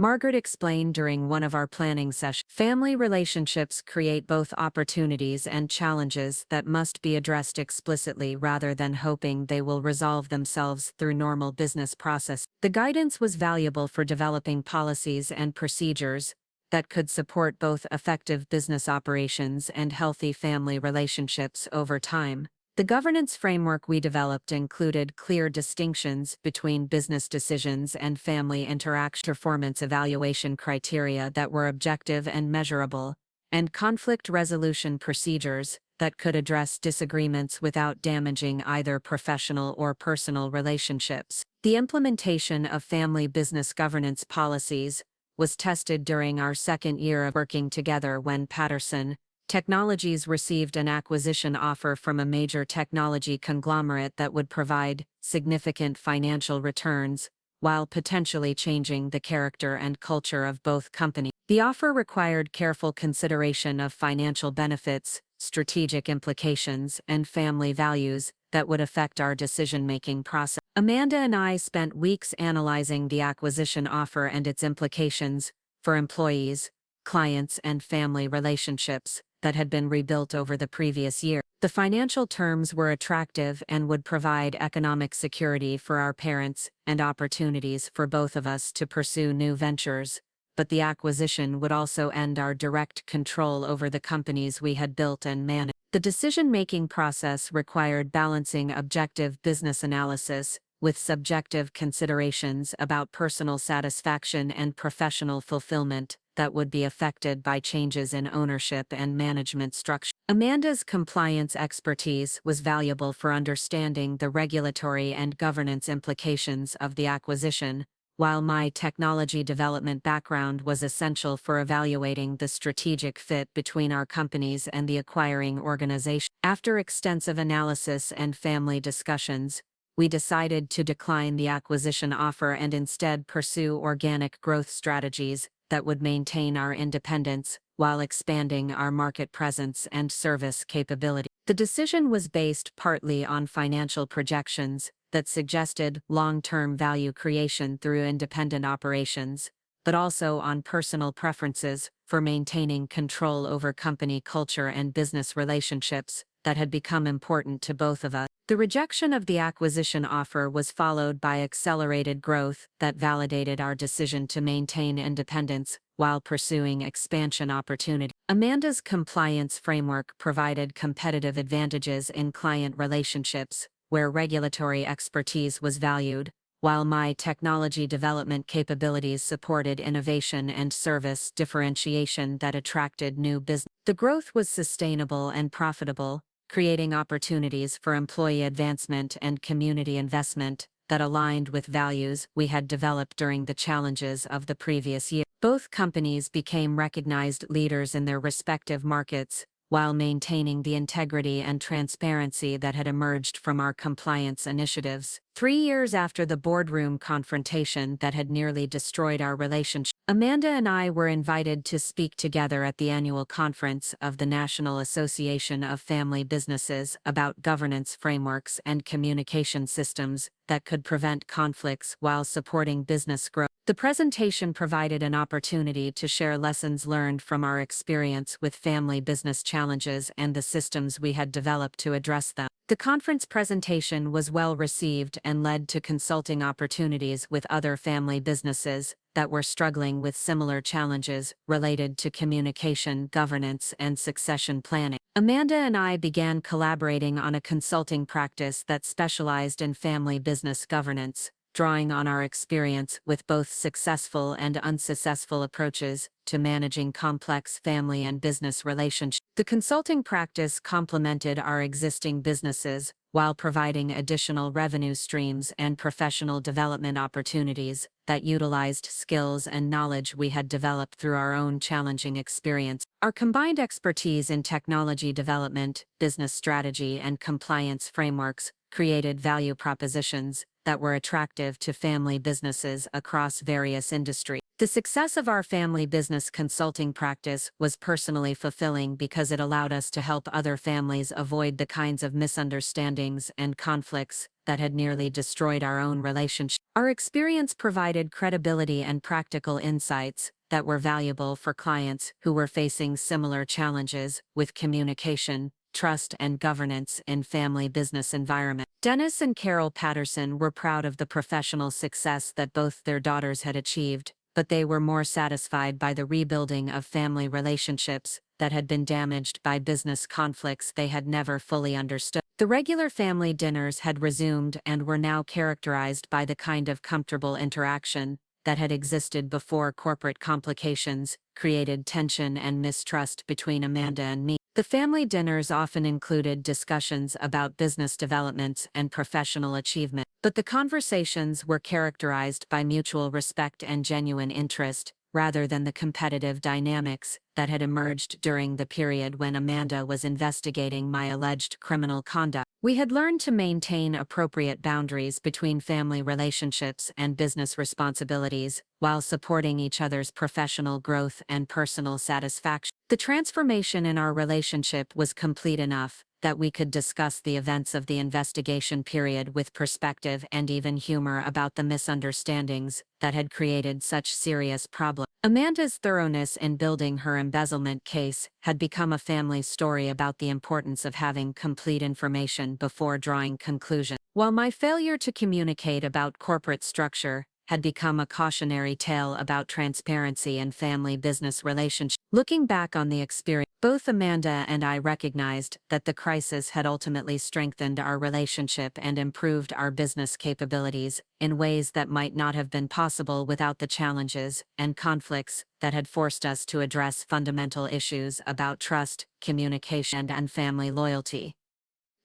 S1: Margaret explained during one of our planning sessions. Family relationships create both opportunities and challenges that must be addressed explicitly rather than hoping they will resolve themselves through normal business process. The guidance was valuable for developing policies and procedures that could support both effective business operations and healthy family relationships over time. The governance framework we developed included clear distinctions between business decisions and family interaction, performance evaluation criteria that were objective and measurable, and conflict resolution procedures that could address disagreements without damaging either professional or personal relationships. The implementation of family business governance policies was tested during our second year of working together when Patterson Technologies received an acquisition offer from a major technology conglomerate that would provide significant financial returns, while potentially changing the character and culture of both companies. The offer required careful consideration of financial benefits, strategic implications, and family values that would affect our decision-making process. Amanda and I spent weeks analyzing the acquisition offer and its implications for employees, clients, and family relationships that had been rebuilt over the previous year. The financial terms were attractive and would provide economic security for our parents and opportunities for both of us to pursue new ventures, but the acquisition would also end our direct control over the companies we had built and managed. The decision-making process required balancing objective business analysis with subjective considerations about personal satisfaction and professional fulfillment that would be affected by changes in ownership and management structure. Amanda's compliance expertise was valuable for understanding the regulatory and governance implications of the acquisition, while my technology development background was essential for evaluating the strategic fit between our companies and the acquiring organization. After extensive analysis and family discussions, we decided to decline the acquisition offer and instead pursue organic growth strategies that would maintain our independence while expanding our market presence and service capability. The decision was based partly on financial projections that suggested long-term value creation through independent operations, but also on personal preferences for maintaining control over company culture and business relationships that had become important to both of us. The rejection of the acquisition offer was followed by accelerated growth that validated our decision to maintain independence while pursuing expansion opportunity. Amanda's compliance framework provided competitive advantages in client relationships, where regulatory expertise was valued, while my technology development capabilities supported innovation and service differentiation that attracted new business. The growth was sustainable and profitable, creating opportunities for employee advancement and community investment that aligned with values we had developed during the challenges of the previous year. Both companies became recognized leaders in their respective markets, while maintaining the integrity and transparency that had emerged from our compliance initiatives. 3 years after the boardroom confrontation that had nearly destroyed our relationship, Amanda and I were invited to speak together at the annual conference of the National Association of Family Businesses about governance frameworks and communication systems that could prevent conflicts while supporting business growth. The presentation provided an opportunity to share lessons learned from our experience with family business challenges and the systems we had developed to address them. The conference presentation was well received and led to consulting opportunities with other family businesses that were struggling with similar challenges related to communication, governance, and succession planning. Amanda and I began collaborating on a consulting practice that specialized in family business governance, drawing on our experience with both successful and unsuccessful approaches to managing complex family and business relationships. The consulting practice complemented our existing businesses while providing additional revenue streams and professional development opportunities that utilized skills and knowledge we had developed through our own challenging experience. Our combined expertise in technology development, business strategy, and compliance frameworks created value propositions that were attractive to family businesses across various industries. The success of our family business consulting practice was personally fulfilling because it allowed us to help other families avoid the kinds of misunderstandings and conflicts that had nearly destroyed our own relationship. Our experience provided credibility and practical insights that were valuable for clients who were facing similar challenges with communication, trust, and governance in family business environment. Dennis and Carol Patterson were proud of the professional success that both their daughters had achieved, but they were more satisfied by the rebuilding of family relationships that had been damaged by business conflicts they had never fully understood. The regular family dinners had resumed and were now characterized by the kind of comfortable interaction that had existed before corporate complications created tension and mistrust between Amanda and me. The family dinners often included discussions about business developments and professional achievement, but the conversations were characterized by mutual respect and genuine interest, rather than the competitive dynamics that had emerged during the period when Amanda was investigating my alleged criminal conduct. We had learned to maintain appropriate boundaries between family relationships and business responsibilities, while supporting each other's professional growth and personal satisfaction. The transformation in our relationship was complete enough that we could discuss the events of the investigation period with perspective and even humor about the misunderstandings that had created such serious problems. Amanda's thoroughness in building her embezzlement case had become a family story about the importance of having complete information before drawing conclusions, while my failure to communicate about corporate structure had become a cautionary tale about transparency and family business relationships. Looking back on the experience, both Amanda and I recognized that the crisis had ultimately strengthened our relationship and improved our business capabilities in ways that might not have been possible without the challenges and conflicts that had forced us to address fundamental issues about trust, communication, and family loyalty.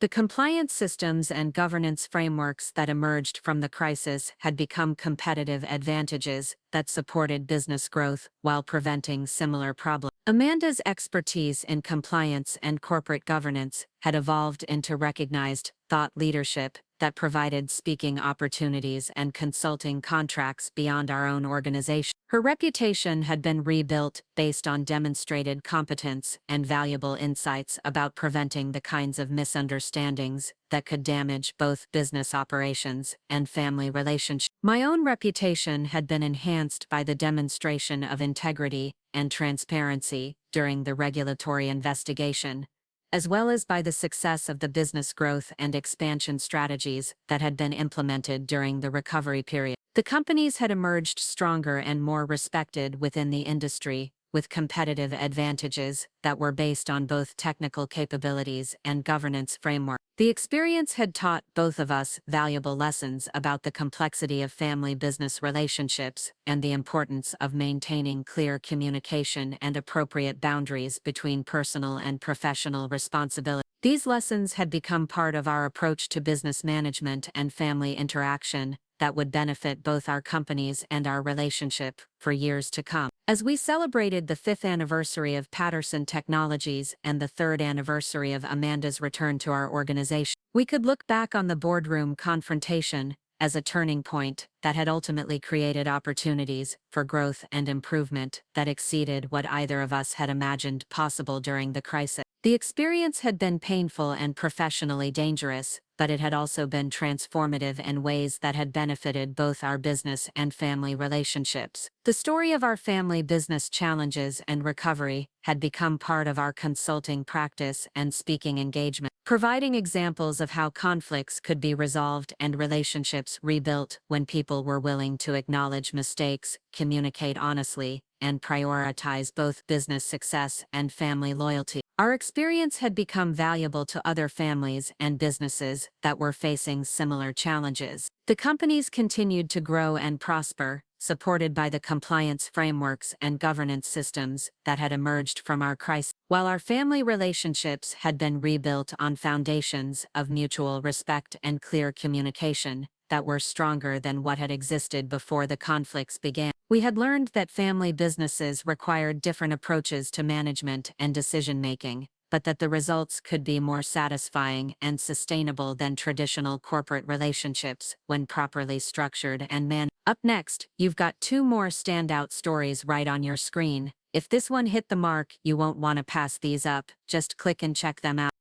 S1: The compliance systems and governance frameworks that emerged from the crisis had become competitive advantages that supported business growth while preventing similar problems. Amanda's expertise in compliance and corporate governance had evolved into recognized thought leadership that provided speaking opportunities and consulting contracts beyond our own organization. Her reputation had been rebuilt based on demonstrated competence and valuable insights about preventing the kinds of misunderstandings that could damage both business operations and family relationships. My own reputation had been enhanced by the demonstration of integrity and transparency during the regulatory investigation, as well as by the success of the business growth and expansion strategies that had been implemented during the recovery period. The companies had emerged stronger and more respected within the industry, with competitive advantages that were based on both technical capabilities and governance framework. The experience had taught both of us valuable lessons about the complexity of family-business relationships and the importance of maintaining clear communication and appropriate boundaries between personal and professional responsibility. These lessons had become part of our approach to business management and family interaction that would benefit both our companies and our relationship for years to come. As we celebrated the 5th anniversary of Patterson Technologies and the 3rd anniversary of Amanda's return to our organization, we could look back on the boardroom confrontation as a turning point that had ultimately created opportunities for growth and improvement that exceeded what either of us had imagined possible during the crisis. The experience had been painful and professionally dangerous, but it had also been transformative in ways that had benefited both our business and family relationships. The story of our family business challenges and recovery had become part of our consulting practice and speaking engagement, providing examples of how conflicts could be resolved and relationships rebuilt when people were willing to acknowledge mistakes, communicate honestly, and prioritize both business success and family loyalty. Our experience had become valuable to other families and businesses that were facing similar challenges. The companies continued to grow and prosper, supported by the compliance frameworks and governance systems that had emerged from our crisis, while our family relationships had been rebuilt on foundations of mutual respect and clear communication that were stronger than what had existed before the conflicts began. We had learned that family businesses required different approaches to management and decision-making, but that the results could be more satisfying and sustainable than traditional corporate relationships when properly structured and managed. Up next, you've got 2 more standout stories right on your screen. If this one hit the mark, you won't want to pass these up. Just click and check them out.